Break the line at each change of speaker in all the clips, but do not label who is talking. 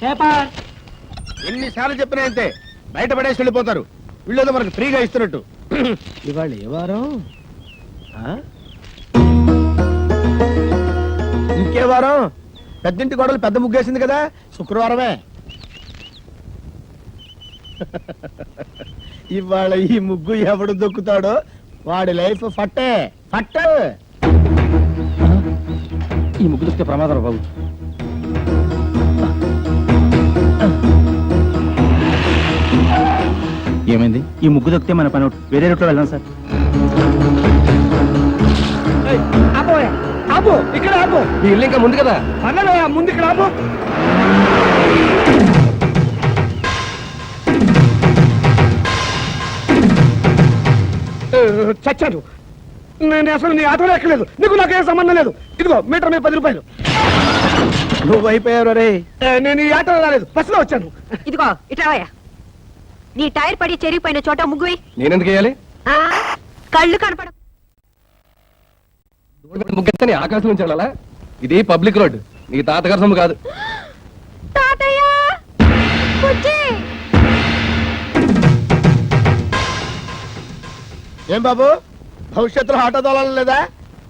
Paper
ఎన్నిసార్లు చెప్పినా అంతే, బయట పడేసి వెళ్ళిపోతారు. వీళ్ళేదో మనకు ఫ్రీగా ఇస్తున్నట్టు. ఇవాళ ఏ వారం? ఇంకే వారం? పెద్దింటి గొడవలు పెద్ద ముగ్గేసింది కదా, శుక్రవారమే. ఇవాళ ఈ ముగ్గు ఎవడు దొక్కుతాడో వాడి లైఫ్ ఫట్టే ఫట్టే. ఈ ముగ్గు దొక్కితే ప్రమాదం బాబు.
ఏమైంది? ఈ ముగ్గు దొక్కితే మన పని వేరే రూట్లో వెళ్దాం సార్.
ఆపు, ఇక్కడ ఆపు. ఈ ఇల్లు ఇంకా ముందు కదా. అన్నలో ముందు ఇక్కడ ఆపు. చచ్చాను నేను. అసలు నీ ఆటోలో ఎక్కలేదు. నీకు నాకేం సంబంధం లేదు. ఇదిగో మీటర్ మీద 10 రూపాయలు. నువ్వు అయిపోయావు రే. నేను ఈ ఆటోలో రాలేదు, బస్సులో వచ్చాను.
ఇదిగో ఇట్రావయ్యా. నీ టైర్ పడి చెరిగిపోయిన చోట ముగ్గువి.
నేనెందుకు వేయాలి?
కళ్ళు కనపడ
ముగ్గెత్తని ఆకాశం నుంచి వెళ్ళాలా? ఇది పబ్లిక్ రోడ్, నీ తాతగారి సొమ్ము కాదు. ఏం బాబు, భవిష్యత్తులో ఆటో తోలాలి లేదా?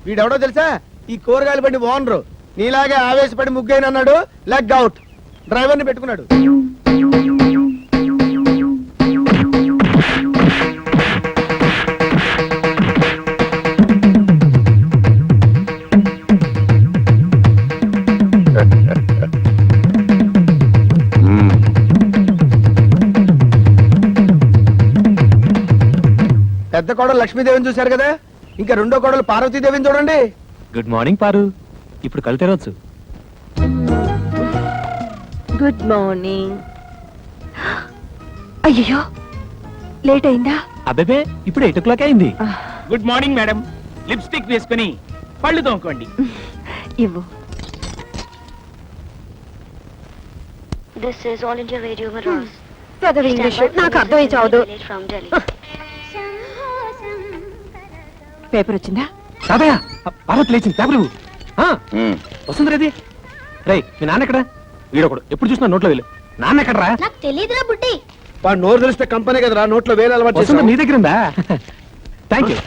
వీడెవడో తెలుసా? ఈ కూరగాయలు బండి ఓనరు. నీలాగే ఆవేశపడి ముగ్గైన అన్నాడు, లెగ్ అవుట్. డ్రైవర్ని పెట్టుకున్నాడు. పెద్ద కోడలు లక్ష్మీదేవిని చూశారు కదా, ఇంకా రెండో కోడలు పార్వతీదేవిని చూడండి.
గుడ్ మార్నింగ్ పారు. ఇప్పుడు కళ్ళు తెరవచ్చు.
Good morning. అయ్యో లేట్ అయిందా?
అబ్బే ఇప్పుడు 8 o'clock అయింది.
Good morning madam. లిప్స్టిక్ వేసుకుని పళ్ళు తోముకోండి.
ఇవ్వు.
This is All India Radio Madras.
చదువు ఇంగ్లీష్ నాకు అర్థమై చావదు.
From Delhi.
పేపర్ వచ్చిందా?
తాతయ్య, పార్వతి లేచింది. పేపర్ వస్తుంది రేది. రే, మీ నాన్న ఎక్కడ? వీడొకడు ఎప్పుడు చూసినా నోట్లో వేలు. నాన్న ఎక్కడరా?
నాకు తెలియదురా బుడ్డి.
వాడు నోరు తెలిస్తే కంపెనీ కదరా, నోట్లో వేలు అలవాటు
వస్తుంది.
చేశావు.
నీ దగ్గర ఉందా? Thank you.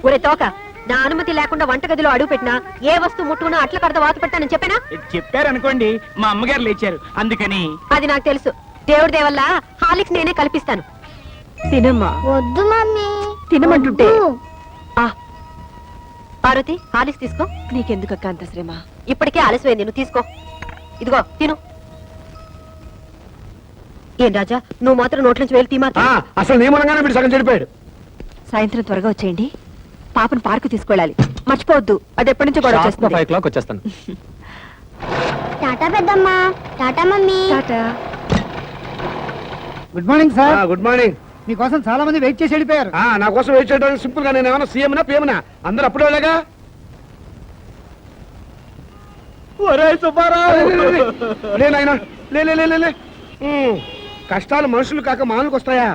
ఒరే తోక, నా అనుమతి లేకుండా వంటగదిలో అడుగు పెట్టినా ఏ వస్తువు ముట్టుకున్నా అట్ల కడత వాత పెట్టానని చెప్పానా?
చెప్పారనుకోండి, మా అమ్మగారు లేచారు అందుకని.
అది నాకు తెలుసు. దేవుడి దేవల్ల హాలిక్స్ నేనే కల్పిస్తాను. తినమ్మా.
వద్దు మమ్మీ.
తినమంటుంటే. పార్వతి, హాలిక్స్ తీసుకో. నీకెందుకక్క అంత శ్రమ? ఇప్పటికే ఆలస్యమైంది, నువ్వు తీసుకో. ఇదిగో తిను. ఏం రాజా, నువ్వు మాత్రం నోట్లోంచి వేలు తీమా.
అసలు నీ మూలంగానే వీడు సగం చెడిపోయాడు.
సాయంత్రం త్వరగా వచ్చేయండి. పాపను పార్కు తీసుకెళ్ళాలి, మర్చిపోవద్దు. అది ఎప్పటి నుంచో గొడవ చేస్తుంది.
5 o'clock వచ్చేస్తాను.
టాటా పెద్దమ్మా. Tata mummy.
Tata.
Good morning sir.
Good morning.
మీకోసం చాలా మంది వెయిట్ చేసి వెళ్ళిపోయారు.
నా కోసం వెయిట్ చేయడానికి సింపుల్ గా నేను ఏమన్నా సీఎంనా పిఎంనా? అందరూ అప్పుడే వెళ్ళగా. కష్టాలు మనుషులు కాక మానుకు వస్తాయా?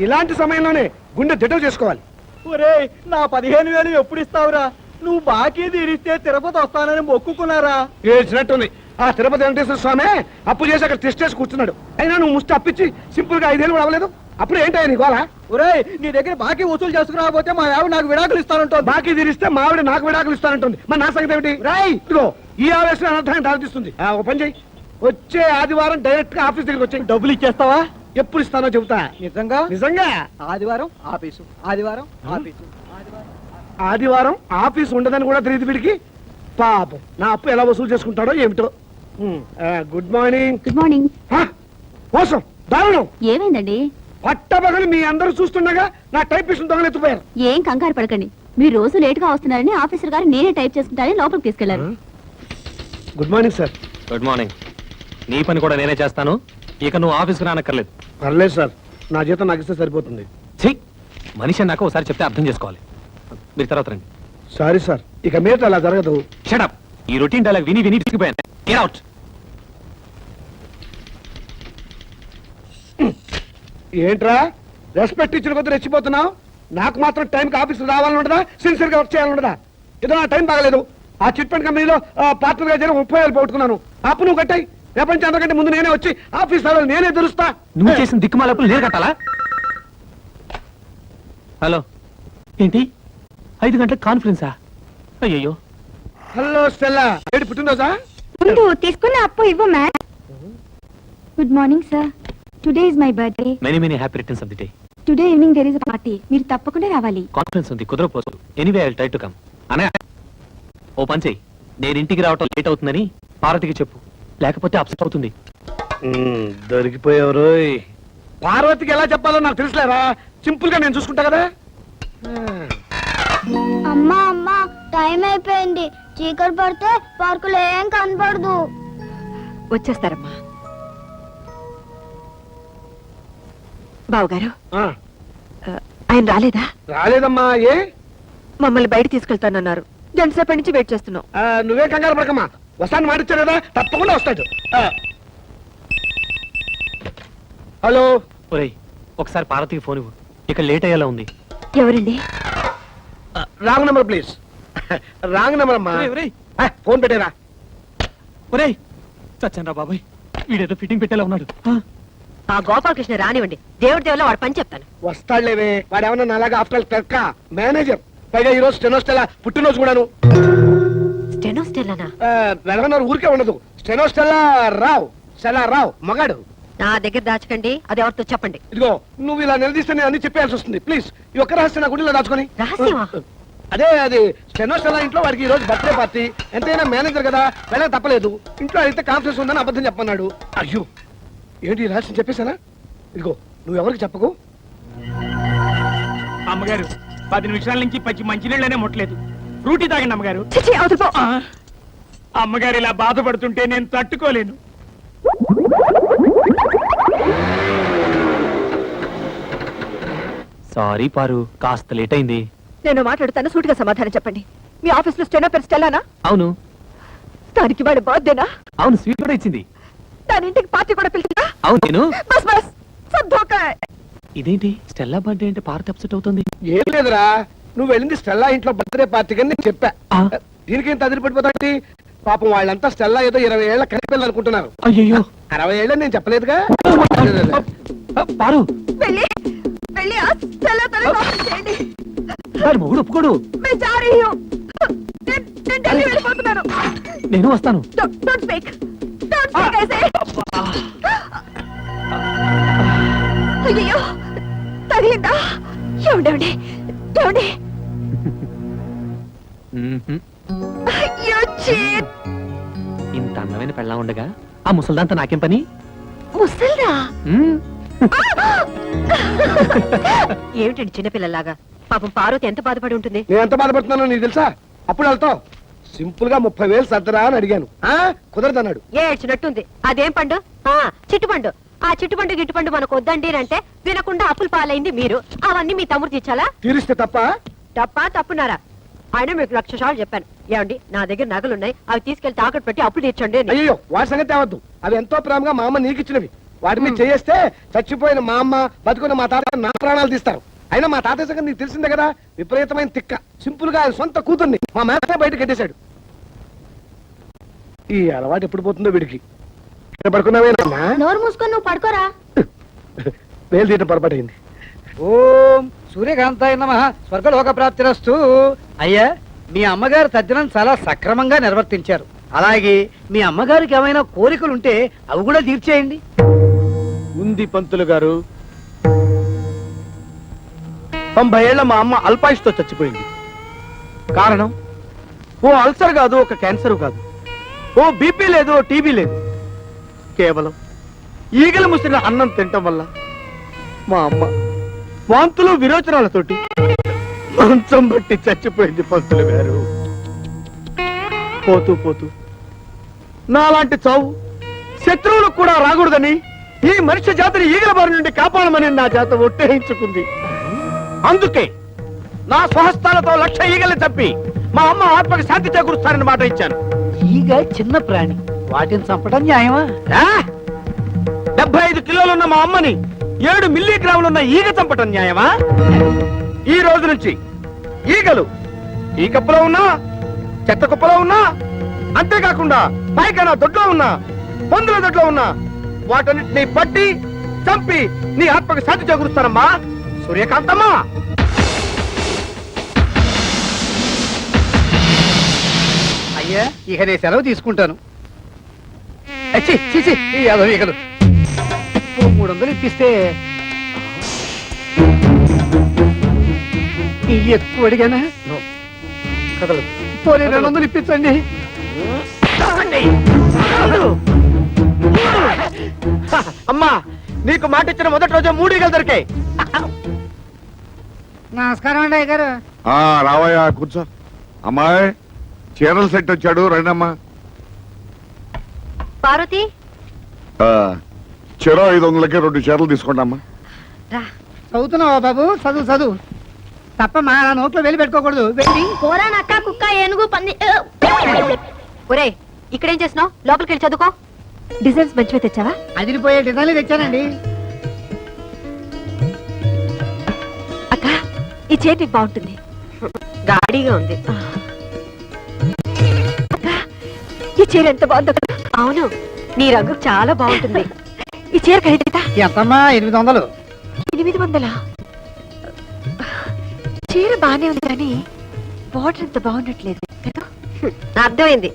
ఇలాంటి సమయంలోనే గుండె దిటవు చేసుకోవాలి.
ఒరే, నా 15,000 ఎప్పుడు ఇస్తావురా? నువ్వు బాకీ తీరిస్తే తిరుపతి వస్తానని మొక్కుకున్నారా?
ఏడ్చినట్టుంది. ఆ తిరుపతి వెంకటేశ్వర స్వామి అప్పు చేసి అక్కడ తిష్టేసి కూర్చున్నాడు. అయినా నువ్వు ముష్టి అప్పించి సింపుల్ గా 5 ఏళ్ళు కూడా అవ్వలేదు. అప్పుడు ఏంటయ్యా నీ గోళ?
ఒరే, నీ దగ్గర బాకీ వసూలు చేసుకురాకపోతే మా ఆవిడ నాకు విడాకులు ఇస్తానంటుంది.
బాకీ తీరిస్తే మా ఆవిడ నాకు విడాకులు ఇస్తానంటుంది. మరి నా సంగతి ఏమిటి? ఇదిగో ఈ ఆవేశం అనర్థాన్ని దారితీస్తుంది. ఒక పని చెయ్యి, వచ్చే ఆదివారం డైరెక్ట్ గా ఆఫీస్ దగ్గరికి వచ్చి
డబ్బులు ఇచ్చేస్తావా?
ఎప్పుడు ఇస్తానో చెబుతా.
నిజంగా?
నిజంగా.
ఆదివారం ఆఫీసు, ఆదివారం ఆఫీసు.
ఆదివారం ఆఫీస్ ఉండదని కూడా తెలియదు వీడికి. పాపం, నా అప్పు ఎలా వసూలు చేసుకుంటాడో ఏమిటో. Good morning.
Good morning.
మోసం, దారుణం.
ఏమైందండి?
పట్టబగలు మీ అందరూ చూస్తుండగా నా టైపిస్ట్ దొంగలెత్తిపోయారు.
ఏం కంగారు పడకండి. మీరు రోజు లేట్ గా వస్తున్నారని ఆఫీసర్ గారు నేనే టైప్ చేసుకుంటారని లోపలికి తీసుకెళ్లారు.
Good morning sir.
Good morning. నీ పని కూడా నేనే చేస్తాను. ఇక నువ్వు ఆఫీస్కి రానక్కర్లేదు.
పర్లేదు సార్, నా జీతం నాకు ఇస్తే సరిపోతుంది.
మనిషి అన్నాక ఒకసారి చెప్తే అర్థం చేసుకోవాలి. మీరు తర్వాత రండి.
సారీ సార్, ఇక మీద అలా జరగదు.
షటప్. ఈ రొటీన్ డైలాగ్ విని విని తీసుకుపోయాను. Get out.
ఏంట్రా రెస్పెక్ట్ ఇచ్చిన కొద్ది రెచ్చిపోతున్నావు? నాకు మాత్రం టైంకి ఆఫీస్ రావాలని ఉండదా? సిన్సియర్ గా వర్క్ చేయాలని ఉండదా? ఏదో నా టైం బాగలేదు,
ఆ చిట్ ఫండ్ కంపెనీలో పార్ట్నర్ గా చేరి 30,000 పోగొట్టుకున్నాను. అప్పు నువ్వు కట్టాయి. రేపటి నుంచి అంతకంటే ముందు నేనే వచ్చి ఆఫీస్ అవ్వాలి, నేనే తెలుస్తా.
నువ్వు చేసిన దిక్కుమాలప్పుడు నేను కట్టాలా? హలో, ఏంటి 5 గంటలకు కాన్ఫరెన్సా? అయ్యయ్యో.
హలో స్టెల్లా, ఏంటి పుట్టినరోజా?
ముందు తీసుకున్న అప్పు ఇవ్వు ma'am. Good morning sir, today is my birthday.
Many many happy returns of the day.
Today evening there is a party, మీరు తప్పకుండా రావాలి.
కాన్ఫరెన్స్ ఉంది, కుదరపోదు. Anyway I will try to come. అనే ఓ పని చెయ్యి, నేను ఇంటికి రావటం లేట్ అవుతుందని పార్వతికి చెప్పు, లేకపోతే అప్సెట్ అవుతుంది.
దొరికిపోయారు. పార్వతికి ఎలా చెప్పాలో నాకు తెలుసులేరా, సింపుల్ గా నేను చూసుకుంటా కదా.
అమ్మా అమ్మా, టైం అయిపోయింది. చీకటి పడితే పార్కులో ఏం కనపడదు.
వచ్చేస్తారమ్మా. బావగారు,
ఆ,
ఆయన రాలేదా?
రాలేదమ్మా. ఏ
మమ్మల్ని బయట తీసుకెళ్తానన్నారు. గంట సేపటి నుంచి వెయిట్ చేస్తున్నాం.
నువ్వే కంగారు పడకమ్మా, వస్తాను మాటిచ్చారు కదా, తప్పకుండా వస్తాడు. హలో,
ఒరేయ్, ఒకసారి పార్వతికి ఫోన్ ఇవ్వు, ఇక లేట్ అయ్యేలా ఉంది.
ఎవరండి?
Wrong number please. Wrong number అమ్మా.
ఒరేయ్,
ఫోన్ పెట్టేరా.
ఒరేయ్, చచ్చాను రా బాబాయ్, వీడేదో ఫిట్టింగ్ పెట్టేలా ఉన్నాడు.
ఆ గోపాలకృష్ణ రానివ్వండి, దేవుడి దేవులో వాడు పని చెప్తాను.
వస్తాడులేవే, వాడు ఏమన్నా నాలాగా ఆఫ్టర్ క్లర్క్ మేనేజర్. పైగా ఈ రోజు స్టెనోస్టెలా పుట్టినరోజు కూడాను.
స్టెనోస్టెల్లానా?
వెళ్ళమన్నారు, ఊరికే ఉండదు. స్టెనోస్టెలా రావు, స్టెలా రావు మగాడు.
నా దగ్గర దాచకండి, అది ఎవరితో చెప్పండి.
ఇదిగో, నువ్వు ఇలా నిలదీస్తే నేను అన్ని చెప్పేయాల్సి వస్తుంది. ప్లీజ్, ఈ ఒక్క రహస్యం నా గుడిలో దాచుకొని.
రహస్యమా?
అదే, అది స్టెనోస్టెలా ఇంట్లో వాడికి ఈ రోజు బర్త్డే పార్టీ. ఎంతైనా మేనేజర్ కదా, వెళ్ళక తప్పలేదు. ఇంట్లో అయితే కాన్ఫరెన్స్ ఉందని అబద్ధం చెప్పన్నాడు. అయ్యో, ఏంటి ఈ రహస్యం చెప్పేశానా? ఇదిగో, నువ్వు ఎవరికి చెప్పకు.
అమ్మగారు 10 నిమిషాల నుంచి పచ్చి మంచినీళ్ళనే ముట్టలేదు. ఫ్రూటీ తాగండి అమ్మగారు.
చిచి, అవతల పో.
అమ్మగారు ఇలా బాధపడుతుంటే నేను తట్టుకోలేను.
సారీ పారు, కాస్త లేట్ అయింది.
నేను మాట్లాడుతాను, సూటిగా సమాధానం చెప్పండి. మీ ఆఫీస్ లో స్టెనో పేరు స్టెల్లానా?
అవును.
దానికి వాడి బర్త్డేనా?
అవును, స్వీట్ కూడా ఇచ్చింది.
దాని ఇంటికి పార్టీ కూడా పిలిచిందా?
అవును. నేను
బస్ బస్, సబ్ ధోకా హై.
ఇదేంటి స్టెల్లా బర్త్డే అంటే పార్వతి అప్సెట్ అవుతుంది?
ఏం లేదురా, నువ్వు వెళ్ళింది స్టెల్లా ఇంట్లో బర్త్డే పార్టీకి అని నేను చెప్పా.
ఆ.
దీనికేం తదిలిపడిపోతాంటి? పాపం వాళ్ళంతా స్టెల్లా ఏదో 20 ఏళ్ల కనిపిల్లని అనుకుంటున్నారు.
అయ్యో
60 ఏళ్ళని నేను చెప్పలేదుగా.
పారు,
వెళ్ళి వెళ్ళి ఆ స్టెల్లాతోనే కామెంట్ చేయండి.
వాడి మొగుడు ఒప్పుకోడు.
मैं जा रही हूं. నేను ఢిల్లీ వెళ్ళిపోతున్నాను.
నేను వస్తాను.
Don't speak. Don't speak ऐसे. అయ్యో, తగిలిందా? ఏమండి ఏమండి? అయ్యో, చీట్.
ఇంత అందమైన పెళ్ళా ఉండగా ఆ ముసల్దాంతా నాకేం పని?
ముసల్దా?
మ్మ్.
ఏమిటండి చిన్నపిల్లలాగా? పాపం పార్వతి ఎంత బాధపడి ఉంటుంది.
నేను ఎంత బాధపడుతున్నానో నీకు తెలుసా? అప్పుడు వెళ్తావు. సింపుల్ గా 30,000 సర్దరా అని అడిగాను. కుదరదన్నాడు.
ఏడ్చినట్టుంది. అదేం పండు? చిట్టుపండు. ఆ చిట్టుపండు గిట్టుపండు మనకు వద్దండి అంటే వినకుండా అప్పులు పాలైంది మీరు. అవన్నీ మీ తమ్ముడు తీర్చాలా?
తీరిస్తే తప్ప.
తప్పున్నారా? ఆయన మీకు 1,00,000 సార్లు చెప్పాను. ఏమండి, నా దగ్గర నగలున్నాయి, అవి తీసుకెళ్లి తాకట్టు పెట్టి అప్పులు తీర్చండి అని.
అయ్యో, వాటి సంగతి తేవద్దు. అవి ఎంతో ప్రేమగా మా అమ్మ నీకు ఇచ్చినవి. వాటి మీద చేస్తే చచ్చిపోయిన మా అమ్మ, బతుకున్న మా తాత నా ప్రాణాలు తీస్తారు. అయినా మా తాతయ్య సంగతి నీకు తెలిసిందే కదా, విపరీతమైన తిక్క. సింపుల్ గా ఆయన సొంత కూతుర్ని మా మేత బయట కట్టేశాడు. ఈ అలవాటు ఎప్పుడు పోతుందో వీడికి. ఇక్కడ పడుకున్నావేనా?
నోరు మూసుకొని నువ్వు పడుకోరా.
వేలు తీయటం పొరపాటైంది.
ఓం సూర్యకాంతాయ నమః, స్వర్గలోక ప్రాప్తిరస్తు. అయ్యా, మీ అమ్మగారు తద్దినం చాలా సక్రమంగా నిర్వర్తించారు. అలాగే మీ అమ్మగారికి ఏమైనా కోరికలుంటే అవి కూడా తీర్చేయండి.
ఉంది పంతులు గారు. 90 ఏళ్ల మా అమ్మ అల్పాయుష్తో చచ్చిపోయింది. కారణం ఓ అల్సర్ కాదు, ఒక క్యాన్సర్ కాదు, ఓ బీపీ లేదు, ఓ టీబీ లేదు. కేవలం ఈగలు ముసిన అన్నం తినటం వల్ల మా అమ్మ వాంతులు విరోచనాలతోటి మంచం బట్టి చచ్చిపోయింది పంతులు గారు. పోతూ పోతూ నాలాంటి చావు శత్రువులకు కూడా రాకూడదని ఈ మనిషి జాతిని ఈగల బారి నుండి కాపాడమని నా చేత ఒట్టేయించుకుంది. అందుకే నా స్వహస్తాలతో 1,00,000 ఈగలు చంపి మా అమ్మ ఆత్మకి శాంతి చేకూరుస్తానని మాట ఇచ్చాను.
ఈగ చిన్న ప్రాణి, వాటిని చంపడం న్యాయమా?
75 కిలోలున్న మా అమ్మని 7 మిల్లీగ్రాములున్న ఈగ చంపటం న్యాయమా? ఈ రోజు నుంచి ఈగలు ఈ కప్పులో ఉన్నా
చెత్త కుప్పలో ఉన్నా, అంతేకాకుండా పైకైనా దొడ్లో ఉన్నా, పందుల దొడ్లో ఉన్నా, వాటన్నిటిని పట్టి చంపి నీ ఆత్మకు శాంతి చేకూరుస్తానమ్మా సూర్యకాంతమ్మా.
అయ్యా ఇక నేను సెలవు తీసుకుంటాను. ఛీ, ఛీ, ఛీ, ఈ యాదవీగలు. ఓ 300 ఇప్పిస్తే ఈ ఎక్కువ అడిగానా?
కదలదు.
పోనీ 200 ఇప్పించండి.
అమ్మా నీకు మాట ఇచ్చిన మొదటి రోజే 3 ఈగలు దొరికాయి.
నమస్కారం అండి అయ్య గారు.
రావయ్యా కూర్చో. అమ్మాయి చీరల సెట్ వచ్చాడు, రండమ్మా.
పార్వతి
చెరో 500కి 2 చీరలు తీసుకోండి అమ్మా.
చదువుతున్నావా బాబు? చదువు చదువు తప్ప మా నోట్లో వెళ్ళి పెట్టుకోకూడదు. వెళ్ళి
పోరా నక్క కుక్క ఏనుగు పంది
ఒరే ఇక్కడేం చేస్తున్నావు? లోపలికి వెళ్ళి చదువుకో. డిజైన్స్ మంచిగా తెచ్చావా?
అదిరిపోయే డిజైన్లు తెచ్చానండి.
అక్క ఈ చీర నీకు బాగుంటుంది. గాడిగా ఉంది. అక్క ఈ చీర ఎంత బాగుంది. అవును నీ రంగు చాలా బాగుంటుంది. ఈ చీర ఖరీదా?
ఎంతమ్మా? 800.
800? చీర బానే ఉంది కానీ బార్డర్ ఎంత బాగున్నట్లేదు. అర్థమైంది.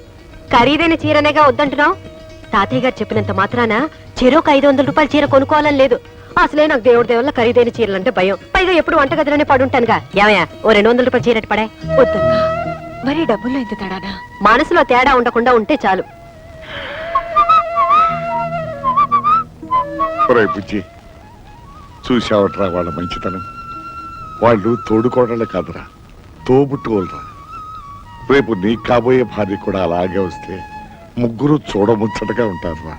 ఖరీదైన చీరనేగా వద్దంటున్నావు. తాతయ్య గారు చెప్పినంత మాత్రాన చెరోకు 500 రూపాయల చీర కొనుక్కోవాలని లేదు. అసలే నాకు దేవుడి దేవుళ్ళ ఖరీదైన చీరలంటే భయం. పైగా ఎప్పుడు వంటగదిలోనే పడుంటానుగా. ఏమయ్యా ఓ 200 రూపాయల చీర పడే. వద్దమ్మా మరి డబ్బుల్లో ఇంత తేడానా? మనసులో తేడా ఉండకుండా ఉంటే చాలు.
బుజ్జి చూసావట్రా వాళ్ళ మంచితనం. వాళ్ళు తోడుకోవడాలే కాదురా, తోబుట్టుకోలరా. రేపు నీకు కాబోయే భార్య కూడా అలాగే వస్తే ముగ్గురు చూడముచ్చటగా ఉంటారురా.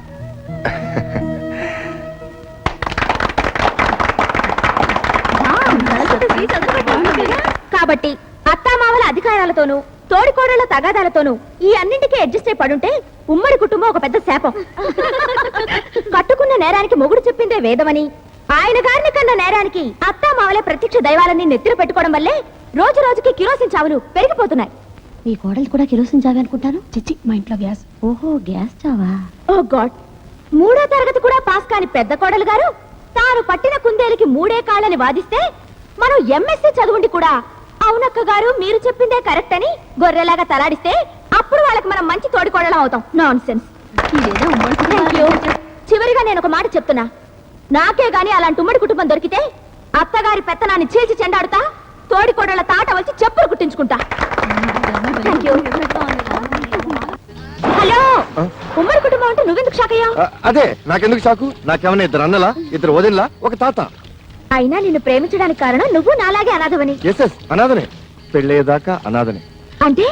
కాబట్టి అత్తామావల అధికారాలతోనూ తోడికోడళ్ల తగాదాలతోనూ ఈ అన్నింటికీ అడ్జస్ట్ అయి పడుంటే ఉమ్మడి కుటుంబం ఒక పెద్ద శాపం. కట్టుకున్న నేరానికి మొగుడు చెప్పిందే వేదమని, ఆయన గారిని కన్న నేరానికి అత్తామావలే ప్రత్యక్ష దైవాలని నెత్తిన పెట్టుకోవడం వల్లే రోజు రోజుకి కిరోసిన్ చావులు పెరిగిపోతున్నాయి. మీ కోడలు కూడా కిరోసిన్ చావే అనుకుంటాను. చిచ్చి మా ఇంట్లో గ్యాస్. ఓహో గ్యాస్ చావా. ఓ గాడ్. 3వ తరగతి కూడా పాస్ కాని పెద్ద కోడలు గారు తాను పట్టిన కుందేలికి 3 కాళ్ళని వాదిస్తే మనం ఎంఎస్సీ చదువుండి కూడా అవునక్క గారు మీరు చెప్పిందే కరెక్ట్ అని గొర్రెలాగా తలాడిస్తే అప్పుడు వాళ్ళకి మనం మంచి తోడికోడలం అవుతాం. Non sense. చివరిగా నేను ఒక మాట చెప్తున్నా. నాకే గాని అలాంటి ఉమ్మడి కుటుంబం దొరికితే అత్తగారి పెత్తనాన్ని చీల్చి చెండాడుతా, తోడికోడళ్ల తాట వచ్చి చెప్పులు కుట్టించుకుంటా. హలో ఉమ్మడి కుటుంబం అంటే నువ్వెందుకు షాక్ అయ్యావు?
అదే నాకెందుకు షాకు? నాకేమన్నా 2 అన్నలా, 2 వదినలా, ఒక తాత.
అయినా నిన్ను ప్రేమించడానికి కారణం నువ్వు నాలాగే అనాథవని.
ఎస్ అనాథనే. పెళ్ళయ్యేదాకా అనాథనే.
అంటే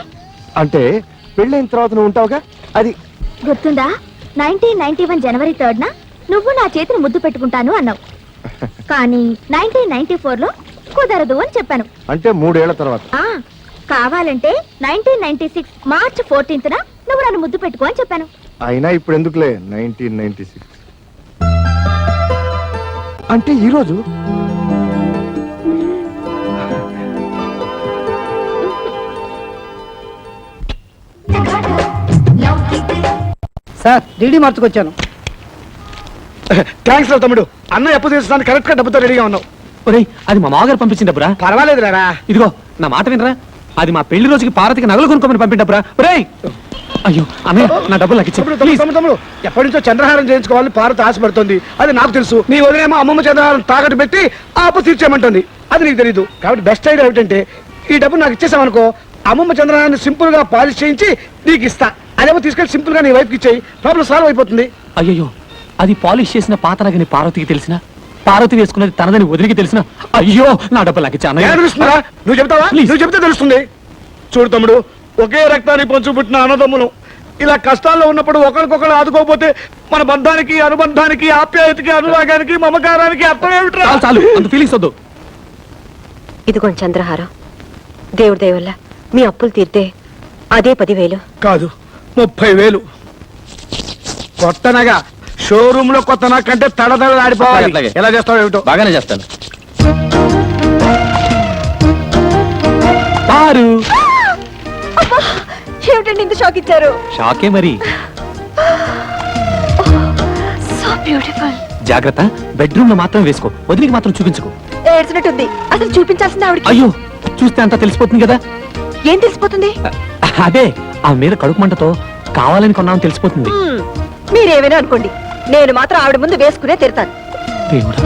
అంటే పెళ్ళైన తర్వాత నువ్వు ఉంటావుగా, అది
గుర్తుందా? 1991 జనవరి 3rd నువ్వు నా చేతిని ముద్దు పెట్టుకుంటాను అన్నావు. కానీ 1994లో కుదరదు అని చెప్పాను.
అంటే 3 ఏళ్ల తర్వాత.
కావాలంటే 1996 మార్చ్ 14th నువ్వు నన్ను ముద్దు పెట్టుకో అని చెప్పాను.
అయినా ఇప్పుడు ఎందుకులే 1996 అంటే ఈ రోజు.
Sir DD మార్చుకొచ్చాను.
థ్యాంక్స్ రా తమ్ముడు. అన్న ఎప్పుడు తీర్చడానికి కరెక్ట్ గా డబ్బుతో రెడీగా ఉన్నావు.
ఒరేయ్ అది మా మామగారు పంపించిన డబ్బురా.
పర్వాలేదు రా.
ఇదిగో నా మాట వినరా, అది మా పెళ్లి రోజుకి పార్వతికి నగలు కొనుక్కోమని పంపిన డబ్బురా. ఒరేయ్ అయ్యో అన్నయ్య నా డబ్బులు నాకు ఇచ్చేయ్, ప్లీజ్.
తమ్ముడు ఎప్పటి నుంచో చంద్రహారం చేయించుకోవాలని పార్వతి ఆశపడుతుంది. అది నాకు తెలుసు. నీ వదిలేమో అమ్మమ్మ చంద్రహారం తాకట్టు పెట్టి ఆ అప్పు తీర్చేయమంటుంది. అది నీకు తెలీదు. కాబట్టి బెస్ట్ ఐడియా ఏమిటంటే ఈ డబ్బు నాకు ఇచ్చేసామనుకో, అమ్మమ్మ చంద్రహారాన్ని సింపుల్ గా పాలిష్ చేయించి నీకు ఇస్తా. అదేమో తీసుకెళ్ళి సింపుల్ గా నీ వైఫ్కి ఇచ్చేయి. ప్రాబ్లం సాల్వ్ అయిపోతుంది.
అయ్యో అది పాలిష్ చేసిన పాత నగని పార్వతికి తెలిసిన, పార్వతి వేసుకున్నది తనదని వదిలికి తెలిసిన, అయ్యో నా డబ్బులు నాకు ఇచ్చా.
ఎలా తెలుస్తుందా? నువ్వు చెప్తావా? నువ్వు చెప్తే తెలుస్తుంది. చూడు తమ్ముడు, ఒకే రక్తాన్ని పంచు పుట్టిన అన్నదమ్ములు ఇలా కష్టాల్లో ఉన్నప్పుడు ఒకరికొకరు ఆదుకోకపోతే మన బంధానికి, అనుబంధానికి, ఆప్యాయతకి, అనురాగానికి, మమకారానికి అర్థం ఏమిట్రా?
చాలు అంత ఫీలింగ్స్ వద్దు.
ఇదిగోండి చంద్రహారం. దేవుడి దయ వల్ల మీ అప్పులు తీర్తే అదే 10,000.
కాదు 30,000. కొత్తనగా షోరూమ్ లో కొత్త నాకంటే తడదడ ఆడిపోవాలి.
అట్లాగే.
ఎలా చేస్తావు ఏమిటో.
బాగానే చేస్తాను. పారు
ఏమిటండి ఇంత షాక్ ఇచ్చారు?
షాకే మరి.
So beautiful.
జాగ్రత్త, బెడ్రూమ్ లో మాత్రం వేసుకో, వదిలికి మాత్రం చూపించుకో.
ఏడ్చినట్టుంది. అసలు చూపించాల్సింది ఆవిడకి.
అయ్యో, చూస్తే అంతా తెలిసిపోతుంది కదా.
ఏం తెలిసిపోతుంది?
అదే ఆ మీద కడుపు మంటతో కావాలని కొన్నామని తెలిసిపోతుంది.
మీరేమైనా అనుకోండి, నేను మాత్రం ఆవిడ ముందు వేసుకునే తిడతాను.
దేవుడా.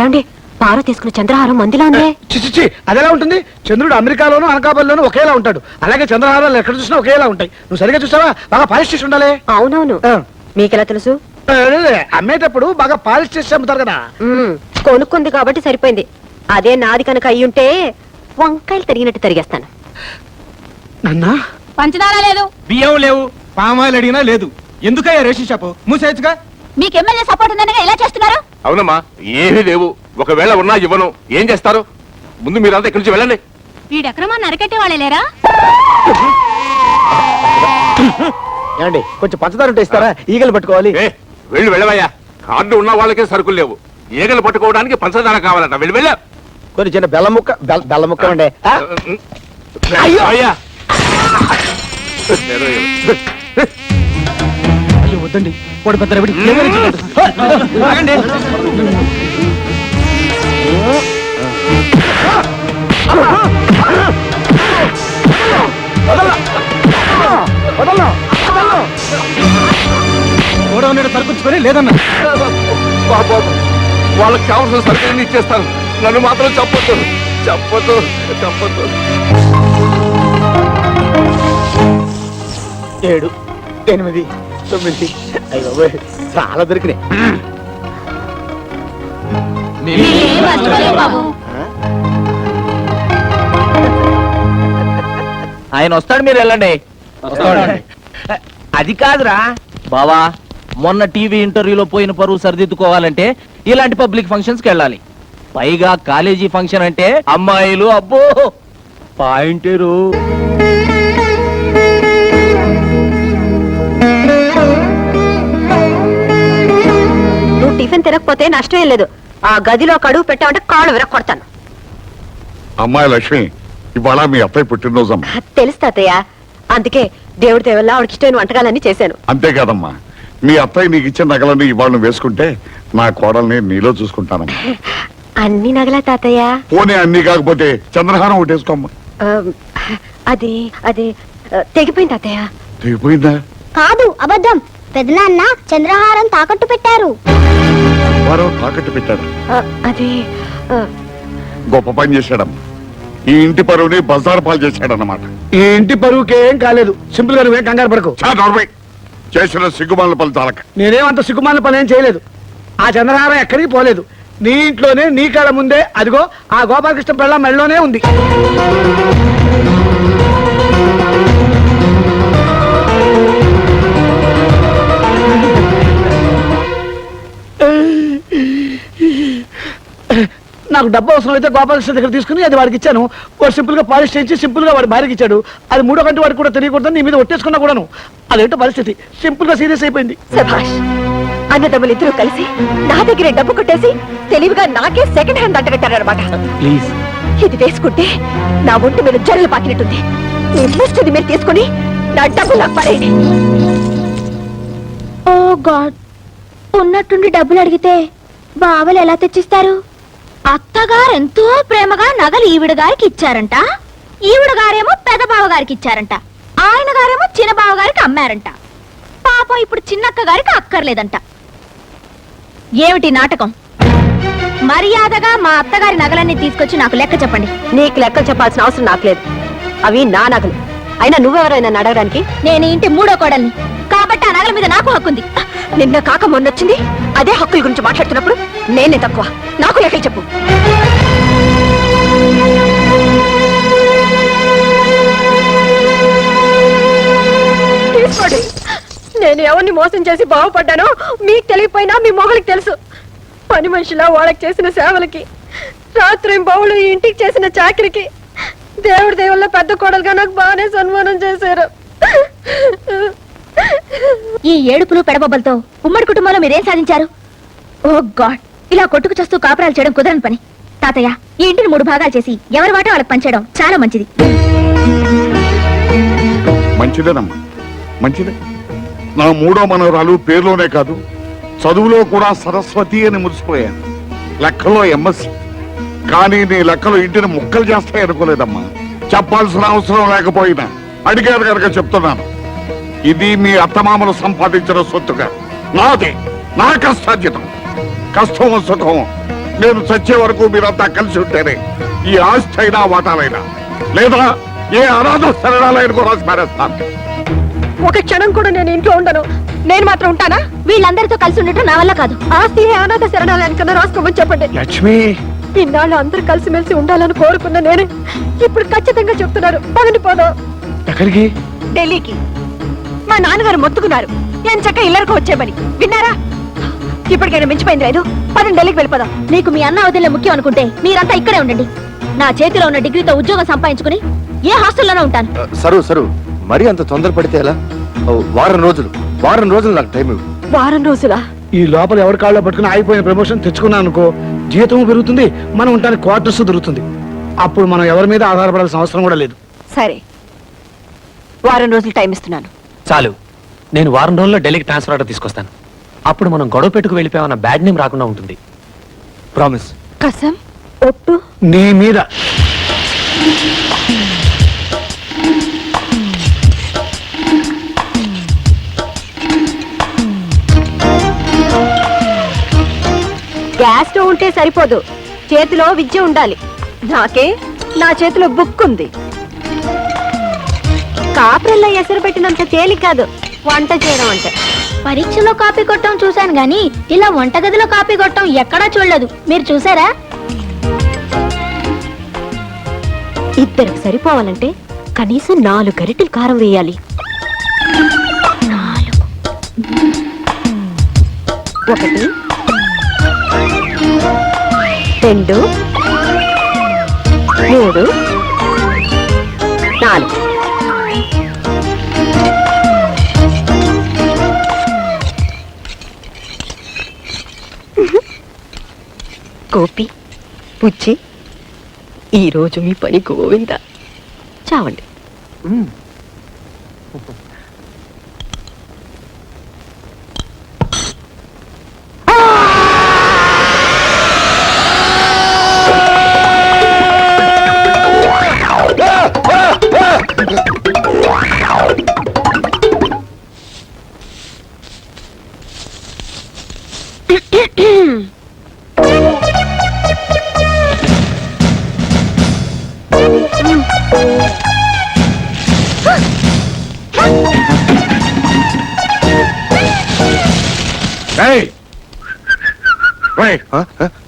ఏమండి పార తీసుకున్న చంద్రహారం మందిలా ఉందే.
చిచి, అదెలా ఉంటుంది? చంద్రుడు అమెరికాలోను అనకాపల్లిలోను ఒకేలా ఉంటాడు. అలాగే చంద్రహారాలు ఎక్కడ చూసినా ఒకేలా ఉంటాయి. నువ్వు సరిగా చూసావా? బాగా పాలిష్ చేసి ఉండాలి.
అవునవును. మీకెలా తెలుసు?
అమ్మేటప్పుడు బాగా పాలిష్ చేసి అమ్ముతారు కదా.
కొనుక్కుంది కాబట్టి సరిపోయింది. అదే నాది కనుక అయ్యుంటే వంకాయలు తరిగినట్టు తరిగేస్తాను.
నన్నా
పంచదార లేదు,
బియ్యం లేవు, పామాయిల్ అడిగినా లేదు. ఎందుకయ్యా రేషన్ షాపు మూసేయచ్చుగా?
మీకు ఎమ్మెల్యే సపోర్ట్ ఉందనగా ఎలా చేస్తున్నారు?
అవునమ్మా, ఏమీ లేవు. ఒకవేళ ఉన్నా ఇవ్వను. ఏం చేస్తారు? ముందు మీరంతా ఇక్కడి నుంచి వెళ్ళండి.
వీడెక్రమాన్ని అరకెట్టే వాళ్ళే లేరా?
ఏమండి కొంచెం పంచదార ఉంటే ఇస్తారా? ఈగలు పట్టుకోవాలి.
వెళ్ళవయ్యా. కార్డు ఉన్న వాళ్ళకే సరుకులు లేవు. ఈగలు పట్టుకోవడానికి పంచదార కావాలట. వెళ్ళా.
కొన్ని చిన్న బెల్ల ముక్క ఉండే.
అయ్యా
అయ్యో వద్దండి, వాడు పెద్ద రవిడి.
ఆగండి.
గోడౌన్ సరుకుంచుకొని లేదన్నా.
వాళ్ళకి కావాల్సిన సరుకులన్నీ ఇచ్చేస్తాను. నన్ను మాత్రం చెప్పొద్దు.
7, 8, 9. అయ్యో చాలా దొరికినాయి.
ఆయన వస్తాడు, మీరు వెళ్ళండి. అది కాదురా బావా, మొన్న టీవీ ఇంటర్వ్యూలో పోయిన పరువు సరిదిద్దుకోవాలంటే ఇలాంటి పబ్లిక్ ఫంక్షన్స్ కి వెళ్ళాలి. పైగా కాలేజీ ఫంక్షన్ అంటే అమ్మాయిలు, అబ్బో పాయింటేరు.
నువ్వు టిఫిన్ తినకపోతే నష్టం ఏం లేదు. ఆ గదిలో కడుగు పెట్టామంటే కాళ్ళు విరక్కొడతాను.
అమ్మాయి లక్ష్మి, ఇవాళ మీ అత్తయ్య పుట్టినరోజమ్మా.
తెలుసు తాతయ్య, అందుకే దేవుడి దేవల్ల ఆవిడకి ఇష్టమైన వంటకాలన్నీ చేశాను.
అంతేకాదమ్మా, మీ అత్తయ్య నీకు ఇచ్చిన నగలన్నీ ఇవాళ నువ్వు వేసుకుంటే నా కోడల్ని నీలో చూసుకుంటానమ్మా.
అన్ని నగలా తాతయ్య?
పోనీ అన్ని కాకపోతే చంద్రహారం ఒకటి వేసుకోమ్మా.
అది అది తెగిపోయింది తాతయ్య.
తెగిపోయిందా?
కాదు, అబద్ధం. పెదనాన్న చంద్రహారం తాకట్టు పెట్టారు.
వారు తాకట్టు పెట్టాడు.
అది
గొప్ప పని చేశాడమ్మా. ఈ ఇంటి పరువుని బజారు పాలు చేశాడన్నమాట.
ఈ ఇంటి పరువుకి ఏం కాలేదు. సింపుల్ గా నువ్వేం కంగారు పడకు.
చేసిన సిగ్గుమాల పని చాలక.
నేనేమంత సిగ్గుమాల పని ఏం చేయలేదు. ఆ చంద్రహారం ఎక్కడికి పోలేదు. నీ ఇంట్లోనే, నీ కళ్ళ ముందే, అదిగో ఆ గోపాలకృష్ణ పిల్ల మెళ్ళలోనే ఉంది. నాకు డబ్బు అవసరం అయితే గోపాలకృష్ణ దగ్గర తీసుకుని అది వాడికి ఇచ్చాను. వాడు సింపుల్ గా పాలిష్ చేయించి సింపుల్ గా వాడి భార్యకి ఇచ్చాడు. అది 3వ కంటి వాడికి కూడా తెలియకూడదని నీ మీద ఒట్టేసుకున్నా కూడాను. అదేంటో పరిస్థితి. సింపుల్ గా సీరియస్ అయిపోయింది.
సభాష్, అన్నదమ్ములు ఇద్దరు కలిసి నా దగ్గరే డబ్బు కొట్టేసి తెలివిగా నాకే సెకండ్ హ్యాండ్ అంటగట్టారనమాట.
ప్లీజ్,
ఇది వేసుకుంటే నా ఒంటి మీద జరలు పాకినట్టుంది. నిర్లిస్తుంది మీరు తీసుకుని నా డబ్బు నాకు పడేయండి.
ఓ గాడ్, ఉన్నట్టుండి డబ్బులు అడిగితే బావలు ఎలా తెచ్చిస్తారు?
అత్తగారు ఎంతో ప్రేమగా నగలు ఈవిడ గారికి ఇచ్చారంట. ఈవిడ గారేమో పెద్ద బావ గారికి ఇచ్చారంట. ఆయన గారేమో చిన్న బావ గారికి అమ్మారంట. పాపం ఇప్పుడు చిన్నక్క గారికి అక్కర్లేదంట. ఏమిటి నాటకం? మర్యాదగా మా అత్తగారి నగలన్నీ తీసుకొచ్చి నాకు లెక్క చెప్పండి.
నీకు లెక్కలు చెప్పాల్సిన అవసరం నాకు లేదు. అవి నా నగలు. అయినా నువ్వెవరైనా అడగడానికి?
నేను ఇంటి 3వ కోడల్ని కాబట్టి ఆ నగల మీద నాకు హక్కుంది.
నిన్న కాక మొన్నొచ్చింది. అదే హక్కుల గురించి మాట్లాడుతున్నప్పుడు నేనే తక్కువ. నాకు లెక్కలు చెప్పు. తీసుకోండి. నేను ఎవరిని మోసం చేసి బాగుపడ్డానో మీకు తెలియపోయినా మీ మొహలకి తెలుసు. పని మనిషిలా వాళ్ళకి చేసిన సేవలకి, రాత్రి బావులు ఈ ఇంటికి చేసిన చాకరికి దేవుడి దేవుళ్ళ పెద్ద కోడలుగా నాకు బాగానే సన్మానం చేశారు.
ఈ ఏడుపులు పెడబొబ్బలతో ఉమ్మడి కుటుంబంలో మీరేం సాధించారు? ఓ గాడ్, ఇలా కొట్టుకు చస్తూ కాపురాలు చేయడం కుదరని పని. తాతయ్య, ఈ ఇంటిని 3 భాగాలు చేసి ఎవరి వాటా వాళ్ళకి పంచేయడం చాలా మంచిది.
మంచిదేనమ్మా, మంచిదే. నా 3వ మనవరాలు పేరులోనే కాదు, చదువులో కూడా సరస్వతి అని మురిసిపోయాను. లెక్కలో ఎంఎస్సి. కానీ నీ లెక్కలు ఇంటిని ముక్కలు చేస్తాయి అనుకోలేదమ్మా. చెప్పాల్సిన అవసరం లేకపోయినా అడిగారు కనుక చెప్తున్నాను. ఇది మీ అత్తమామలు సంపాదించిన సొత్తుగా నాదే, నా కష్టార్జితం. కష్టమో సుఖమో నేను చచ్చే వరకు మీరంతా కలిసి ఉంటేనే ఈ ఆస్తి అయినా వాటాలైనా, లేదా ఏ అనాథ శరణాలైన కూడా స్మరిస్తాను.
ఒక క్షణం కూడా నేను ఇంట్లో ఉండను. నేను మాత్రం ఉంటానా?
వీళ్ళందరితో కలిసి ఉండటం నా వల్ల కాదు.
ఆస్తి అనాథ శరణాలయానికన్నా రాసుకోమని చెప్పండి.
లక్ష్మి,
ఇన్నాళ్ళు అందరూ కలిసిమెలిసి ఉండాలని కోరుకున్న నేను ఇప్పుడు ఖచ్చితంగా చెప్తున్నారు, పదని పోదాం.
ఎక్కడికి?
ఢిల్లీకి. మా నాన్నగారు మొత్తుకున్నారు ఎంచక్క ఇల్లరికి వచ్చేమని. విన్నారా? ఇప్పటికైనా మించిపోయింది లేదు. పదని ఢిల్లీకి వెళ్ళిపోదాం.
మీకు మీ అన్న వదిలే ముఖ్యం అనుకుంటే మీరంతా ఇక్కడే ఉండండి. నా చేతిలో ఉన్న డిగ్రీతో ఉద్యోగం సంపాదించుకుని ఏ హాస్టల్లోనే ఉంటాను.
సరు మరీ అంత తొందరపడితే ఎలా? వారం రోజులు నాకు టైం ఇవ్వు.
వారం రోజులా?
ఈ లోపల ఎవరి కాళ్ళలో పట్టుకుని ఆగిపోయిన ప్రమోషన్ తెచ్చుకున్నాను అనుకో, జీతం పెరుగుతుంది, మనం ఉండడానికి క్వార్టర్స్ దొరుకుతుంది. అప్పుడు మనం ఎవరి మీద ఆధారపడాల్సిన అవసరం కూడా లేదు.
సరే, వారం రోజులు టైం ఇస్తున్నాను.
చాలు, నేను వారం రోజుల్లో ఢిల్లీకి ట్రాన్స్ఫర్ ఆర్డర్ తీసుకొస్తాను. అప్పుడు మనం గొడవ పెట్టుకు వెళ్ళిపోయామన్న బ్యాడ్ నేమ్ రాకుండా ఉంటుంది.
ప్రామిస్.
కసం ఒట్టు.
నీ మీద.
గ్యాస్ స్టవ్ ఉంటే సరిపోదు, చేతిలో విద్య ఉండాలి. నాకే నా చేతిలో బుక్ ఉంది. కాపురల్లో ఎసరు పెట్టినంత తేలిక కాదు వంట చేయడం అంటే.
పరీక్షలో కాపీ కొట్టడం చూశాను గాని ఇలా వంటగదిలో కాపీ కొట్టడం ఎక్కడా చూడలేదు. మీరు చూసారా?
ఇద్దరికి సరిపోవాలంటే కనీసం 4 గరిటెలు కారం వేయాలి. 1 2 3 4. గోపి, పుచ్చి, ఈరోజు మీ పని గోవింద. చావండి.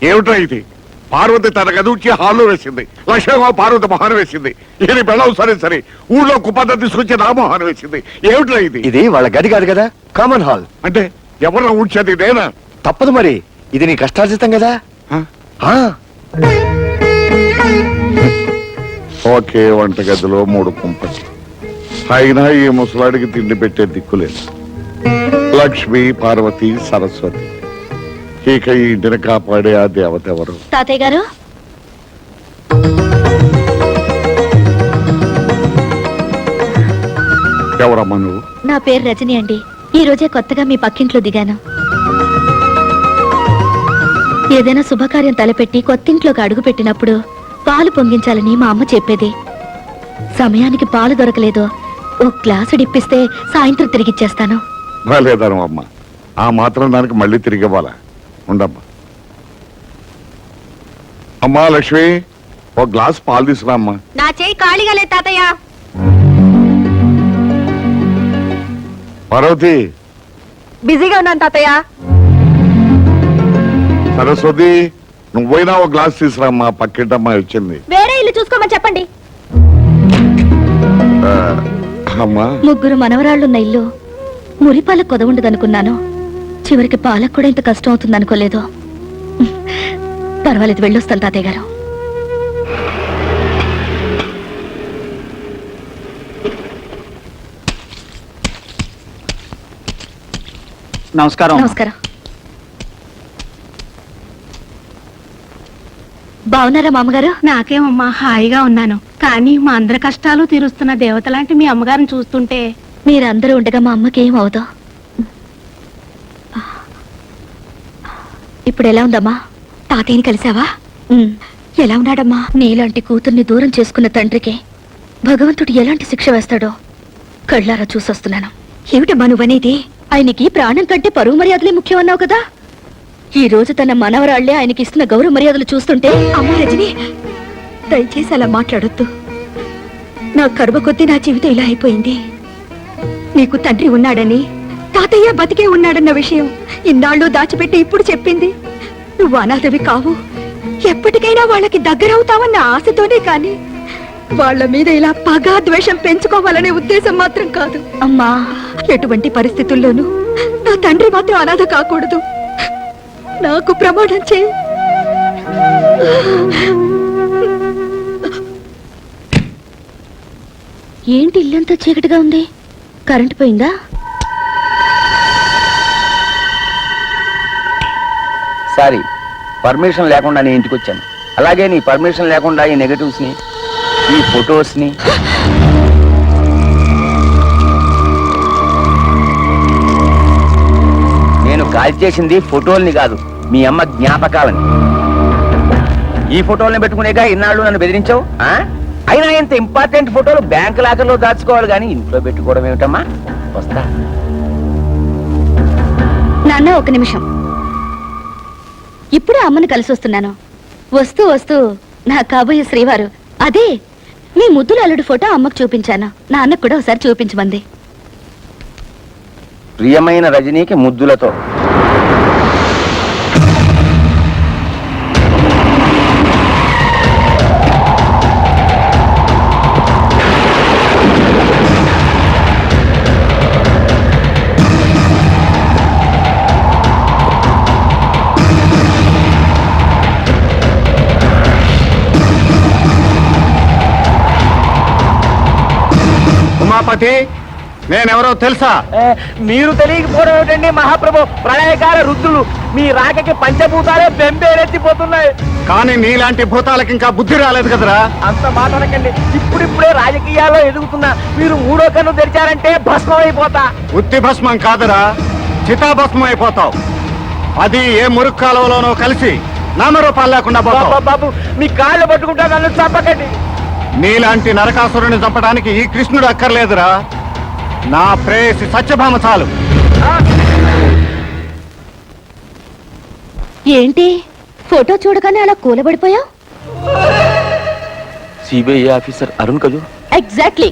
ఏమిట్రా ఇది? పార్వతి తన గదుచి హాల్లో వేసింది, లక్ష్మమ్మ పార్వతి మొహాన్ని వేసింది. ఇది బెళ్ళం సరే ఊళ్ళో కుప్పంతా తీసుకొచ్చి నా మొహాన్ని వేసింది. ఏమిట్రా ఇది?
ఇది వాళ్ళ గది కాదు కదా, కామన్ హాల్.
అంటే ఎవరన్నా ఊడ్చేది నేనా?
తప్పదు మరి, ఇది నీ కష్టార్జితం కదా.
ఒకే వంటగదిలో 3 కుంపలు. అయినా ఈ ముసలాడికి తిండి పెట్టే దిక్కులేదు. లక్ష్మి, పార్వతి, సరస్వతి. ఇక ఈ ఇంటిని కాపాడే ఆ దేవత ఎవరు?
తాతయ్య గారు,
ఎవరమ్మా నువ్వు?
నా పేరు రజని అండి. ఈ రోజే కొత్తగా మీ పక్కింట్లో దిగాను. ఏదైనా శుభకార్యం తలపెట్టి కొత్తింట్లోకి అడుగు పెట్టినప్పుడు పాలు పొంగించాలని మా అమ్మ చెప్పేది. సమయానికి పాలు దొరకలేదు, ఓ గ్లాసు డిప్పిస్తే సాయంత్రం తిరిగిచ్చేస్తాను.
లేదను అమ్మ, ఆ మాత్రం దానికి మళ్ళీ తిరిగి ఇవ్వాలా? ఉండమ్మా. అమ్మా లక్ష్మి, ఓ గ్లాస్ పాలు తీసుకురా అమ్మా.
నా చేయి ఖాళీగా లేదు తాతయ్య.
పార్వతి,
బిజీగా ఉన్నాను తాతయ్య.
సరస్వతి, నువ్వైనా ఓ గ్లాస్ తీసుకురామ్మా, పక్కింటమ్మా వచ్చింది.
వేరే ఇల్లు చూసుకోమని చెప్పండి.
అమ్మా,
3 మనవరాళ్లున్న ఇల్లు మురిపాల కొదవుండదనుకున్నాను. చివరికి పాలకు కూడా ఇంత కష్టం అవుతుంది అనుకోలేదు. పర్వాలేదు, వెళ్ళొస్తాను తాతయ్య గారు.
నమస్కారం
నమస్కారం. బాగున్నారా మామగారు?
నాకేమమ్మా హాయిగా ఉన్నాను, కానీ మా అందరి కష్టాలు తీరుస్తున్న దేవత లాంటి మీ అమ్మగారిని చూస్తుంటే
మీరందరూ ఉండగా మా అమ్మకి ఏం అవదో. ఇప్పుడు ఎలా ఉందమ్మా? తాతయ్యని కలిసావా? ఎలా ఉన్నాడమ్మా? నీలాంటి కూతుర్ని దూరం చేసుకున్న తండ్రికి భగవంతుడు ఎలాంటి శిక్ష వేస్తాడో కళ్ళారా చూసొస్తున్నాను. ఏమిటమ్మా నువ్వనేది? ఆయనకి ప్రాణం కంటే పరువు మర్యాదలే ముఖ్యం అన్నావు కదా. ఈ రోజు తన మనవరాళ్లే ఆయనకి ఇస్తున్న గౌరవ మర్యాదలు చూస్తుంటే, అమ్మ రజని దయచేసి అలా మాట్లాడొద్దు. నా కర్మ కొద్దీ నా జీవితం ఇలా అయిపోయింది. నీకు తండ్రి ఉన్నాడని, తాతయ్య బతికే ఉన్నాడన్న విషయం ఇన్నాళ్ళు దాచిపెట్టి ఇప్పుడు చెప్పింది. నువ్వు అనాథవి కావు, ఎప్పటికైనా వాళ్ళకి దగ్గరవుతావన్న ఆశతోనే కాని వాళ్ళ మీద ఇలా పగ ద్వేషం పెంచుకోవాలనే ఉద్దేశం మాత్రం కాదు. అమ్మా, ఎటువంటి పరిస్థితుల్లోనూ నా తండ్రి మాత్రం అనాథ కాకూడదు. నాకు ప్రమాణం చేయి. ఏంటి ఇల్లంతా చీకటిగా ఉంది? కరెంటు పోయిందా?
సారీ, పర్మిషన్ లేకుండా నేను ఇంటికి వచ్చాను. అలాగే నీ పర్మిషన్ లేకుండా ఈ నెగటివ్స్ ని, ఈ ఫొటోస్ ని నేను కాల్ చేసింది ఫోటోల్ని కాదు, మీ అమ్మ జ్ఞాపకాలని. ఈ ఫోటోల్ని పెట్టుకునేగా ఇన్నాళ్ళు నన్ను బెదిరించావు. అయినా ఇంత ఇంపార్టెంట్ ఫోటోలు బ్యాంక్ లాకర్లో దాచుకోవాలి కానీ ఇంట్లో పెట్టుకోవడం ఏమిటమ్మా? వస్తా.
నాన్న, ఒక నిమిషం. ఇప్పుడే అమ్మని కలిసి వస్తున్నాను. వస్తూ వస్తూ నా కాబోయే శ్రీవారు, అదే మీ ముద్దుల అల్లుడి ఫోటో అమ్మకు చూపించాను. నాన్నకు కూడా ఒకసారి చూపించమంది.
ప్రియమైన రజనీకి ముద్దులతో.
ఉమాపతి, నేనెవరో తెలుసా?
మీరు తెలియకపోవడం ఏమిటండి మహాప్రభు? ప్రళయకాల రుద్రులు, మీ రాకకి పంచభూతాలే బెంబేలెత్తిపోతున్నాయి.
కానీ నీలాంటి భూతాలకి ఇంకా బుద్ధి రాలేదు కదరా.
అంత మాట్లాడకండి. ఇప్పుడిప్పుడే రాజకీయాల్లో ఎదుగుతున్నా మీరు మూడో కన్ను తెరిచారంటే భస్మం అయిపోతా.
ఉత్తి భస్మం కాదురా, చితాభస్మం అయిపోతావు. అది ఏ మురుగు కాలువలోనో కలిసి నామరూపాలు లేకుండా పోతావు.
బాబు, మీ కాళ్ళు పట్టుకుంటా, నన్ను చంపకండి.
నీలాంటి నరకాసురుని చంపడానికి ఈ కృష్ణుడు అక్కర్లేదురా, నా ప్రేయసి సత్యభామ చాలు.
ఏంటి ఫోటో చూడగానే అలా కూలబడిపోయావు?
సిబిఐ ఆఫీసర్ అరుణ్ కదూ?
ఎగ్జాక్ట్లీ.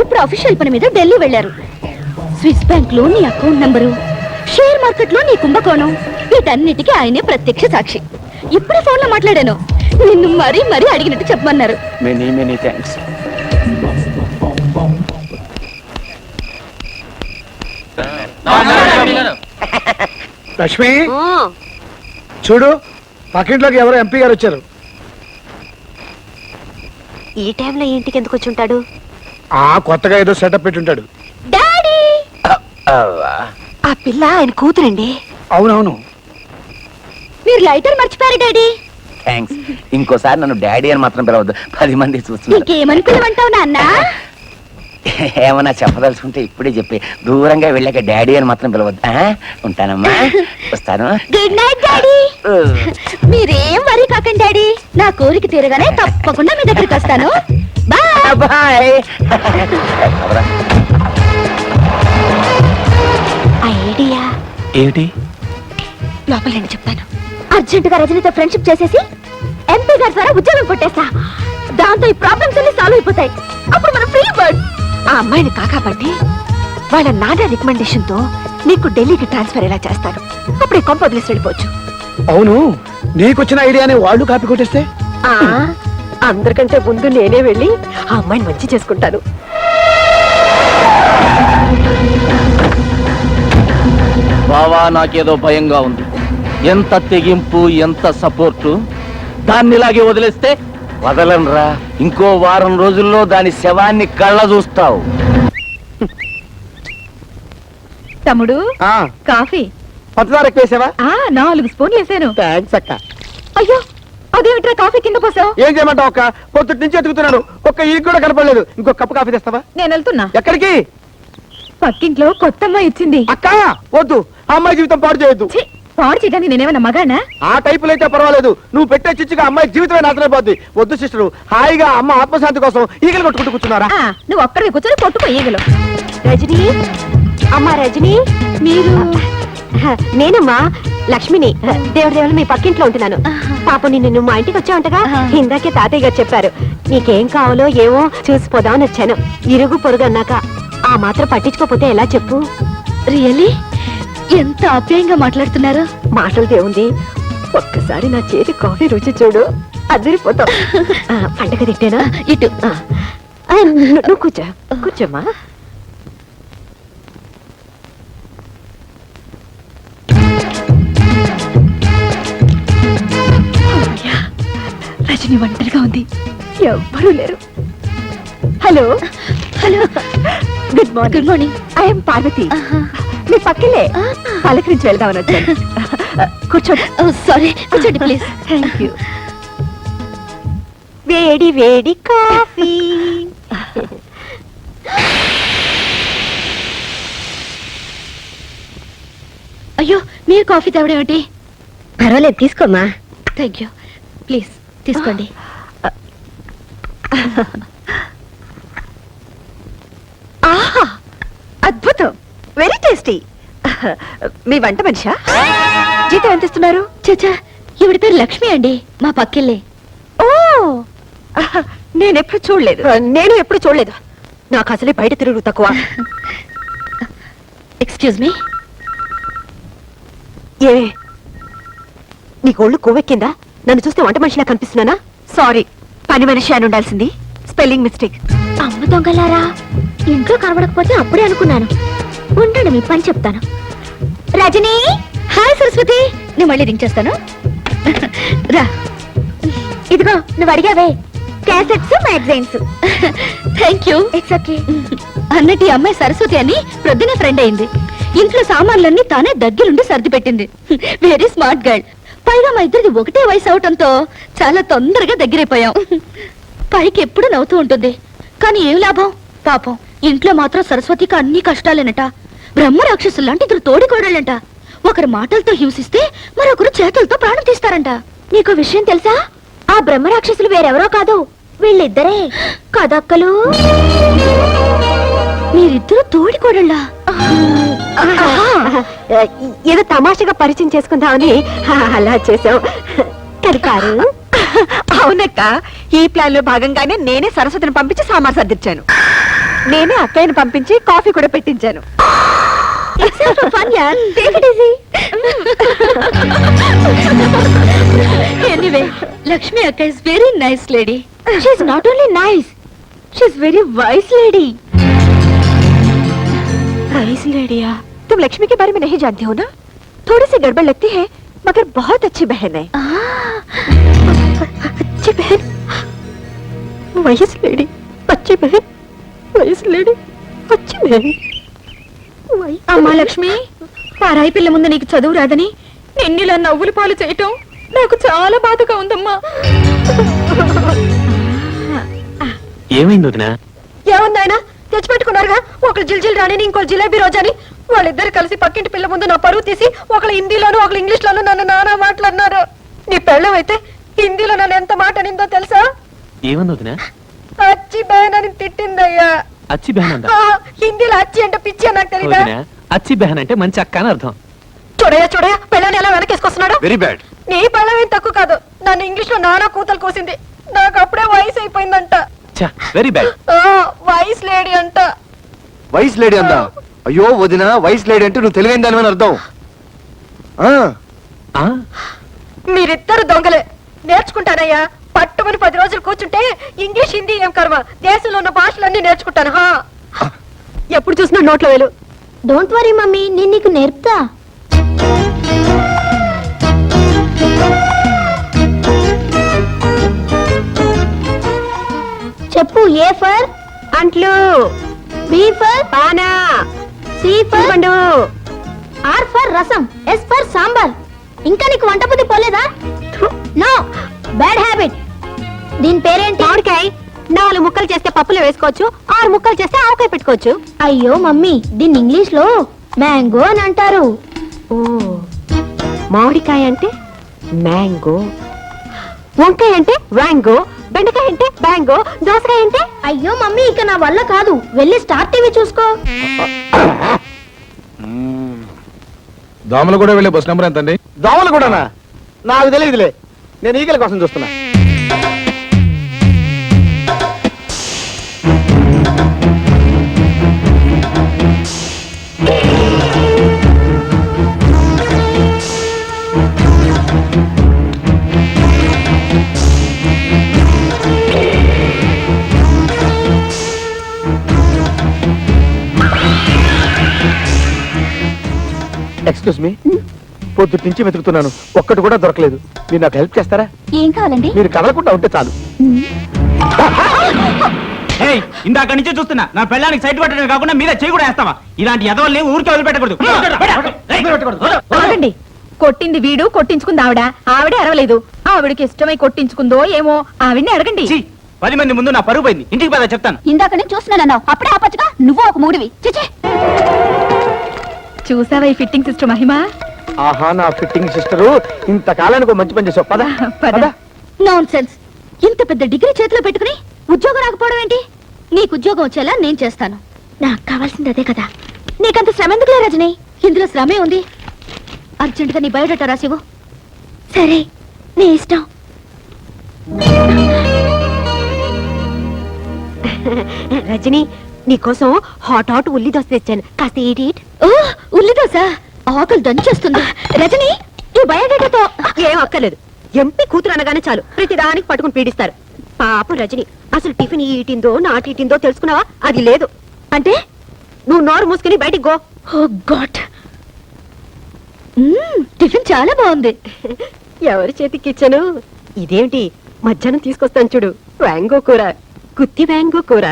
ఇప్పుడు అఫీషియల్ పని మీద ఢిల్లీ వెళ్లారు. స్విస్ బ్యాంక్ లో నీ అకౌంట్ నంబరు, షేర్ మార్కెట్ లో నీ కుంభకోణం, వీటన్నిటికీ ఆయనే ప్రత్యక్ష సాక్షి. ఇప్పుడే ఫోన్ లో మాట్లాడాను. నిన్ను మరీ మరీ అడిగినట్టు చెప్పమన్నారు.
Many many thanks.
లక్ష్మి, చూడు, పక్కింట్లోకి ఎవరో ఎంపీ గారు వచ్చారు.
ఈ టైంలో ఇంటికి ఎందుకు వచ్చి ఉంటాడు?
కొత్తగా ఏదో సెటప్ పెట్టి ఉంటాడు.
డాడీ,
ఆ పిల్ల ఆయన కూతురండి.
అవునవును.
మీరు లైటర్ మర్చిపోయారు డాడీ.
థ్యాంక్స్. ఇంకోసారి నన్ను డాడీ అని మాత్రం పిలవద్దు, 10 మంది చూస్తున్నారు.
ఇంకేమనుకున్నావంటావు నాన్న?
ఏమన్నా చెప్పదలుచుకుంటే ఇప్పుడే చెప్పి, దూరంగా వెళ్ళాక డాడీ అని మాత్రం పిలవద్దు. ఉంటానమ్మా, వస్తాను.
Good night daddy. మీరేం వరీ కాకండి డాడీ, నా కోరిక తీరగానే తప్పకుండా మీ దగ్గరికి వస్తాను. Bye
bye.
ఐడియా
ఏమిటి?
లోపల నేను చెప్తాను.
అర్జెంట్ గా రజనీతో ఫ్రెండ్షిప్ చేసేసి ఎంపీ గారి ద్వారా ఉద్యోగం కొట్టేస్తా. దాంతో ఈ ప్రాబ్లమ్స్ అన్ని సాల్వ్ అయిపోతాయి. అప్పుడు మనం ఫ్రీ బర్డ్.
ఆ అమ్మాయిని కాకాపట్టి వాళ్ళ నాన్న రికమెండేషన్ తో నీకు ఢిల్లీకి ట్రాన్స్ఫర్ ఎలా చేస్తాను. అప్పుడే కొంప వదిలేసి వెళ్ళిపోవచ్చు.
అవును, నీకొచ్చిన ఐడియానే వాళ్ళు కాపీ కొట్టేస్తే?
అందరికంటే ముందు నేనే వెళ్ళి ఆ అమ్మాయిని మంచి చేసుకుంటాను.
బావా, నాకేదో భయంగా ఉంది. ఎంత తెగింపు, ఎంత సపోర్టు. దాన్ని ఇలాగే వదిలేస్తే వదలనరా. ఇంకో వారం రోజుల్లో దాని శవాన్ని కళ్ళ చూస్తావు.
తమ్ముడు
ఆ,
కాఫీ
పంచదార ఎక్కువ వేసావా?
4 స్పూన్లు వేసాను.
థ్యాంక్స్ అక్క.
అయ్యో అదేమిట్రా కాఫీ కింద పోసావు?
ఏం చేయమంటావు అక్క? పొద్దుటి నుంచి ఎతుకుతున్నాను, ఒక్క ఈ కూడా కనపడలేదు. ఇంకో కప్పు కాఫీ తెస్తావా?
నేను వెళ్తున్నా.
ఎక్కడికి?
పక్కింట్లో కొత్త అమ్మాయి ఇచ్చింది.
అక్క వద్దు, ఆ అమ్మాయి జీవితం పాడు చేయొద్దు.
ఛీ, పాడు చేయడానికి నేనేమన్నా మగానా?
ఆ టైపులో అయితే పర్వాలేదు, నువ్వు పెట్టే చిచ్చుగా అమ్మాయి జీవితమే నాశనైపోద్ది. వద్దు సిస్టర్, హాయిగా అమ్మ ఆత్మశాంతి కోసం ఈగలు కొట్టుకుంటూ కూర్చున్నారా?
నువ్వు ఒక్కడే కూర్చొని కొట్టుకో ఈగలు.
రజనీ, అమ్మా రజనీ,
మీరు
నేనమ్మా లక్ష్మిని. దేవుడు మీ పక్కింట్లో ఉంటున్నాను. పాపం నిన్ను మా ఇంటికి వచ్చావంటగా? ఇందాకే తాతయ్య గారు చెప్పారు. నీకేం కావాలో ఏమో చూసిపోదామని వచ్చాను. ఇరుగు పొరుగు అన్నాక ఆ మాత్రం పట్టించుకోపోతే ఎలా చెప్పు?
రియల్లీ ఎంత ఆప్యాయంగా మాట్లాడుతున్నారు.
మాటలు దేవుంది, ఒక్కసారి నా చేతి కాఫీ రుచి చూడు, అదిరిపోతావు. పండగ తిట్టేనా?
ఇటు
నువ్వు కూర్చోమ్మా.
రజని ఒంటరిగా ఉంది, ఎవ్వరూ లేరు. Hello hello, good morning. Good morning. I'm Parvati. మీ పక్కలే పలకరించి వెళ్దామని వచ్చాను. కూర్చోండి. సారీ, కూర్చోండి ప్లీజ్. Thank you.
వేడి వేడి కాఫీ.
అయ్యో, మీరు కాఫీ తాగడేమిటి?
పర్వాలేదు, తీసుకోమ్మా.
Thank you. ప్లీజ్ తీసుకోండి.
ఆహా, అద్భుతం, వెరీ టేస్టీ. మీ వంట మనిషా? జీతం ఎంత ఇస్తున్నారు?
చచ్చా, ఈవిడ పేరు లక్ష్మి అండి, మా పక్కెళ్ళే.
ఓ, నేనెప్పుడు చూడలేదు. నేను ఎప్పుడు చూడలేదు. నాకు అసలే బయట తిరుగు తక్కువ.
Excuse me.
ఏ, నీకు ఒళ్ళు కొవ్వెక్కిందా? నన్ను చూస్తే వంట మనిషిలా కనిపిస్తున్నానా? సారీ, పని మనిషి అని ఉండాల్సింది. Spelling mistake.
అమ్మ దొంగలారా, ఇంట్లో కనబడకపోతే అప్పుడే అనుకున్నాను. ఉండండి, మీ పని చెప్తాను. రజనీ. హాయ్ సరస్వతి, నేను మళ్ళీ రింగ్ చేస్తాను. రా, ఇదిగో నువ్వు అడిగావే cassettes, magazines. Thank you. It's okay. అన్నట్టు ఈ అమ్మాయి సరస్వతి అని ప్రొద్దున ఫ్రెండ్ అయింది. ఇంట్లో సామాన్లన్నీ తానే దగ్గరుండి సర్ది పెట్టింది. Very smart girl. పైగా మా ఇద్దరిది ఒకటే వయసు అవటంతో చాలా తొందరగా దగ్గరైపోయాం. పైకి ఎప్పుడు నవ్వుతూ ఉంటుంది, కానీ ఏం లాభం? పాపం ఇంట్లో మాత్రం సరస్వతికి అన్ని కష్టాలేనట. బ్రహ్మ రాక్షసులు లాంటి ఇద్దరు తోడికోడళ్ళంట. ఒకరు మాటలతో హింసిస్తే మరొకరు చేతులతో ప్రాణం తీస్తారంట. నీకు విషయం తెలుసా? ఆ బ్రహ్మ రాక్షసులు వేరెవరో కాదు, వీళ్ళిద్దరే కదక్కలు. మీరిద్దరు తోడికోడళ్ళా?
ఏదో తమాషగా పరిచయం చేసుకుందామని అలా చేసాం. కలిపారు. అవునక్క, ఈ ప్లాన్ లో భాగంగానే నేనే సరస్వతిని పంపించి సామాన్ సర్దిచ్చాను. నేనే అక్కయ్యను పంపించి కాఫీ కూడా పెట్టించాను.
ఎనీవే, లక్ష్మి అక్క is very nice lady. She is not only nice, she is very wise lady.
Wise लेडिया, तुम लक्ष्मी के बारे में नहीं जानती हो ना? थोड़ी सी गड़बड़ लगती है, मगर बहुत अच्छी बहन है. अच्छी बहन, वाइस लेडी, अच्छी बहन, वाइस लेडी, अच्छी बहन.
అమ్మా లక్ష్మి, పారాయి పిల్ల ముందు నీకు చదువు రాదని నిన్నిలా నవ్వులు పాలు చేయటం నాకు చాలా బాధగా ఉందమ్మా.
ఏమైంది వదినా?
ఏముందాయనా, తెచ్చిపెట్టుకున్నారుగా, ఒకళ్ళు జిల్జిల్ రాణిని, ఇంకోళ్ళు జిలేబీ రోజాని. వాళ్ళిద్దరు కలిసి పక్కింటి పిల్ల ముందు నా పరువు తీసి ఒకళ్ళు హిందీలోను ఒకళ్ళు ఇంగ్లీష్ లోను నన్ను నానా మాట్లాడినారు. నీ పెళ్ళం అయితే హిందీలో నన్ను ఎంత మాట అనిందో తెలుసా?
ఏమంది వదినా?
అచ్చి బహన్ అని తిట్టిందయ్యా.
అచ్చి బెహన్ అంట.
హిందీలో అచ్చి అంటే పిచ్చి అని నాకు తెలీదా?
వదినా, అచ్చి బెహన్ అంటే మంచి అక్క అని అర్థం.
చూడయా పెళ్ళని ఎలా వెనకేసుకొస్తున్నాడు.
Very bad.
నీ పెళ్ళం ఏం తక్కువ కాదు, నన్ను ఇంగ్లీష్ లో నానా కూతలు కోసింది. నాకు అప్పుడే వయసు అయిపోయిందంట.
Very bad.
వయసు లేడీ అంట.
వయసు లేడీ అందా? అయ్యో వదిన, వయసు లేడీ అంటే నువ్వు తెలివైన దాని అర్థం.
మీరిద్దరు దొంగలే. నేర్చుకుంటానయ్యా, పట్టుమని 10 రోజులు కూర్చుంటే ఇంగ్లీష్, హిందీ ఏం కర్మ, దేశంలో ఉన్న భాషలన్నీ నేర్చుకుంటాను. ఎప్పుడు చూసినా నోట్లో వేలు.
డోంట్ వరీ మమ్మీ, నేను నీకు నేర్పుతా. చెప్పు. ఏ ఫర్
అంట్లు,
బి ఫర్
పానా,
సి ఫర్
పండు,
ఆర్ ఫర్ రసం, ఎస్ ఫర్ సాంబార్. ఇంకా నీకు వంట బుద్ధి పోలేదా? No, bad habit. దీని పేరేంటి?
మామిడికాయ 4 ముక్కలు చేస్తే పప్పులో వేసుకోవచ్చు, 6 ముక్కలు చేస్తే ఆవకాయ పెట్టుకోవచ్చు.
అయ్యో మమ్మీ, దీన్ని ఇంగ్లీష్ లో మ్యాంగో అని అంటారు.
ఓ, మామిడికాయ అంటే మ్యాంగో, వంకాయ అంటే వ్యాంగో, బెండకాయ అంటే బ్యాంగో, దోసకాయ అంటే.
అయ్యో మమ్మీ, ఇక నా వల్ల కాదు, వెళ్ళి స్టార్ టీవీ చూసుకో.
దోమలు కూడా వెళ్ళే బస్ నెంబర్ ఎంతండి?
దోమలు కూడానా? నాకు తెలియదులే, నేను ఈగల కోసం చూస్తున్నా. ఎక్స్క్యూజ్ మీ, పొద్దుటి నుంచి వెతుకుతున్నాను, ఒక్కటి కూడా దొరకలేదు. మీరు నాకు హెల్ప్ చేస్తారా?
ఏం కావాలండి?
మీరు కదలకుండా ఉంటే చాలు.
ఏయ్, ఇందాక నుంచే చూస్తున్నా, నా పెళ్ళానికి సైట్ పెట్టడం కాకుండా మీద చేయి కూడా వేస్తావా? ఇలాంటి ఎదవల్ని ఊరికే వదిలిపెట్టకూడదు.
ఆగండి, కొట్టింది వీడు, కొట్టించుకుంది ఆవిడ. ఆవిడే అరవలేదు, ఆవిడకి ఇష్టమై కొట్టించుకుందో ఏమో, ఆవిడ్ని అడగండి.
10 మంది ముందు నా పరుగు పోయింది, ఇంటికి పద చెప్తాను.
ఇందాక నేను చూస్తున్నానన్నావు, అప్పుడే ఆపచ్చుగా. నువ్వు ఒక మూడివి. చిచి, చూసావా ఈ ఫిట్టింగ్ సిస్టర్ మహిమ?
ఆహా, నా ఫిట్టింగ్ సిస్టరు, ఇంతకాలానికి మంచి పని చేసావు. పద పద.
Non sense. ఇంత పెద్ద డిగ్రీ చేతిలో పెట్టుకుని ఉద్యోగం రాకపోవడం ఏంటి? నీకు ఉద్యోగం వచ్చేలా నేను చేస్తాను. నాకు కావాల్సింది అదే కదా. నీకంత శ్రమ ఎందుకులే రజని, ఇందులో శ్రమే ఉంది. అర్జెంటుగా నీ బయోడేటా రాసివ్వు. సరే, నీ ఇష్టం.
రజని, నీకోసం హాట్ ఉల్లి దోశ తెచ్చాను, కాస్త ఈట్.
ఓ, ఉల్లి దోశ ఆకలి దంచేస్తుంది. రజని, ఈ బయోడేటాతో
ఏం అక్కర్లేదు. ఎంపీ కూతురు అనగానే చాలు ప్రతిదానికి పట్టుకుని పీడిస్తారు. పాపం రజని, అసలు టిఫిన్ ఈటిందో నాటిందో తెలుసుకున్నావా? అది లేదు.
అంటే
నువ్వు నోరు మూసుకుని బయటికి గో.
ఓ గాడ్, టిఫిన్ చాలా బాగుంది.
ఎవరి చేతికి ఇచ్చాను? ఇదేమిటి, మధ్యాహ్నం తీసుకొస్తాను చూడు, వ్యాంగో కూర, గుత్తి వ్యాంగో కూర.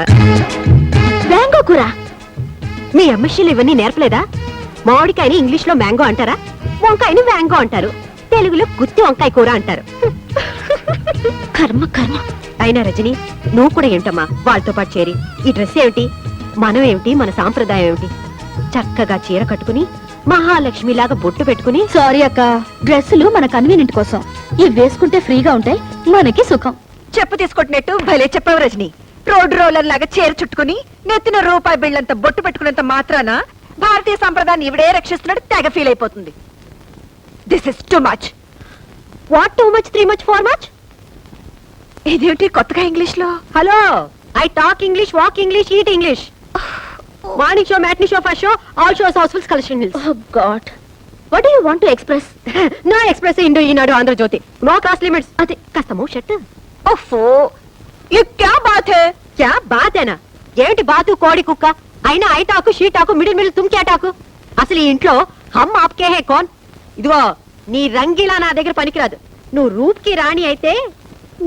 మ్యాంగో కూర?
మీ అమ్మశీలు ఇవన్నీ నేర్పలేదా? మామిడికాయని ఇంగ్లీష్ లో మ్యాంగో అంటారా, వంకాయని వ్యాంగో అంటారు, తెలుగులో గుత్తి వంకాయ కూర అంటారు.
కర్మ కర్మ.
అయినా రజని, నువ్వు కూడా ఏంటమ్మా వాళ్ళతో పాటు చేరి? ఈ డ్రెస్ ఏమిటి, మనం ఏమిటి, మన సాంప్రదాయం ఏమిటి? చక్కగా చీర కట్టుకుని మహాలక్ష్మిలాగా బొట్టు పెట్టుకుని.
సారీ అక్క, డ్రెస్సులు మన కన్వీనియంట్ కోసం. ఇవి వేసుకుంటే ఫ్రీగా ఉంటాయి, మనకి సుఖం.
చెప్పు తీసుకొట్టినట్టు భలే చెప్పావు రజని. రోడ్ రోలర్ లాగా చీర చుట్టుకుని నెత్తిన రూపాయి బిళ్ళంత బొట్టు పెట్టుకున్నంత మాత్రాన భారతీయ సంప్రదాయాన్ని ఇవిడే రక్షిస్తున్నాడు తెగ ఫీల్ అయిపోతుంది. This is too much. What too much, 3 much, 4 much? ఇదేమిటి కొత్తగా ఇంగ్లీష్ లో? Hello, I talk English, walk English, eat English. Morning show, matinee show, first show, all shows housefulls, collection hills.
Oh god, what do you want to express?
No express Indo Eenadu Andhrajyothy, no class limits. అదే కాస్త మూ shirt. ఓఫో, ये क्या बात है? क्या बात है ना? ఏంటి బాతు కోడి కుక్క అయినా I talk she talk middle middle తుమ్ క్యా టాకు? అసలు ఈ ఇంట్లో హమ్ ఆప్కే హే కౌన్? ఇదిగో, నీ రంగిలా నా దగ్గర పనికిరాదు. నువ్వు రూప్ కి రాణి అయితే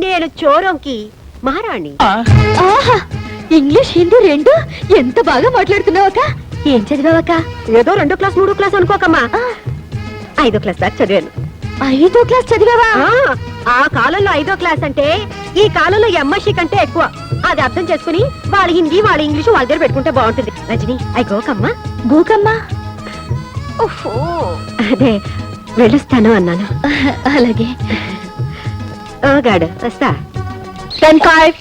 నేను చోరంకి మహారాణి.
ఆహా, ఇంగ్లీష్ హిందీ రెండు ఎంత బాగా మాట్లాడుతున్నావు అక్క. ఏం చదివావక్క?
ఏదో 2వ క్లాస్ 3వ క్లాస్ అనుకోకమ్మా, 5వ క్లాస్ దాకా చదివాను.
5వ క్లాస్ చదివావా?
ఆ కాలంలో 5వ క్లాస్ అంటే ఈ కాలంలో ఎంఎస్సీ కంటే ఎక్కువ. అది అర్థం చేసుకుని వాళ్ళ హిందీ వాళ్ళ ఇంగ్లీషు వాళ్ళ దగ్గర పెట్టుకుంటే బాగుంటుంది. రజని, ఐ గోకమ్మా.
గోకమ్మా?
ఓహో, అదే వెళ్ళొస్తాను అన్నాను.
అలాగే.
ఓ గాడు, వస్తా. 10-5.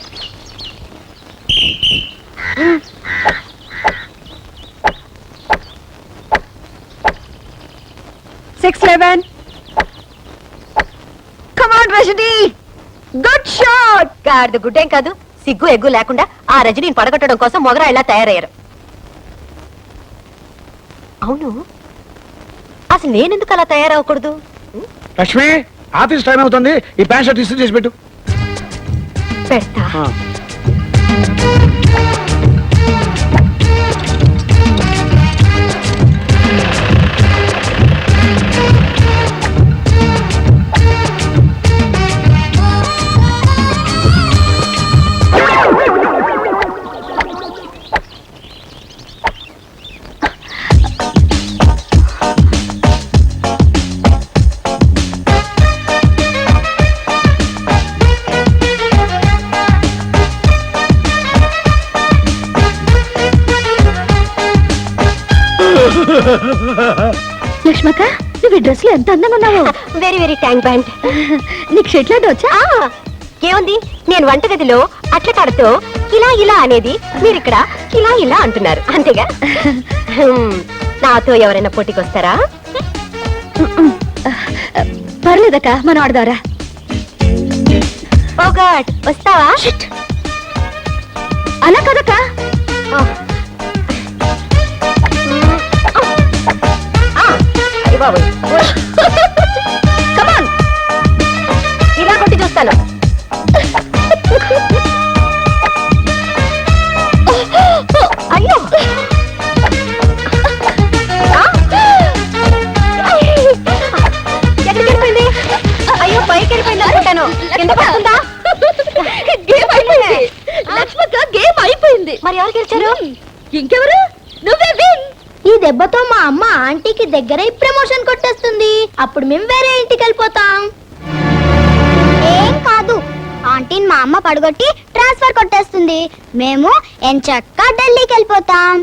Rajani, good shot. గాడిద గుడ్డేం కాదు, సిగ్గు ఎగ్గు లేకుండా ఆ రజనీని పడగొట్టడం కోసం మొగరా ఇలా తయారయ్యారు. అవును, అసలు నేనెందుకు అలా తయారవకూడదు?
లక్ష్మి, ఆఫీస్ టైం అవుతుంది, ఈ ప్యాంట్ షర్ట్ ఇస్త్రీ చేసి పెట్టు.
పెడతా.
లక్ష్మక్క నువ్వు ఈ డ్రెస్ లో ఎంత అందంగా ఉన్నావు.
Very very thank band.
నీకు షెడ్ లాంటి వచ్చా?
ఏముంది, నేను వంటగదిలో అట్ల కాడతో ఇలా ఇలా అనేది మీరు ఇక్కడ ఇలా ఇలా అంటున్నారు అంతేగా. నాతో ఎవరైనా పోటీకి వస్తారా?
పర్లేదక్క, మనం ఆడదారా.
ఓ గాడ్, వస్తావా?
అలా కదక్క.
కమాన్, ఇలా కొట్టి చూస్తాను. అయ్యో, ఎక్కడికి వెళ్ళిపోయింది? అయ్యో, పైకి వెళ్ళిపోయింది అనుకుంటాను. ఎందుకు వస్తుందా?
గేమ్ అయిపోయింది లక్ష్మక్క, గేమ్ అయిపోయింది.
మరి ఎవరు గెలిచారు?
ఇంకెవరు? నువ్వే విన్. ఈ దెబ్బతో మా అమ్మ ఆంటీకి దగ్గర ప్రమోషన్ కొట్టేస్తుంది. అప్పుడు మేము వేరే ఇంటికి వెళ్ళిపోతాం. ఏం కాదు, ఆంటీని మా అమ్మ పడగొట్టి ట్రాన్స్ఫర్ కొట్టేస్తుంది. మేము ఎంచక్కా ఢిల్లీకి వెళ్ళిపోతాం.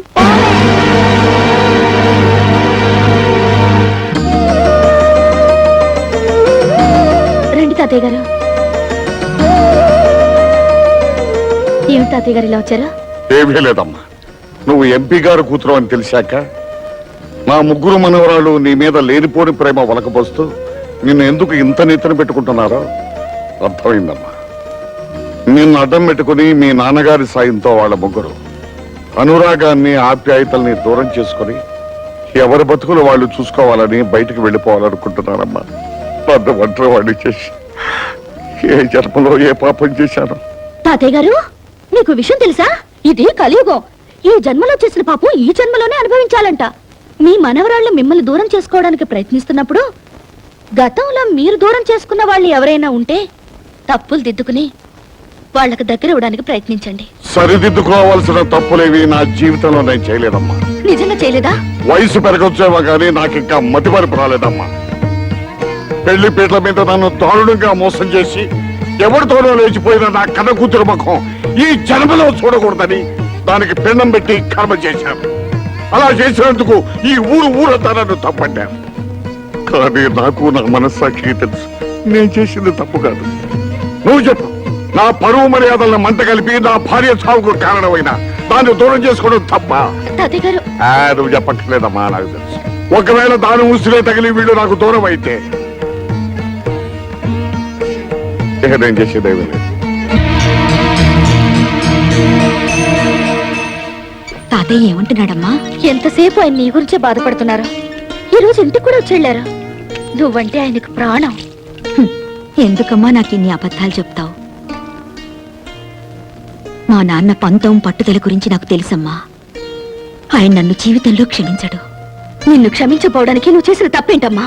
రండి తాతయ్య గారు. ఏమిటి తాతయ్య గారు ఇలా వచ్చారు?
ఏమీ లేదమ్మా, నువ్వు ఎంపీ గారు కూతురు అని తెలిసాక మా ముగ్గురు మనవరాలు నీ మీద లేనిపోని ప్రేమ వలకపోస్తూ నిన్ను ఎందుకు ఇంత నెత్తన పెట్టుకుంటున్నారో అర్థమైందమ్మా. నిన్ను అడ్డం పెట్టుకుని మీ నాన్నగారి సాయంతో వాళ్ళ ముగ్గురు అనురాగాన్ని ఆప్యాయతల్ని దూరం చేసుకుని ఎవరి బతుకులు వాళ్ళు చూసుకోవాలని బయటికి వెళ్ళిపోవాలనుకుంటున్నారమ్మా. నన్ను ఒంటరి వాడిని చేసి ఏ జన్మలో ఏ పాపం చేశాను.
తాతయ్య గారు, మీకు విషయం తెలుసా? ఇది కలియుగం. ఈ జన్మలో చేసిన పాపం ఈ జన్మలోనే అనుభవించాలంట. మీ మనవరాళ్ళు మిమ్మల్ని దూరం చేసుకోవడానికి ప్రయత్నిస్తున్నప్పుడు గతంలో మీరు దూరం చేసుకున్న వాళ్ళు ఎవరైనా ఉంటే తప్పులు దిద్దుకుని వాళ్ళకి దగ్గర ఇవ్వడానికి ప్రయత్నించండి.
సరిదిద్దుకోవాల్సిన తప్పులేవి నా జీవితంలో నేను చేయలేదమ్మా.
నిజంగా చేయలేదా?
వయసు పెరగొచ్చేవా కానీ నాకు ఇంకా మతిమరుపు రాలేదమ్మా. పెళ్లి పీటల మీద నన్ను దారుణంగా మోసం చేసి ఎవరితోనో లేచిపోయిన నా కన్న కూతురు ముఖం ఈ జన్మలో చూడకూడదని దానికి పిండం పెట్టి కర్మ చేశాను. అలా చేసినందుకు ఈ ఊరంతా నన్ను తప్పట్టాను. కానీ నాకు నా మనస్సాక్షికి తెలుసు నేను చేసింది తప్పు కాదు. నువ్వు చెప్పు, నా పరువు మర్యాదలను మంట కలిపి నా భార్య చావుకు కారణమైన దాన్ని దూరం చేసుకోవడం తప్ప?
తాతయ్య గారు,
నువ్వు చెప్పట్లేదమ్మా, నాకు తెలుసు. ఒకవేళ దాని ఉసిరే తగిలి వీళ్ళు నాకు దూరం అయితే ఇక నేను చేసేదేమీ లేదు.
తాతయ్య ఏమంటున్నాడమ్మా? ఎంతసేపు ఆయన నీ గురించే బాధపడుతున్నారు. ఈ రోజు ఇంటికి కూడా వచ్చేళ్లారు. నువ్వంటే ఆయనకు ప్రాణం. ఎందుకమ్మా నాకు ఇన్ని అబద్ధాలు చెప్తావు? మా నాన్న పంతం పట్టుదల గురించి నాకు తెలుసమ్మా. ఆయన నన్ను జీవితంలో క్షమించడు. నిన్ను క్షమించపోవడానికి నువ్వు చేసిన తప్పేంటమ్మా?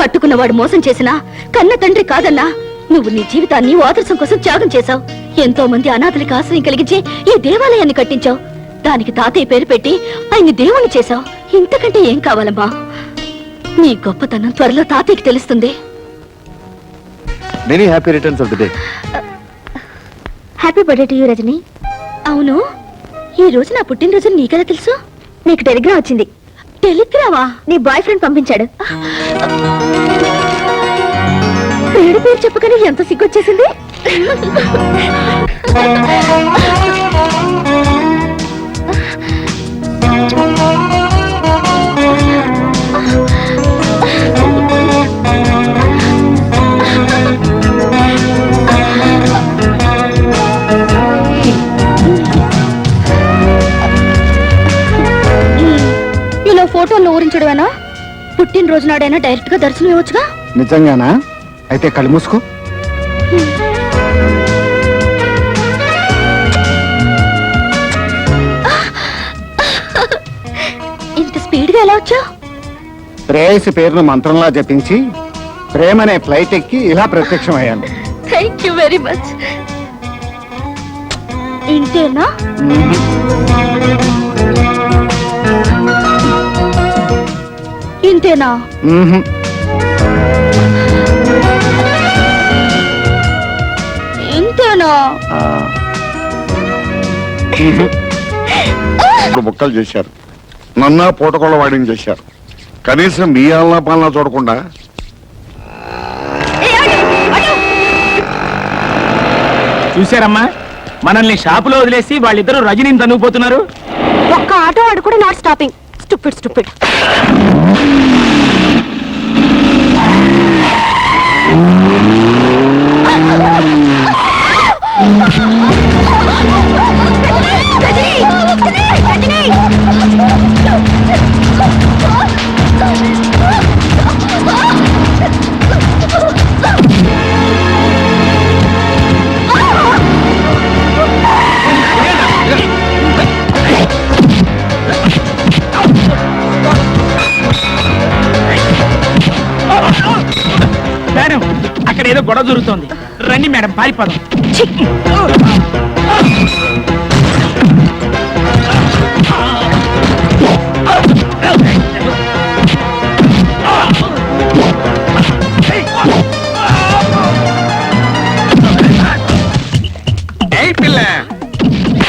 కట్టుకున్నవాడు మోసం చేసినా కన్న తండ్రి కాదన్నా నువ్వు నీ జీవితాన్ని ఆదర్శం కోసం త్యాగం చేశావు. ఎంతో మంది అనాథలకి ఆశ్రయం కలిగించి ఈ దేవాలయాన్ని కట్టించావు. దానికి తాతయ్య పేరు పెట్టి ఆయన్ని దేవుణ్ణి చేశావు. ఇంతకంటే ఏం కావాలమ్మా? నీ గొప్పతనం త్వరలో తాతయ్యకి తెలుస్తుంది.
Many happy returns of the day.
Happy birthday to you Rajani. అవును, ఈ రోజు నా పుట్టినరోజు నీకెలా తెలుసు? నీకు టెలిగ్రామ్ వచ్చింది. టెలిగ్రామా? నీ బాయ్ ఫ్రెండ్ పంపించాడు. పేరు పేరు చెప్పగానే ఎంత సిగ్గొచ్చేసింది. ఇలా ఫోటోలు ఊరించడమేనా? పుట్టినరోజు నాడైనా డైరెక్ట్ గా దర్శనం ఇవ్వచ్చుగా.
నిజంగానా? అయితే కళ్ళు మూసుకో.
ఇంత స్పీడ్ గా ఎలా వచ్చావు?
ప్రేయసి పేరును మంత్రంలా జపించి ప్రేమనే ఫ్లైట్ ఎక్కి ఇలా ప్రత్యక్షమయ్యాను.
Thank you very much. ఇంతేనా? ఇంతేనా? ఇంతేనా?
ఇప్పుడు ముక్కలు చేశారు, నన్నా పూటకోళ్ళ వాడిని చేశారు. కనీసం మీ ఆలనా పాలనా చూడకుండా
చూసారమ్మా, మనల్ని షాపులో వదిలేసి వాళ్ళిద్దరూ రజనీని తనుగుపోతున్నారు.
ఒక్క ఆటో వాడు కూడా not stopping. Stupid stupid.
Madam, అక్కడ ఏదో గొడవ జరుగుతోంది. రండి మేడం, పారిపోదాం.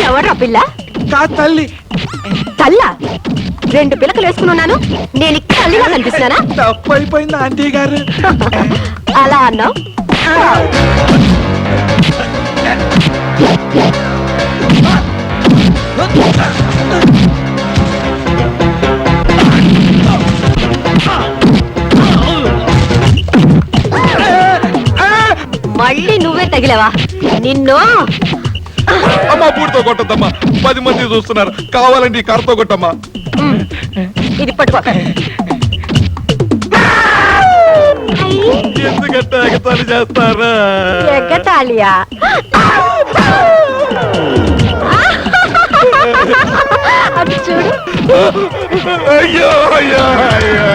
ఎవరా పిల్ల?
తల్లి
తల్ల? 2 పిలకలు వేసుకుని ఉన్నాను, నేను ఇక్కడ తల్లిగా కనిపిస్తున్నానా?
తప్పు అయిపోయింది ఆంటీ గారు.
అలా అన్నావు. మళ్ళీ నువ్వే తగిలేవా? నిన్ను
అమ్మా పూడితో కొట్టద్దమ్మా, 10 మంది చూస్తున్నారు. కావాలండి కర్రతో కొట్టమ్మా.
ఇది పట్టుకో.
ఎందుకంటే ఎగతాళి చేస్తారా?
ఎగ్గతాళియా? అది చూడు.
అయ్యో అయ్యో అయ్యో.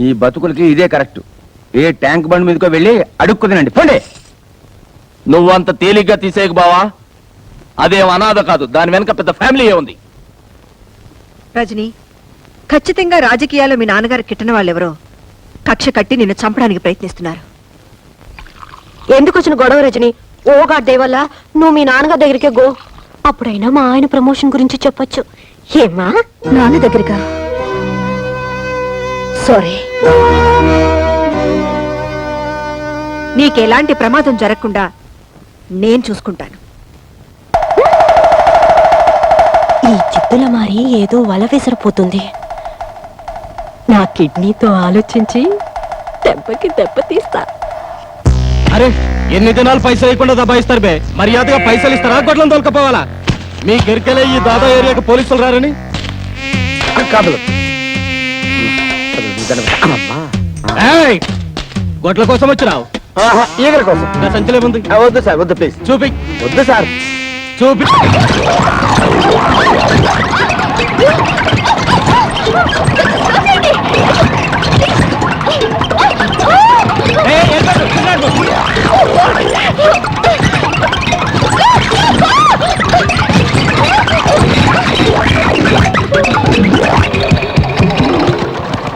ఈ బతుకులకి ఇదే కరెక్ట్. ఏ ట్యాంక్ బండ్ మీదకో వెళ్ళి అడుక్కుతినండి పోండి.
నువ్వంత తేలిగ్గా తీసేయకు బావా. అదేం అనాథ కాదు, దాని వెనక పెద్ద ఫ్యామిలీ ఉంది.
రజని, ఖచ్చితంగా రాజకీయాల్లో మీ నాన్నగారు కిట్టిన వాళ్ళెవరో కక్ష కట్టి నిన్ను చంపడానికి ప్రయత్నిస్తున్నారు. ఎందుకు వచ్చిన గొడవ రజని? ఓ గాడ్ దేవల్ల నువ్వు మీ నాన్నగారి దగ్గరికే గో. అప్పుడైనా మా ఆయన ప్రమోషన్ గురించి చెప్పొచ్చు. ఏమా? నాన్న దగ్గరగా? సారీ. నీకెలాంటి ప్రమాదం జరగకుండా నేను చూసుకుంటాను. ఈ చిత్తుల మారి ఏదో వల విసిరిపోతుంది. నా కిడ్నీతో ఆలోచించి దెబ్బకి దెబ్బ తీస్తా.
అరే, ఎన్ని దినాలు పైసలు ఇవ్వకుండా దబాయిస్తారు బే? మర్యాదగా పైసలు ఇస్తారా, గొడ్లను తోలుకపోవాలా? మీ గిరికెళ్ళే ఈ దాదా ఏరియాకి పోలీసులు రారని
కాదు.
ఏయ్, గొడ్ల కోసం వచ్చినావు?
ఈగల కోసం.
నా సంచిలో ఉంది.
వద్దు సార్, వద్దు ప్లీజ్.
చూపి.
వద్దు సార్.
చూపి.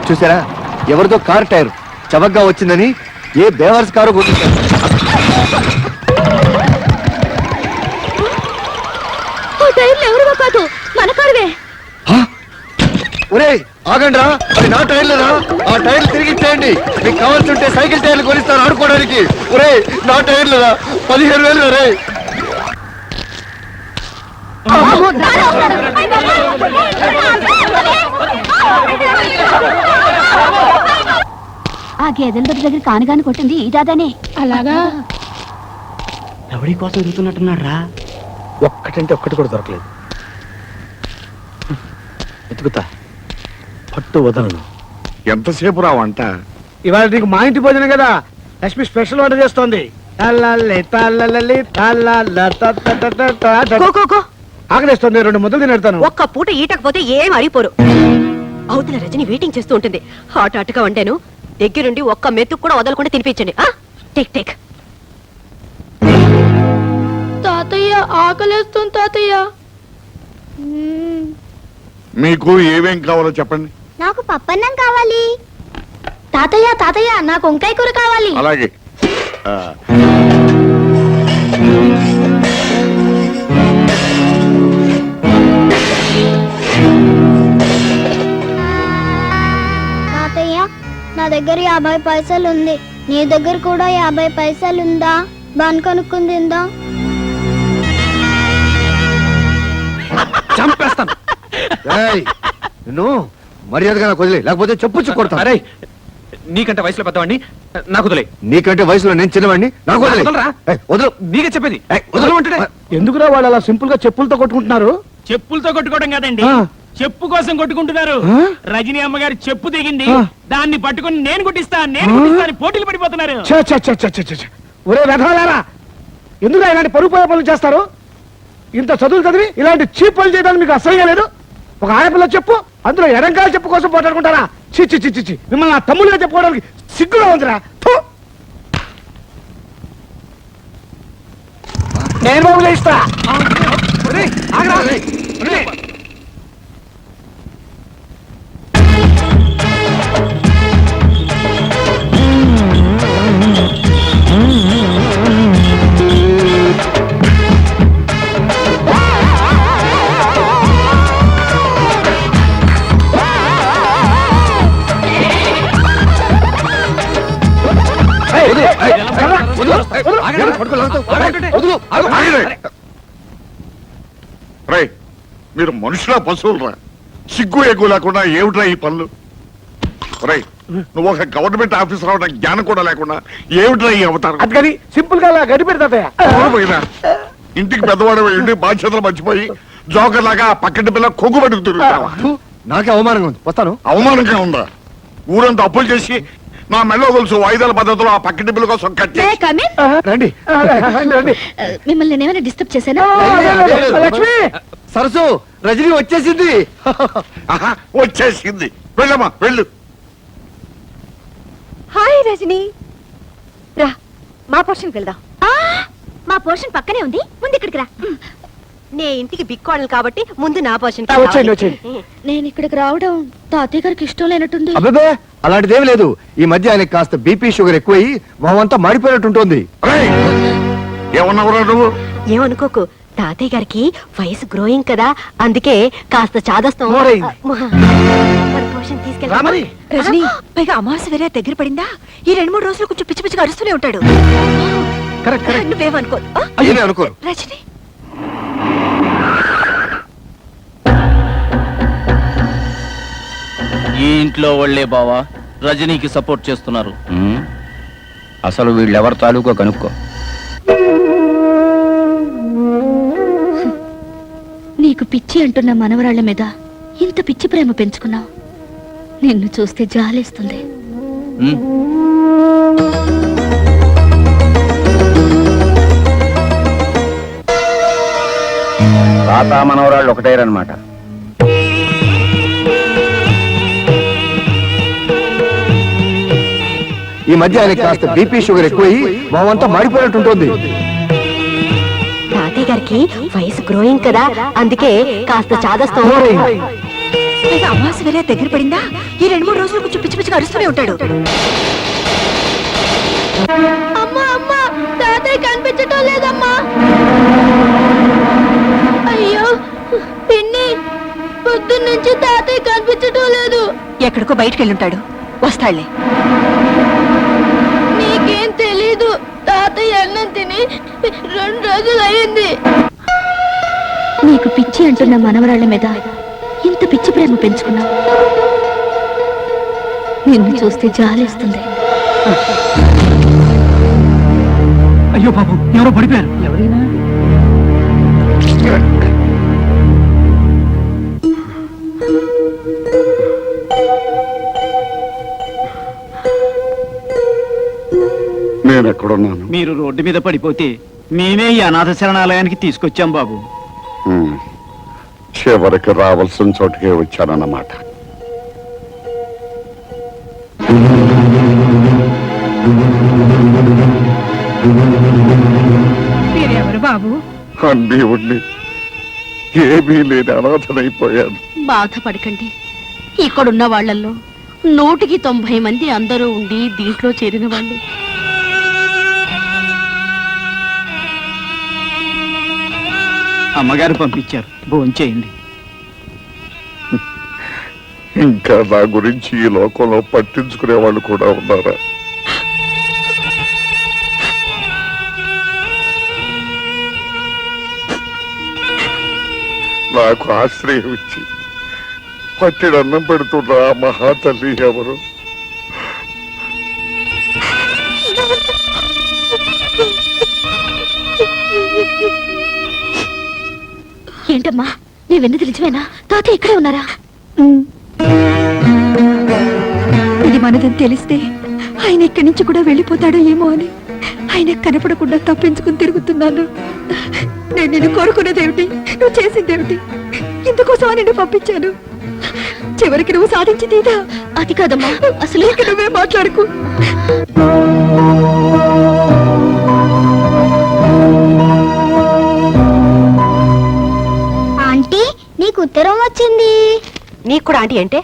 చూసారా, ఎవరిదో కారు టైర్ చవకగా వచ్చిందని ఏ బేవర్స్ కారు కొట్టించారు.
ఎవరివో కాదు, మన కారువే.
ఒరే ఆగండి రా, అది నా టైర్లేరా? ఆ టైర్లు తిరిగి ఇచ్చేయండి. మీకు కావాల్సి ఉంటే సైకిల్ టైర్లు కొనిస్తాను ఆడుకోవడానికి. ఒరే నా టైర్లేరా, 15,000 రే.
ఆ గేదెల దగ్గర కానుగాని కొట్టింది ఈ దాదానే. అలాగా?
ఎవడి కోసం ఎదుగుతున్నట్టున్నాడు రా.
ఒక్కటంటే ఒక్కటి కూడా దొరకలేదు. వెతుకుతా, పట్టు వదలను.
ఎంతసేపు రా వంట?
ఇవాళ నీకు మా ఇంటి భోజనం కదా, లక్ష్మి స్పెషల్ వంట చేస్తోంది. ఆకలిస్తుంది, 2 ముద్దలు తినేస్తాను.
ఒక్క పూట ఈటకపోతే ఏం అరిపోరు. అవతల రజని వెయిటింగ్ చేస్తూ ఉంటుంది. హాట్ హాట్గా వండాను, దగ్గరుండి ఒక్క మెతుకు కూడా వదలకుండా తినిపించండి. Take take.
తాతయ్య ఆకలేస్తుంది తాతయ్య.
మీకు ఏమేం కావాలో చెప్పండి.
నాకు పప్పన్నం కావాలి. తాతయ్య తాతయ్య నాకు వంకాయ కూర కావాలి.
అలాగే
తాతయ్య నా దగ్గర 50 పైసలు ఉంది. నీ దగ్గర కూడా 50 పైసలు ఉందా? బన్ కొనుక్కుని తిందాం.
చంపేస్తాను.
నిన్ను మర్యాదగా నాకు వదిలే, లేకపోతే చెప్పు కొడతా.
అరే నీకంటే వయసులో పెద్దవాడిని, నాకు వదిలే.
నీకంటే వయసులో నేను చిన్నవాడిని, నాకు వదిలే.
వదలరా?
వదలు.
నీకే చెప్పేది.
వదలమంటే
ఎందుకురా వాళ్ళు అలా సింపుల్ గా చెప్పులతో కొట్టుకుంటున్నారు?
చెప్పులతో కొట్టుకోవడం కాదండి, చెప్పు కోసం కొట్టుకుంటున్నారు. రజనీ అమ్మగారు చెప్పు దిగింది, దాన్ని పట్టుకుని నేను కుట్టిస్తా అని పోటీలు పడిపోతున్నారు.
ఒరే వెధవలారా, ఎందుకు ఇలాంటి పరుగు పోయే పనులు చేస్తారు? ఇంత చదువులు చదివి ఇలాంటి చీప్ పనులు చేయడానికి మీకు అసహ్యం లేదు? ఒక ఆడపిల్ల చెప్పు, అందులో ఎడంకాల చెప్పు కోసం పోటాడుకుంటారా? చిచ్చి చిచ్చి చి మిమ్మల్ని నా తమ్ముళ్ళగా చెప్పుకోవడానికి సిగ్గుగా ఉందిరా. నేను బాబులే ఇస్తా.
మీరు మనుషుల పశువులరా? సిగ్గు ఎగ్గు లేకుండా ఏమిట్రా ఈ పనులు? రై, నువ్వు ఒక గవర్నమెంట్ ఆఫీసర్ అవడం జ్ఞానం కూడా లేకుండా ఏమిట్రా ఈ అవతారం?
అది సింపుల్ గా అలా గడిపెడతాయా?
ఇంటికి పెద్దవాడు ఉండి బాధ్యతలు మర్చిపోయి జోకర్ లాగా పక్కటి పిల్ల కొగ్గు పట్టుకు తిరుగుతావా?
నాకే అవమానంగా ఉంది, వస్తాను.
అవమానంగా ఉందా? ఊరంతా అప్పులు చేసి నా మెల్లో గొలుసు వాయిదాల పద్ధతిలో ఆ పక్కటి పిల్ల కోసం కట్టి
రండి.
మిమ్మల్ని నేనేమైనా డిస్టర్బ్ చేశానా?
లక్ష్మి,
సరసు, రజనీ వచ్చేసింది.
వచ్చేసింది. వెళ్ళమ్మా వెళ్ళు.
హాయ్ రజనీ, రా మా పోర్షన్కి వెళ్దాం.
మా పోర్షన్ పక్కనే ఉంది, ముందు ఇక్కడికి రా.
నే ఇంటికి బిగ్ కోడలు కాబట్టి ముందు నా పోర్షన్.
వచ్చేయండి వచ్చేయండి.
నేను ఇక్కడికి రావడం తాతయ్య గారికి ఇష్టం లేనట్టుంది.
అబ్బే, అలాంటిదేమి లేదు. ఈ మధ్య ఆయనకి కాస్త బీపీ షుగర్ ఎక్కువయి మొహమంతా మాడిపోయినట్టుంటుంది.
ఏమన్నావురా నువ్వు?
ఏమనుకోకు, తాతయ్య గారికి వయసు గ్రోయింగ్ కదా, అందుకే కాస్త చాదస్తం.
రామని,
రజనీ, పైగా అమావాస్య వేరే దగ్గర పడిందా, ఈ 2-3 రోజులు కొంచెం పిచ్చి పిచ్చిగా అరుస్తూనే ఉంటాడు. నువ్వేమనుకో.
అయ్యే అనుకోరు.
రజనీ,
ఈ ఇంట్లో వాళ్ళే బావా రజనీకి సపోర్ట్ చేస్తున్నారు.
అసలు వీళ్ళెవరి తాలూకో కనుక్కో.
నీకు పిచ్చి అంటున్న మనవరాళ్ల మీద ఇంత పిచ్చి ప్రేమ పెంచుకున్నావు. నిన్ను చూస్తే జాలేస్తుంది.
తాత మనవరాళ్ళు ఒకటేరన్నమాట.
ఈ మధ్య ఆయనకి కాస్త బీపీ షుగర్ ఎక్కువయి మొహమంతా మాడిపోయినట్టుంటుంది.
తాతయ్య గారికి వయసు గ్రోయింగ్ కదా, అందుకే కాస్త చాదస్తం. పైగా అమావాస్య వేరే దగ్గర పడిందా, ఈ 2-3 రోజులు కొంచెం పిచ్చి పిచ్చిగా అరుస్తూనే ఉంటాడు.
అమ్మా అమ్మా, తాతయ్య కనిపించటం లేదమ్మా. అయ్యో పిన్ని, పొద్దున్నుంచి తాతయ్య కనిపించటం లేదు.
ఎక్కడికో బయటకు వెళ్ళుంటాడు, వస్తాడులే.
నీకేం తెలీదు, తాతయ్య అన్నం తిని 2 రోజులు అయింది. నీకు పిచ్చి అంటున్న మనవరాళ్ల మీద ఇంత పిచ్చి ప్రేమ పెంచుకున్నావు. నిన్ను చూస్తే జాలేస్తుంది.
అయ్యో పాపం, ఎవరో పడిపోయారు.
ఎవరైనా
నేను ఎక్కడున్నాను?
మీరు రోడ్డు మీద పడిపోతే మేమే ఈ అనాథ శరణాలయానికి తీసుకొచ్చాం బాబు.
చివరికి రావాల్సిన చోటుకే వచ్చానన్నమాట.
మీరెవరు బాబు?
అన్నీ ఉండి ఏమీ లేని అనాథనైపోయాను.
బాధపడకండి, ఇక్కడున్న వాళ్ళల్లో 190 మంది అందరూ ఉండి దీంట్లో చేరిన వాళ్ళు.
అమ్మగారు పంపించారు, భోంచేయండి.
ఇంకా నా గురించి ఈ లోకంలో పట్టించుకునే వాళ్ళు కూడా ఉన్నారా? నాకు ఆశ్రయం ఇచ్చి పట్టెడన్నం పెడుతున్న ఆ మహాతల్లి ఎవరు?
ఏంటమ్మా, నీ వెన్ను నిజమేనా? తాతయ్య ఇక్కడే ఉన్నారా? ఇది మనదని తెలిస్తే ఆయన ఇక్కడి నుంచి కూడా వెళ్ళిపోతాడో ఏమో అని ఆయన కనపడకుండా తప్పించుకుని తిరుగుతున్నాను. నేను నిన్ను కోరుకునేదేమిటి, నువ్వు చేసిందేమిటి? ఇందుకోసం నిన్ను పంపించాను. చివరికి నువ్వు సాధించింది ఇదా? అది కాదమ్మా, అసలు ఇక నువ్వే మాట్లాడుకు.
ఆంటీ, నీకు ఉత్తరం వచ్చింది.
నీకు కూడా ఆంటీ అంటే?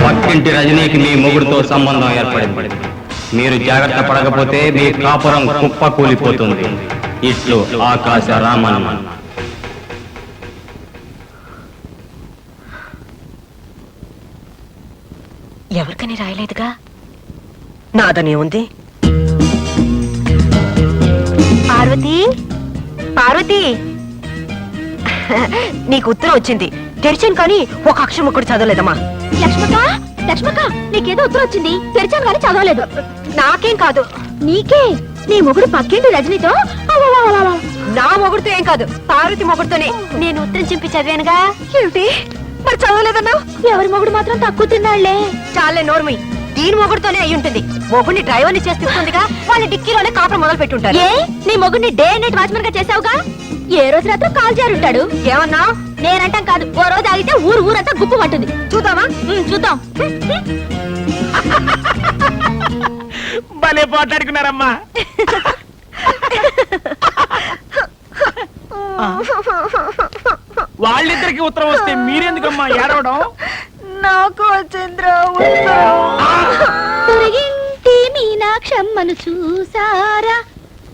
పక్కింటి రజనీకి మీ మొగుడుతో సంబంధం ఏర్పడింది. మీరు జాగ్రత్త పడకపోతే మీ కాపురం కుప్ప కూలిపోతుంది. ఇట్లు ఆకాశ రామన్.
ఎవరికని రాయలేదుగా, నాదనే ఉంది. పార్వతి, పార్వతి, నీకు ఉత్తరం వచ్చింది. తెరిచాను కానీ ఒక అక్షరం కూడా చదవలేదమ్మా.
లక్ష్మక్క, లక్ష్మక్క, నీకేదో ఉత్తరం వచ్చింది. తెరిచాను కానీ చదవలేదు.
నాకేం కాదు,
నీకే. నీ మొగుడు పక్కింటి రజనీతో
నా మొగుడుతో ఏం కాదు, పార్వతి మొగుడుతోనే. నేను ఉత్తరం చింపి చదివానుగా. ఏమిటి మరి చదవలేదన్నావు?
ఎవరి మొగుడు మాత్రం తక్కువ తిన్నాళ్లే.
చాలే నోర్మి, దీని మొగుడుతోనే అయి ఉంటుంది. మొగుడిని డ్రైవర్ని చేస్తుందిగా, వాళ్ళ డిక్కీలోనే కాపురం మొదలు పెట్టుంటారు.
ఏ, నీ మొగుడిని డే నైట్ వాచ్మెన్ గా చేసావుగా? ఏ రోజు రాత్రి కాల్ జారుంటాడు.
ఏమన్నా?
నేనంటాం కాదు, ఓ రోజు ఆగితే ఊరంతా గుప్పు పట్టుంది.
చూద్దామా?
చూద్దాం.
భలే పోట్లాడుకున్నారమ్మా. వాళ్ళిద్దరికి ఉత్తరం వస్తే మీరెందుకమ్మా ఏడవడం?
నాకు వచ్చింద్ర పొరిగింటి మీనాక్షమ్మను చూసారా?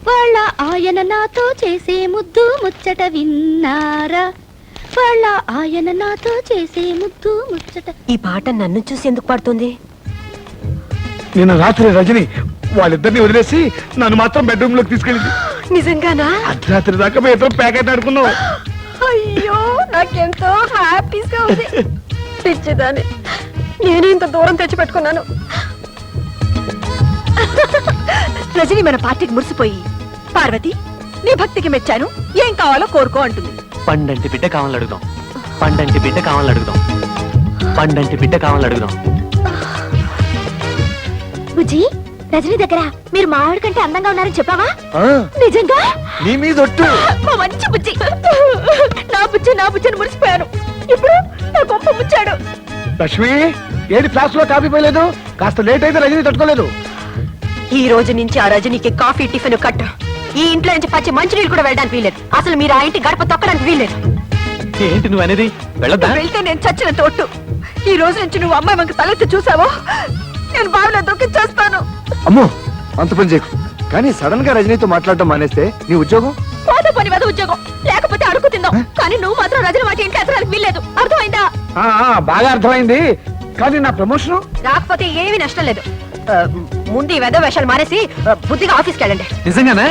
వాళ్ళ ఆయన నాతో చేసే ముద్దు ముచ్చట విన్నారా? వాళ్ళ ఆయన నాతో చేసే ముద్దు ముచ్చట.
ఈ పాట నన్ను చూసి ఎందుకు పాడుతుంది?
నిన్న రాత్రి రజని వాళ్ళిద్దరిని వదిలేసి నన్ను మాత్రం బెడ్రూమ్ లోకి తీసుకెళ్ళింది.
నిజంగానా?
అర్ధరాత్రి దాకా మేము ఇద్దరం ప్యాకెట్ ఆడుకున్నాం.
అయ్యో, నాకెంతో హ్యాపీగా ఉంది. పిచ్చిదాన్ని, నేను ఇంత దూరం తెచ్చి పెట్టుకున్నాను. రజని మన పార్టీకి మురిసిపోయి, పార్వతి నీ భక్తికి మెచ్చాను, ఏం కావాలో కోరుకో అంటుంది.
పండంటి బిడ్డ కావాలని అడుగుదాం. పండంటి బిడ్డ కావాలని అడుగుదాం. పండంటి బిడ్డ కావాలని అడుగుదాం.
బుజ్జి, రజనీ దగ్గర మీరు మామిడి కంటే అందంగా ఉన్నారని చెప్పావా? నిజంగా?
నీ మీద ఒట్టు.
మా మంచి బుజ్జి. నా బుజ్జిని మురిసిపోయాను. ఇప్పుడు నా గొప్ప ముచ్చాడు.
లక్ష్మి, ఏది ఫ్లాస్ లో కాఫీ పోయలేదు? కాస్త లేట్ అయితే రజని తట్టుకోలేదు.
ఈ రోజు నుంచి ఆ రజనీకి కాఫీ టిఫిన్ కట్ట. ఈ ఇంట్లో నుంచి పచ్చి మంచినీళ్ళు కూడా వెళ్ళడానికి వీలేదు. అసలు మీరు ఆ ఇంటి గడప తొక్కడానికి వీలేదు.
ఏంటి నువ్వు అనేది? వెళ్ళొద్దా?
వెళ్తే నేను చచ్చిన తోటు. ఈ రోజు నుంచి నువ్వు అమ్మాయి మనకు తలెత్తి చూసావో నేను బావిలో దొక్కి చేస్తాను.
అమ్మో, అంత పని చేయకు. కానీ సడన్ గా రజనీతో మాట్లాడటం మానేస్తే నీ ఉద్యోగం
పోతే పని మీద ఉద్యోగం, లేకపోతే అడుగు తిందాం. కానీ నువ్వు మాత్రం రజని వాటి ఇంట్లో ఎసరానికి వీల్లేదు. అర్థమైందా?
బాగా అర్థమైంది. కానీ నా ప్రమోషన్
రాకపోతే ఏమీ నష్టం లేదు. ముందు ఈ వెధ వేషాలు మానేసి బుద్ధిగా ఆఫీస్కి వెళ్ళండి.
నిజంగానే?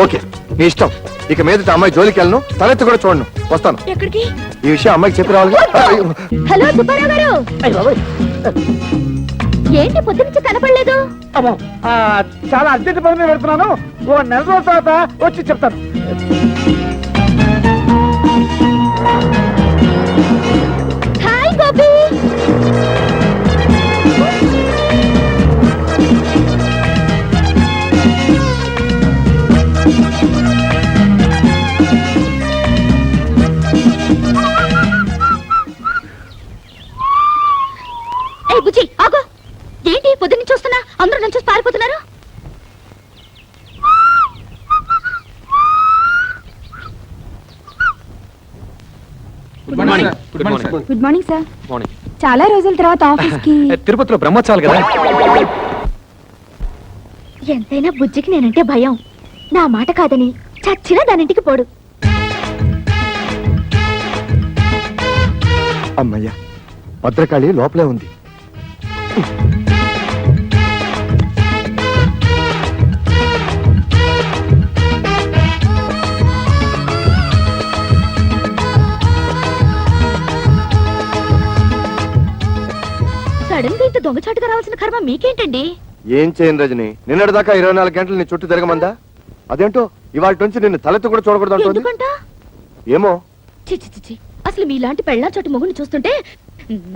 ఓకే, నీ ఇష్టం. ఇక మీదట అమ్మాయి జోలికి వెళ్ళను, తలెత్తి కూడా చూడను. వస్తాను.
ఎక్కడికి?
ఈ విషయం అమ్మాయికి చెప్పి రావాలి.
హలో సుబ్బారావు గారు, ఏంటి పొద్దు నుంచి కనపడలేదు?
చాలా అర్జెంట్ పని మీద పెడుతున్నాను. ఓ నెల రోజుల తర్వాత వచ్చి చెప్తాను.
Hi Gopi.
Good morning
good morning sir.
Morning.
చాలా రోజుల తర్వాత ఆఫీస్ కి
తిరుపతిలో బ్రహ్మోత్సవాలు కదా.
ఎంతైనా బుజ్జికి నేనంటే భయం. నా మాట కాదని చచ్చినా దానింటికి పోడు.
అమ్మయ్యా, భద్రకాళి లోపలే ఉంది.
సడన్ గా ఇంత దొంగచాటుగా రావాల్సిన కర్మ మీకేంటండి?
ఏం చేయను రజని, నిన్నటిదాకా 24 గంటలు నీ చుట్టూ తిరగమందా? అదేంటో ఇవాళ నుంచి నిన్ను తలెత్తు కూడా చూడకూడదు అంటుంది.
ఎందుకంట?
ఏమో.
చిచి చిచి, అసలు మీలాంటి పెళ్ళా చోటి మొగుని చూస్తుంటే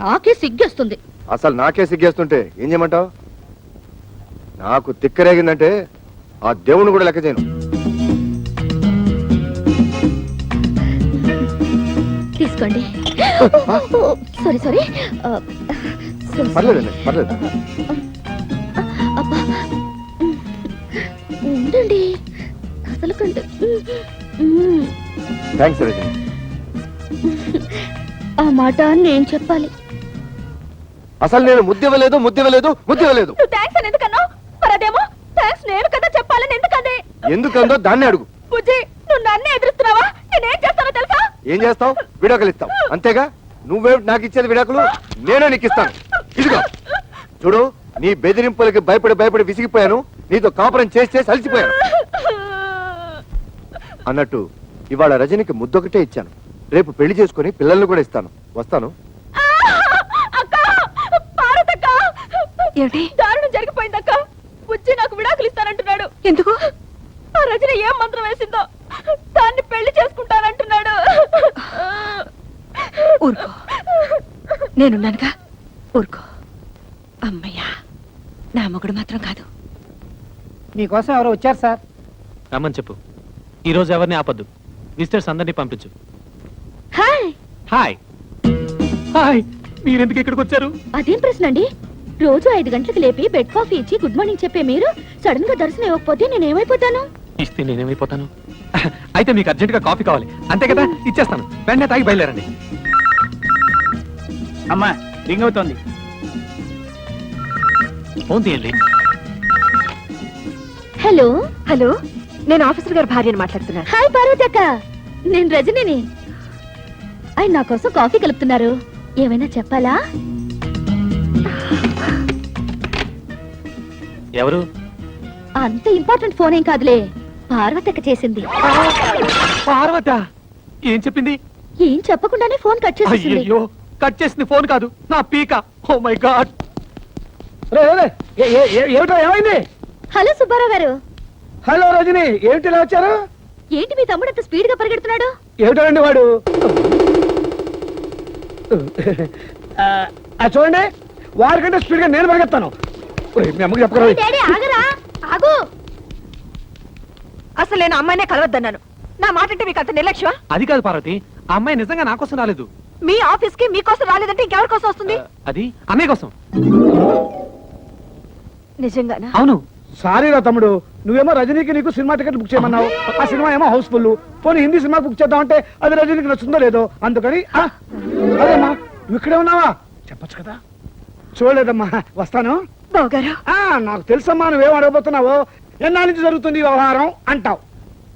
నాకే సిగ్గేస్తుంది.
అసలు నాకే సిగ్గేస్తుంటే ఏం చేయమంటావు? నాకు తిక్కరేగిందంటే ఆ దేవుని కూడా లెక్క చేయను.
తీసుకోండి. Sorry sorry.
పర్లేదండి, పర్లేదు.
అబ్బా, ఉండండి. అసలు కంటే
థ్యాంక్స్ రజని.
ఆ మాట నేను చెప్పాలి.
అసలు నేను ముద్దివ్వలేదు, ముద్దివ్వలేదు, ముద్దివ్వలేదు.
నువ్వు థ్యాంక్స్ అని ఎందుకన్నావు? మరి అదేమో థ్యాంక్స్ నేను కదా చెప్పాలని ఎందుకంది?
ఎందుకందో దాన్ని అడుగు.
బుజ్జి, నువ్వు నన్నే ఎదురుస్తున్నావా? నేనేం చేస్తానో తెలుసా?
ఏం చేస్తావు? విడాకులు ఇస్తావు అంతేగా. నువ్వే నాకు ఇచ్చేది విడాకులు, నేనే నీకు ఇస్తాను. ఇదిగో చూడు, నీ బెదిరింపులకి భయపడి భయపడి విసిగిపోయాను. నీతో కాపురం చేసి చేసి అలసిపోయాను. అన్నట్టు ఇవాళ రజనికి ముద్దొకటే ఇచ్చాను. రేపు పెళ్లి చేసుకుని పిల్లల్ని కూడా ఇస్తాను. వస్తాను.
ఏమిటి?
దారుణం జరిగిపోయిందక్క. బుజ్జి నాకు విడాకులు ఇస్తానంటున్నాడు.
ఎందుకు?
ఆ రజని ఏం మంత్రం వేసిందో దాన్ని పెళ్లి చేసుకుంటానంటున్నాడు.
ఊరుకో, నేనున్నానుగా, ఊరుకో. అమ్మయ్యా, నా మొగుడు మాత్రం కాదు.
మీకోసం ఎవరో వచ్చారు సార్.
రమ్మని చెప్పు. ఈ రోజు ఎవరిని ఆపద్దు. విజిటర్స్ అందరినీ పంపించు.
హాయ్.
హాయ్ హాయ్, మీరెందుకు ఇక్కడికి వచ్చారు?
అదేం ప్రశ్న అండి? రోజు 5 గంటలకు లేపి బెడ్ కాఫీ ఇచ్చి గుడ్ మార్నింగ్ చెప్పే మీరు సడన్ గా దర్శనం ఇవ్వకపోతే నేనేమైపోతాను?
ఇస్తే నేనేమైపోతాను? అయితే మీకు అర్జెంట్ గా కాఫీ కావాలి అంతే కదా, ఇచ్చేస్తాను. వెంటనే తాగి బయలుదేరండి.
అమ్మా రింగ్ అవుతోంది.
ఫోన్ తీయండి.
హలో.
హలో, నేను ఆఫీసర్ గారి భార్యను మాట్లాడుతున్నాను.
హాయ్ పార్వతి అక్క, నేను రజనిని. ఆయన నా కోసం కాఫీ కలుపుతున్నారు. ఏమైనా చెప్పాలా?
ఎవరు?
అంత ఇంపార్టెంట్ ఫోన్ ఏం కాదులే, పార్వతి అక్క చేసింది.
పార్వత ఏం చెప్పింది?
ఏం చెప్పకుండానే ఫోన్ కట్ చేసేసింది.
అయ్యో, కట్ చేసింది ఫోన్ కాదు, నా పీక. Oh my god.
ఏమిటో ఏమైంది?
హలో సుబ్బారావు గారు.
హలో రజని, ఏమిటి ఇలా వచ్చారు?
ఏంటి మీ తమ్ముడు అంత స్పీడ్ గా పరిగెడుతున్నాడు?
ఏమిటండి వాడు? చూడండి, వారికంటే స్పీడ్ గా నేను పరిగెత్తాను. మీ అమ్మకి చెప్పరా?
డాడీ ఆగరా, ఆగు.
అసలు నేను అమ్మాయినే కలవద్దన్నాను. నా మాట అంటే మీకు అంత నిర్లక్ష్యం?
అది కాదు పార్వతి, ఆ అమ్మాయి నిజంగా నా కోసం రాలేదు.
మీ ఆఫీస్ కి మీకోసం రాలేదంటే ఇంకెవరి కోసం వస్తుంది?
అది అన్నయ్య కోసం.
నిజంగానా?
అవును.
సారీ రా తమ్ముడు, నువ్వేమో రజనీకి నీకు సినిమా టికెట్ బుక్ చేయమన్నావు. ఆ సినిమా ఏమో హౌస్ఫుల్. పోనీ హిందీ సినిమా బుక్ చేద్దామంటే అది రజనీకి నచ్చుందో లేదో, అందుకని అదేమ్మా నువ్వు ఇక్కడే ఉన్నావా చెప్పచ్చు కదా. చూడలేదమ్మా, వస్తాను.
బావగారు,
నాకు తెలుసమ్మా నువ్వేం అడగబోతున్నావో. ఎన్నాళ్ళ నుంచి జరుగుతుంది ఈ వ్యవహారం అంటావు.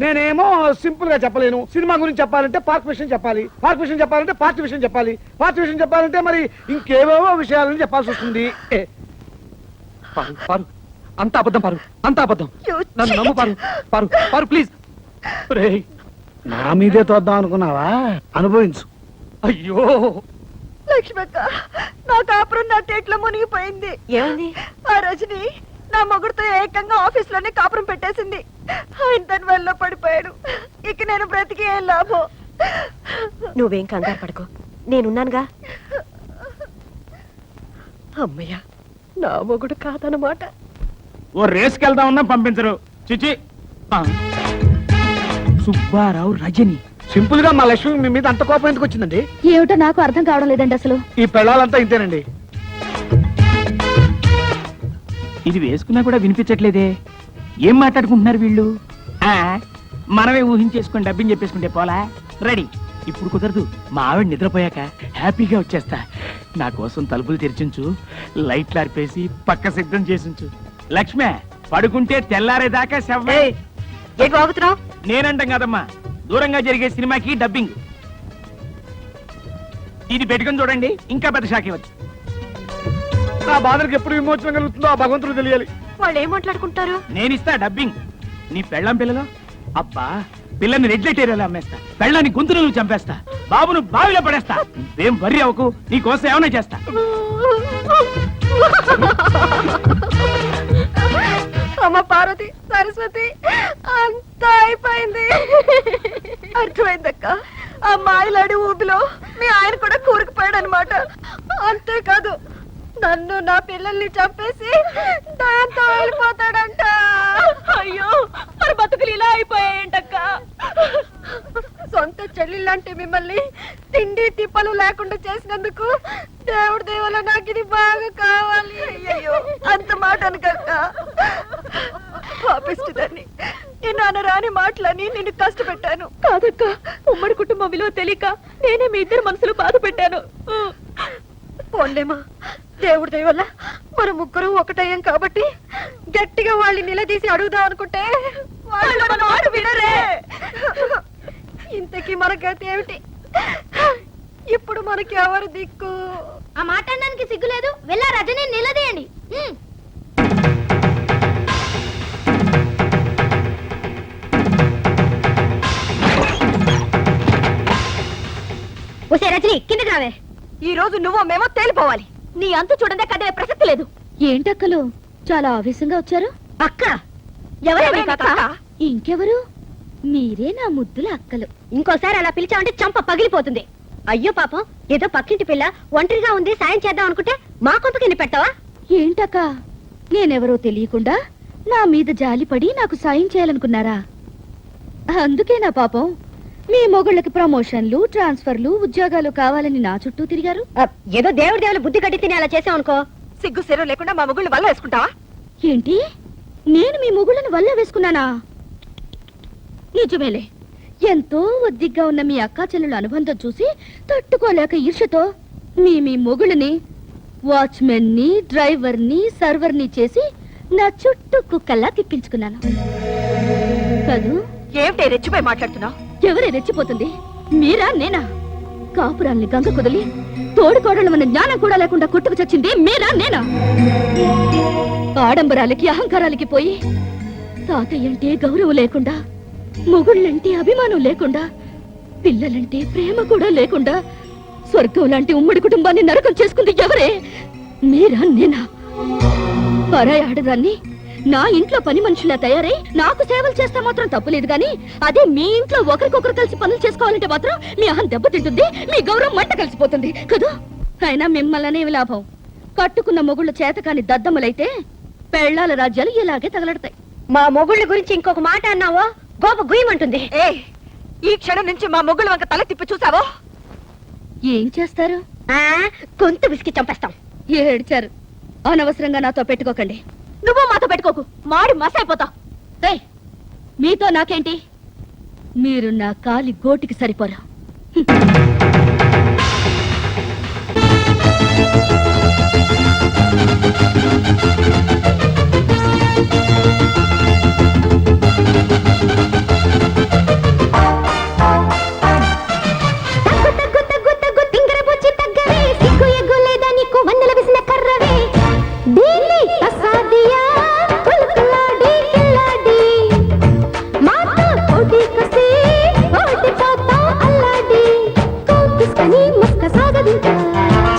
నేనేమో సింపుల్ గా చెప్పలేను. సినిమా గురించి చెప్పాలంటే పార్క్ విషయం చెప్పాలి, పార్క్ విషయం చెప్పాలంటే పార్టీ విషయం చెప్పాలి, పార్టీ విషయం చెప్పాలంటే మరి ఇంకేవేవో విషయాలని చెప్పాల్సి వస్తుంది.
పారు, పారు, అంత అబద్ధం పారు, అంత అబద్ధం. నన్ను నమ్ము పారు, పారు, పారు ప్లీజ్.
నా మీదే తోద్దాం అనుకున్నావా? అనుభవించు.
అయ్యో
లక్ష్మక్క, నా కాపురం నా టేట్లో మునిగిపోయింది. ఏమైంది? ఆ రజని నా మొగుడుతో ఏకంగా ఆఫీస్ లోనే కాపురం పెట్టేసింది. ఆయన తన వల్ల పడిపోయాడు. ఇక నేను బ్రతికి ఏం లాభం? నువ్వేం కంగారు పడకు, నేనున్నానుగా. అమ్మయ్య, నా మొగుడు కాదన్నమాట.
ఓ రేస్కి వెళ్దామన్నా పంపించరు. చిచి. సుబ్బారావు రజని.
సింపుల్ గా మా లక్ష్మి మీ మీద అంత కోపం ఎందుకు వచ్చిందండి?
ఏమిటో నాకు అర్థం కావడం లేదండి. అసలు
ఈ పెళ్ళాలంతా ఇంతేనండి.
ఇది వేసుకున్నా కూడా వినిపించట్లేదే. ఏం మాట్లాడుకుంటున్నారు వీళ్ళు? మనమే ఊహించేసుకుని డబ్బింగ్ చెప్పేసుకుంటే పోలా. రెడీ. ఇప్పుడు కుదరదు, మా ఆవిడ నిద్రపోయాక హ్యాపీగా వచ్చేస్తా. నా కోసం తలుపులు తెరిచించు, లైట్లు ఆర్పేసి పక్క సిద్ధం చేసించు. లక్ష్మే, పడుకుంటే తెల్లారేదాకా శవ్వే.
ఏంటి వాగుతున్నావు?
నేనంటాం కాదమ్మా, దూరంగా జరిగే సినిమాకి డబ్బింగ్. ఇది పెట్టుకొని చూడండి, ఇంకా పెద్ద షాక్ ఇవ్వచ్చు.
నా బాధలకు ఎప్పుడు విమోచన కలుగుతుందో ఆ భగవంతుడు తెలియాలి.
వాళ్ళు ఏం మాట్లాడుకుంటారు?
నేనిస్తా డబ్బింగ్. నీ పెళ్ళం పిల్లలో అబ్బా, పిల్లని రెడ్ లైట్ ఏరియాలో అమ్మేస్తా, పెళ్ళాన్ని గొంతులు నువ్వు చంపేస్తా, బాబును బావిలో పడేస్తా. నువ్వేం వర్రీ అవ్వకు, నీ కోసం ఏమైనా చేస్తా.
అమ్మ పార్వతి, సరస్వతి, అంతా అయిపోయింది. అర్థమైందక్క, ఆ మాయలాడి ఊబిలో మీ ఆయన కూడా కూరుకుపోయాడు అనమాట. అంతేకాదు, నన్ను నా పిల్లల్ని చంపేసి దాంతో వెళ్ళిపోతాడంట. అయ్యో, మరి బతుకులు ఇలా అయిపోయాయంటక్క. సొంత చెల్లిలాంటి మిమ్మల్ని తిండి తిప్పలు లేకుండా చేసినందుకు దేవుడి దేవల నాకు ఇది బాగా కావాలి. అయ్యో, అంత మాట అనకక్క. పాపిస్తుందని నేను రాని మాటలని నిన్ను కష్టపెట్టాను. కాదక్క, ఉమ్మడి కుటుంబం విలువ తెలియక నేనే మీ ఇద్దరు మనసులు బాధ పెట్టాను. పోన్లేమా, దేవుడి దయ వల్ల మన ముగ్గురు ఒకటయ్యాం కాబట్టి గట్టిగా వాళ్ళని నిలదీసి అడుగుదాం అనుకుంటే వాళ్ళు మన మాట వినరే. ఇంతకీ మన గతి ఏమిటి? ఇప్పుడు మనకి ఎవరు దిక్కు?
ఆ మాట అనడానికి సిగ్గులేదు, వెళ్ళా రజని నిలదీయండి.
ఒసే రజని, కిందకి రావే. ఈ రోజు నువ్వు మేమో తేలిపోవాలి. నీ అంతు చూడండి, కదే ప్రసక్తి లేదు.
ఏంటక్కలు చాలా ఆవేశంగా వచ్చారు?
అక్క ఎవరే?
ఇంకెవరు? మీరే నా ముద్దుల అక్కలు.
ఇంకోసారి అలా పిలిచావంటే చంప పగిలిపోతుంది. అయ్యో పాపం, ఏదో పక్కింటి పిల్ల ఒంటరిగా ఉంది, సాయం చేద్దాం అనుకుంటే మా కొంపకి పెట్టావా?
ఏంటక్క, నేనెవరో తెలియకుండా నా మీద జాలిపడి నాకు సాయం చేయాలనుకున్నారా? అందుకే నా పాపం మీ మొగుళ్ళకి ప్రమోషన్లు, ట్రాన్స్ఫర్లు, ఉద్యోగాలు కావాలని నా చుట్టూ తిరిగారు.
ఏదో దేవుడి దేవుల బుద్ధి కట్టి తిని అలా చేసావు అనుకో, సిగ్గు సెరవు లేకుండా మా మొగుళ్ళు వల్ల వేసుకుంటావా?
ఏంటి, నేను మీ మొగుళ్ళని వల్ల వేసుకున్నానా? నిజమేలే, ఎంతో ఒద్దిగ్గా ఉన్న మీ అక్కా చెల్లెల అనుబంధం చూసి తట్టుకోలేక ఈర్షతో మీ మొగుళ్ళని వాచ్మెన్ ని, డ్రైవర్ ని, సర్వర్ ని చేసి నా చుట్టూ కుక్కల్లా తిప్పించుకున్నాను కదూ.
ఏమిటే రెచ్చిపోయి మాట్లాడుతున్నావు?
ఎవరే రెచ్చిపోతుంది, మీరా నేనా? కాపురాల్ని గంగ కుదిలి తోడుకోడలు మన జ్ఞానం కూడా లేకుండా కొట్టుకు చచ్చింది మీరా నేనా? ఆడంబరాలకి అహంకారాలకి పోయి తాతయ్యంటే గౌరవం లేకుండా, మొగుళ్ళంటే అభిమానం లేకుండా, పిల్లలంటే ప్రేమ కూడా లేకుండా స్వర్గం లాంటి ఉమ్మడి కుటుంబాన్ని నరకం చేసుకుంది ఎవరే? మీరా నేనా? పరాయి ఆడదాన్ని నా ఇంట్లో పని మనుషులా తయారై నాకు సేవలు చేస్తే మాత్రం తప్పులేదు గాని, అదే మీ ఇంట్లో ఒకరికొకరు కలిసి పనులు చేసుకోవాలంటే మాత్రం మీ అహం దెబ్బతింటుంది, మీ గౌరవం మంట కలిసిపోతుంది కదా. అయినా మిమ్మల్ని లాభం, కట్టుకున్న మొగుళ్ళు చేతకాని దద్దమ్మలైతే పెళ్లాల రాజ్యాలు ఇలాగే తగలడతాయి.
మా మొగుళ్ళ గురించి ఇంకొక మాట అన్నావో గోప గుయ్యమంటుంది. ఈ క్షణం నుంచి మా మొగుళ్ళ వంక తల తిప్పి చూసావో
ఏం చేస్తారు?
గొంతు విసికి చంపేస్తాం.
ఏడ్చారు, అనవసరంగా నాతో పెట్టుకోకండి.
నువ్వు మాతో పెట్టుకోకు, మాడి మసైపోతావు.
మీతో నాకేంటి? మీరు నా కాలి గోటికి సరిపోరా.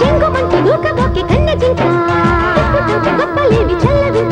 చెంగు మంచి దూకబోకి కన్న జింక గొప్పలేవి చల్లవి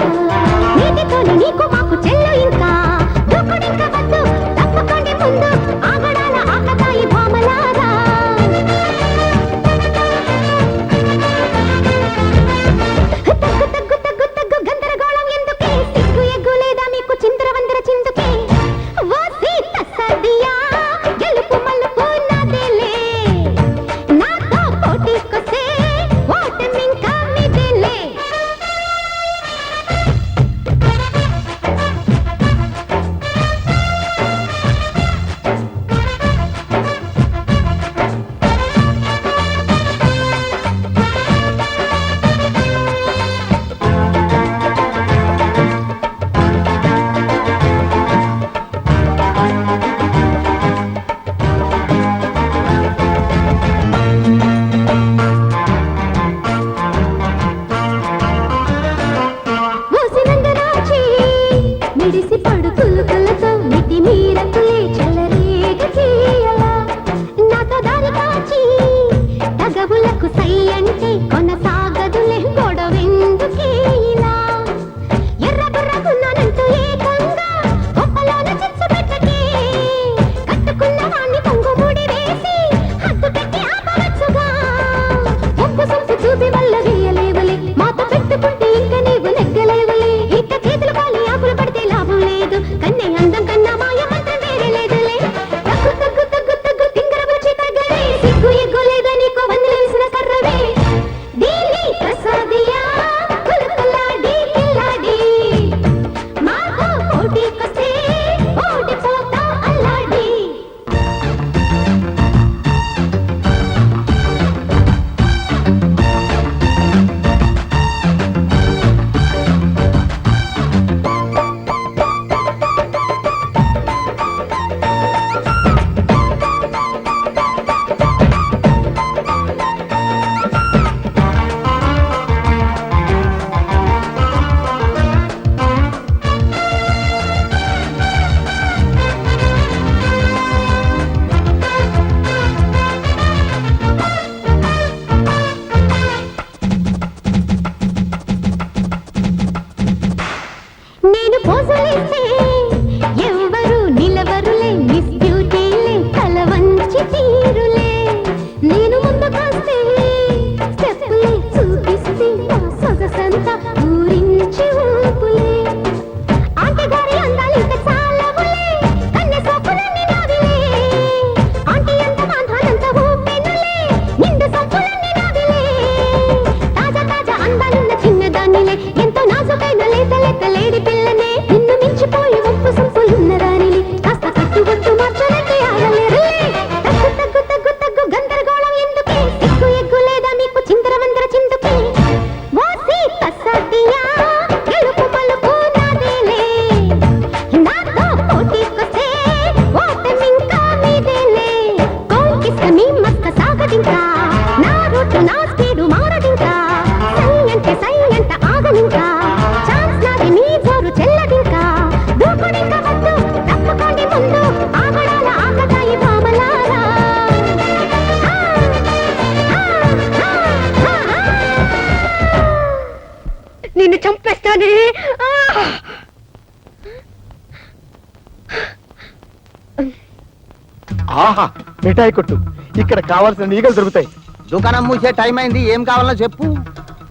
ఆహా మిఠాయి కొట్టు, ఇక్కడ కావాల్సిన ఈగలు దొరుకుతాయి.
దుకాణం మూసే టైం అయింది, ఏం కావాలో చెప్పు.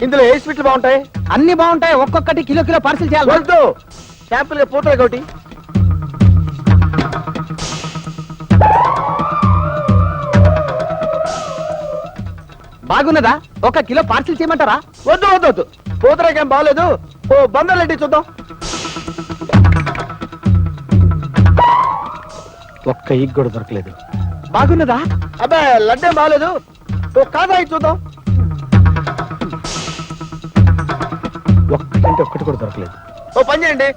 ఇందులో ఏ స్వీట్లు బాగుంటాయి?
అన్ని బాగుంటాయి, ఒక్కొక్కటి కిలో కిలో పార్సిల్ చేయాలి.
వద్దు, శాంపుల్ గా పూతలే ఒకటి.
బాగున్నదా? ఒక కిలో పార్సిల్ చేయమంటారా?
వద్దు వద్దు వద్దు, పూతరేకేం బాగలేదు. ఓ బందర్లెట్టి చూద్దాం. ఒక్క ఈగ కూడా దొరకలేదు.
బాగున్నదా?
అబ్బా లడ్డేం బాగలేదు. ఓ కాదాయి చూద్దాం. ఒక్కటంటే ఒక్కటి కూడా దొరకలేదు. ఓ పని చేయండి,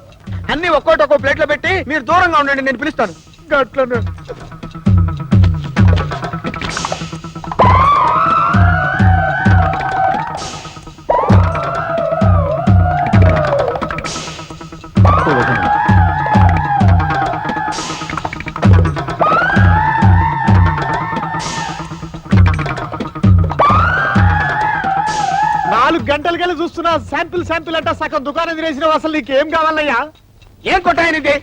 అన్ని ఒక్కోటి ఒక్కో ప్లేట్ లో పెట్టి మీరు దూరంగా ఉండండి, నేను పిలుస్తాను. గట్లనే. గంటలకెళ్ళి చూస్తున్నా, శాంపిల్ అంట సగం దుకాణం తినేసిన. అసలు నీకేం కావాలయ్యా? ఏం కొట్టాయనిది?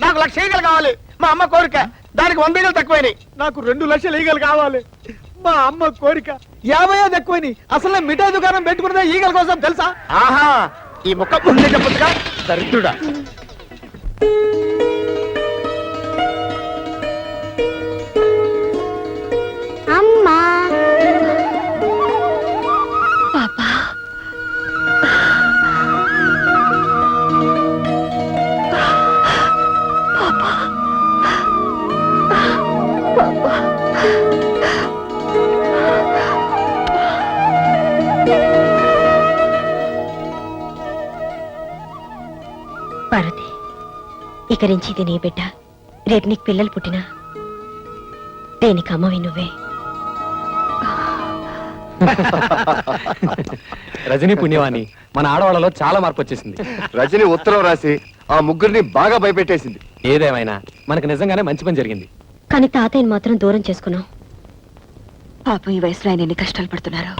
నాకు 1,00,000 ఈగలు కావాలి, మా అమ్మ కోరిక. దానికి 100 ఈగలు తక్కువైనాయి. నాకు 2 లక్షల ఈగలు కావాలి, మా అమ్మ కోరిక. 50 ఎక్కువైనాయి. అసలు నేను మిఠాయి దుకాణం పెట్టుకున్నదే ఈగల కోసం తెలుసా? ఆహా, ఈ ముక్క ముందే చెప్పొచ్చుగా, దరిద్రుడా.
అమ్మా
పార్వతి, ఇక నుంచి ఇది నీ బిడ్డ. రేపు నీకు పిల్లలు పుట్టినా దేనికి అమ్మవి నువ్వే.
రజనీ పుణ్యవాణి, మన ఆడవాళ్ళలో చాలా మార్పు వచ్చేసింది.
రజని ఉత్తరం రాసి ఆ ముగ్గురిని బాగా భయపెట్టేసింది.
ఏదేమైనా మనకు నిజంగానే మంచి పని జరిగింది.
కానీ తాతయ్యని మాత్రం దూరం చేసుకున్నాం. పాపం ఈ వయసులో ఆయన ఎన్ని కష్టాలు పడుతున్నారు.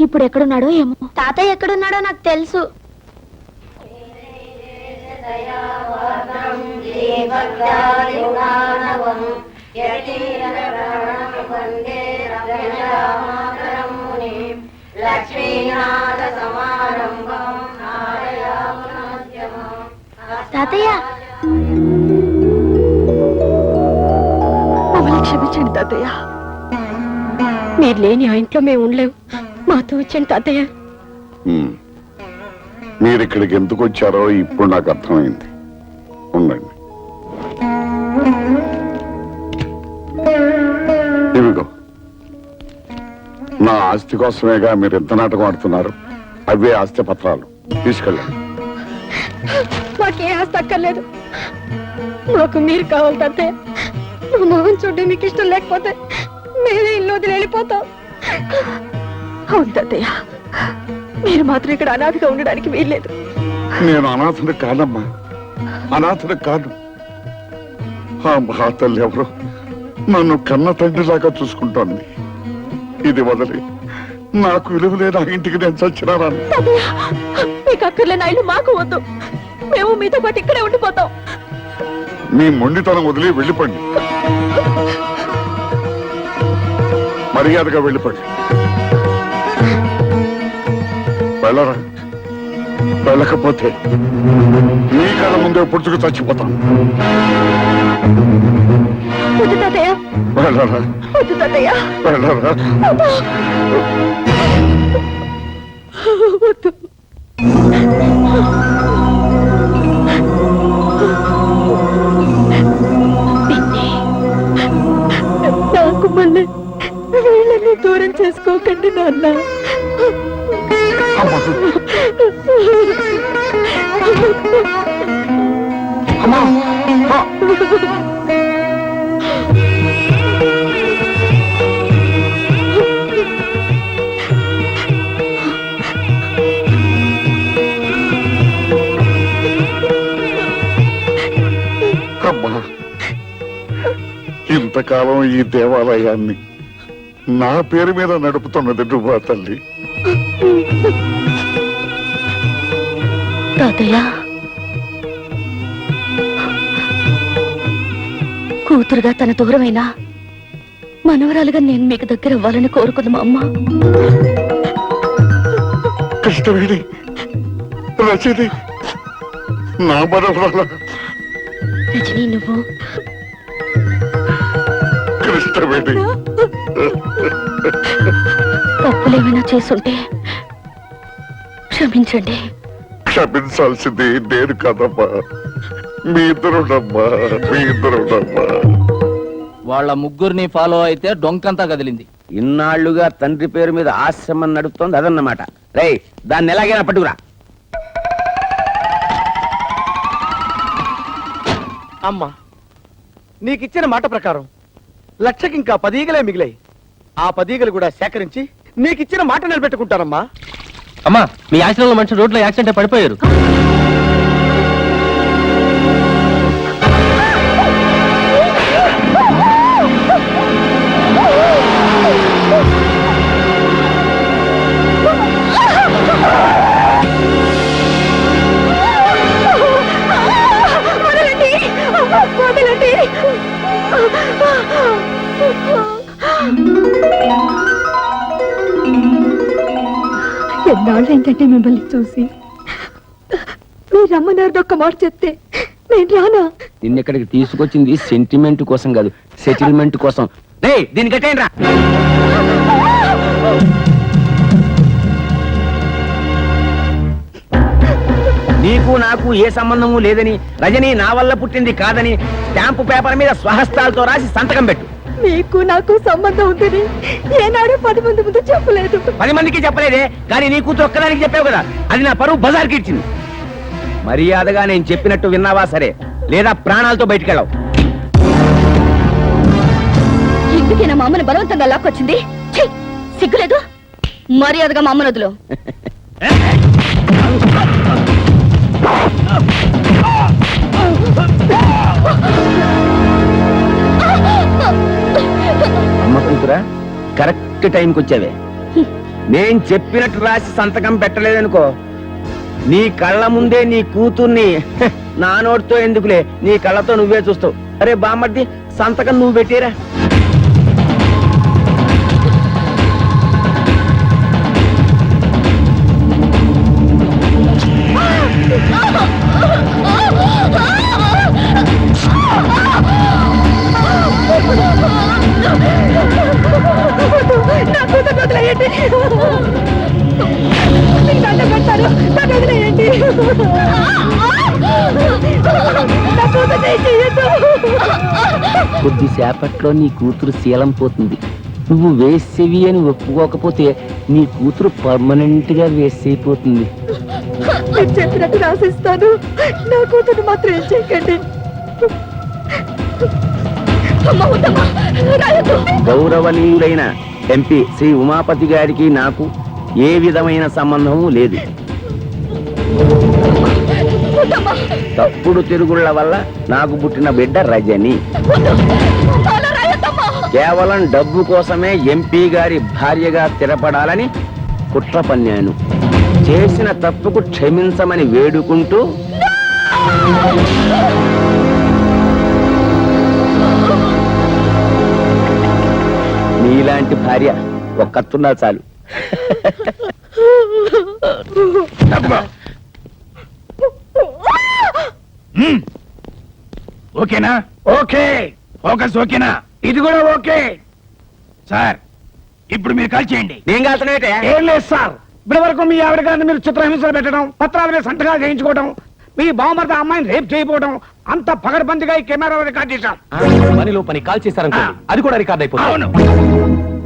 ఇప్పుడు ఎక్కడున్నాడో ఏమో. తాతయ్య ఎక్కడున్నాడో నాకు తెలుసు. తాతయ్య,
మమ్మల్ని క్షమించండి తాతయ్య. మీరు లేని ఆ ఇంట్లో మేము ఉండలేము. మాతో వచ్చండి తాతయ్య.
మీరు ఇక్కడికి ఎందుకు వచ్చారో ఇప్పుడు నాకు అర్థమైంది. ఉండండి. ఇవిగో, నా ఆస్తి కోసమేగా మీరు ఎంత నాటకం ఆడుతున్నారు. అవే ఆస్తి పత్రాలు, తీసుకెళ్ళండి.
మాకే ఆస్తి అక్కర్లేదు, మాకు మీరు కావాలి తాతయ్య. మా మొహం చూడడం మీకు ఇష్టం లేకపోతే మేమే ఇల్లు వదిలి వెళ్ళిపోతాం. అవును తాతయ్య, మీరు మాత్రం ఇక్కడ అనాథగా ఉండడానికి వీల్లేదు.
నేను అనాథను కాదమ్మా, అనాథను కాదు. ఆ మహాతల్లి ఎవరు నన్ను కన్న తండ్రిలాగా చూసుకుంటోంది. ఇది వదిలి నాకు విలువలే నా ఇంటికి నేను చచ్చినారాను.
మీకు అక్కర్లేని ఇల్లు మాకు వద్దు, మేము మీతో పాటు ఇక్కడే ఉండిపోతాం.
మీ మొండితనం వదిలి వెళ్ళిపోండి, మర్యాదగా వెళ్ళిపోండి. వెళ్ళరా, వెళ్ళకపోతే మీ కళ్ళ ముందే పుడుచుకు చచ్చిపోతాను.
వద్దు తాతయ్య,
వెళ్ళరా,
వద్దు తాతయ్య,
వెళ్ళరా.
వద్దు. నాకు మళ్ళీ వీళ్ళని దూరం చేసుకోకండి నాన్న.
అమ్మా, అమ్మా, ఇంతకాలం ఈ దేవాలయాన్ని నా పేరు మీద నడుపుతున్నది నువ్వా తల్లి?
తాతయ్య,
కూతురుగా తన దూరమైనా మనవరాలుగా నేను మీకు దగ్గర అవ్వాలని కోరుకుంది మా అమ్మ.
కృష్ణవేణి, రజని, నా మనవరాల
రజనీ, నువ్వు
కృష్ణవేణి.
తప్పులేమైనా చేసుంటే క్షమించండి.
క్షమించాల్సింది నేను కాదమ్మా, మీ ఇద్దరుడమ్మా, మీ ఇద్దరుడమ్మా.
వాళ్ళ ముగ్గురిని ఫాలో అయితే డొంకంతా కదిలింది.
ఇన్నాళ్లుగా తండ్రి పేరు మీద ఆశ్రమం నడుపుతోంది అదన్నమాట. రేయ్, దాన్ని ఎలాగైనా పట్టుకురా.
అమ్మా, నీకిచ్చిన మాట ప్రకారం లక్షకి ఇంకా 10 ఈగలే మిగిలాయి. ఆ 10 ఈగలు కూడా సేకరించి నీకిచ్చిన మాట నిలబెట్టుకుంటానమ్మా.
అమ్మా, మీ ఆశ్రమంలో మనిషి రోడ్లో యాక్సిడెంట్ అయి పడిపోయారు.
ఎన్నాళ్ళు ఏంటంటే మిమ్మల్ని చూసి మీరు రమ్మన్నారు ఒక్క మాట చెప్తే నేను రానా?
నిన్నెక్కడికి తీసుకొచ్చింది సెంటిమెంట్ కోసం కాదు, సెటిల్మెంట్ కోసం. రేయ్, దీన్ని కట్టేయండి రా. నీకు నాకు ఏ సంబంధము లేదని, రజని నా వల్ల పుట్టింది కాదని స్టాంపు పేపర్ మీద స్వహస్తాలతో రాసి సంతకం పెట్టు.
మీకు నాకు సంబంధం ఉందని ఏనాడు 10 మంది ముందు చెప్పలేదు.
10 మందికి చెప్పలేదే, కానీ నీ కూతురు ఒక్కదానికి చెప్పావు కదా, అది నా పరువు బజార్కి ఇచ్చింది. మర్యాదగా నేను చెప్పినట్టు విన్నావా సరే, లేదా ప్రాణాలతో బయటికెళ్ళావు.
ఎందుకైనా మా అమ్మని బలవంతంగా లాక్కొచ్చింది? ఛీ, సిగ్గులేదు? మర్యాదగా మా అమ్మను వదులు. అమ్మ కూతురా, కరెక్ట్ టైంకి వచ్చావే. నేను చెప్పినట్టు రాసి సంతకం పెట్టలేదనుకో, నీ కళ్ళ ముందే నీ కూతుర్ని నా నోటితో ఎందుకులే, నీ కళ్ళతో నువ్వే చూస్తావు. అరే బామ్మర్ది, సంతకం నువ్వు పెట్టేరా. కొద్దిసేపట్లో నీ కూతురు శీలం పోతుంది. నువ్వు వేసేవి అని ఒప్పుకోకపోతే నీ కూతురు పర్మనెంట్ గా వేసైపోతుంది.
మీరు చెప్పినట్టు రాసిస్తాను, నా కూతురు మాత్రం ఏం చేయకండి.
గౌరవనీయులైన ఎంపీ శ్రీ ఉమాపతి గారికి నాకు ఏ విధమైన సంబంధము లేదు. తప్పుడు తిరుగుళ్ళ వల్ల నాకు పుట్టిన బిడ్డ రజని. కేవలం డబ్బు కోసమే ఎంపీ గారి భార్యగా స్థిరపడాలని కుట్ర పన్నాను. చేసిన తప్పుకు క్షమించమని వేడుకుంటూ నీలాంటి భార్య ఒక్కతున్నా చాలు.
ఓకేనా? ఓకే. ఫోకస్ ఓకేనా? ఇది కూడా ఓకే. సార్, ఇప్పుడు మీరు కాల్ చేయండి.
నేను కాల్చనేటే?
ఏం లేదు సార్, ఇప్పటి వరకు మీ ఆవిడ గారిని మీరు చిత్రహింసలు పెట్టడం, పత్రాల మీద సంతకాలు చేయించుకోవడం, మీ బావమరిది అమ్మాయిని రేప్ చేయకపోవడం అంత పగడబందిగా ఈ కెమెరాలో రికార్డ్ చేశాం.
పనిలో పని కాల్ చేశారనుకోండి, అది కూడా రికార్డ్ అయిపోతుంది.
అవును,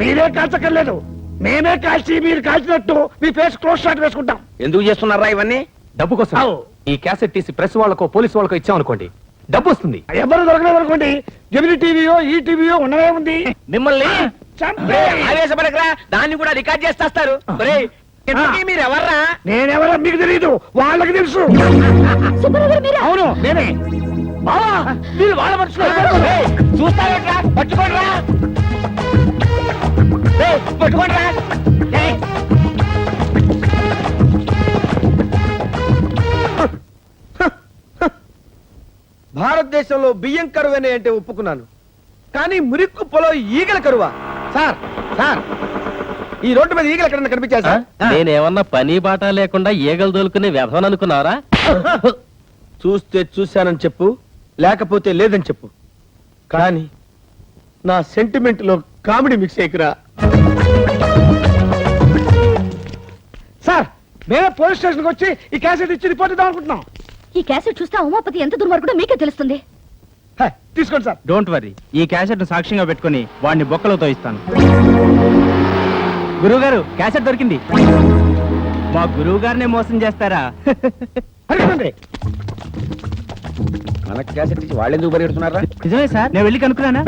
మీరే కాల్చక్కర్లేదు, మేమే కాల్చి మీరు కాల్చినట్టు మీ ఫేస్ క్లోజ్ షాట్ వేసుకుంటాం.
ఎందుకు చేస్తున్నారా ఇవన్నీ?
డబ్బు కోసం. ఈ క్యాసెట్ తీసి ప్రెస్ వాళ్ళకో పోలీసు వాళ్ళకో ఇచ్చామనుకోండి, డబ్బు వస్తుంది.
ఎవరు దొరకలేదు అనుకోండి, జమిని టీవీయో ఈ టీవీయో ఉన్నదే ఉంది.
మిమ్మల్ని ఆవేశపడకరా, దాన్ని కూడా రికార్డ్ చేస్తారు. మీరు ఎవర్రా?
నేనెవరో మీకు తెలియదు, వాళ్ళకి తెలుసు. అవును, నేనే. బావా, మీరు వాళ్ళ మనుషులు.
చూస్తారా? పట్టుకోండిరా, పట్టుకోండిరా.
భారతదేశంలో బియ్యం కరువనే అంటే ఒప్పుకున్నాను, కానీ మురిక్కుప్పలో ఈగల కరువా? సార్ సార్ ఈ రోడ్డు మీద ఈగలు ఎక్కడన్నా కనిపించా సార్?
నేనేమన్నా పని బాట లేకుండా ఈగలు దొలుకునే వ్యధవని అనుకున్నారా?
చూస్తే చూశానని చెప్పు, లేకపోతే లేదని చెప్పు, కానీ నా సెంటిమెంట్ లో కామెడీ మిక్స్ అయ్యకురా. సార్ మేమే పోలీస్ స్టేషన్కి వచ్చి ఈ క్యాసెట్ ఇచ్చి రిపోర్ట్ ఇద్దాం అనుకుంటున్నాం.
ఈ క్యాసెట్ చూస్తే ఉమాపతి ఎంత దుర్మార్గుడో మీకే తెలుస్తుంది.
తీసుకోండి సార్.
డోంట్ వరీ, ఈ క్యాసెట్ సాక్ష్యంగా పెట్టుకుని వాడిని బొక్కలతో ఇస్తాను. గురువు గారు, క్యాసెట్ దొరికింది. మా గురువు గారినే మోసం చేస్తారా?
అడగండి.
మనకు క్యాసెట్ ఇచ్చి వాళ్ళు ఎందుకు పరిగెడుతున్నారా?
నిజమే సార్, నేను వెళ్ళి కనుక్కున్నానా?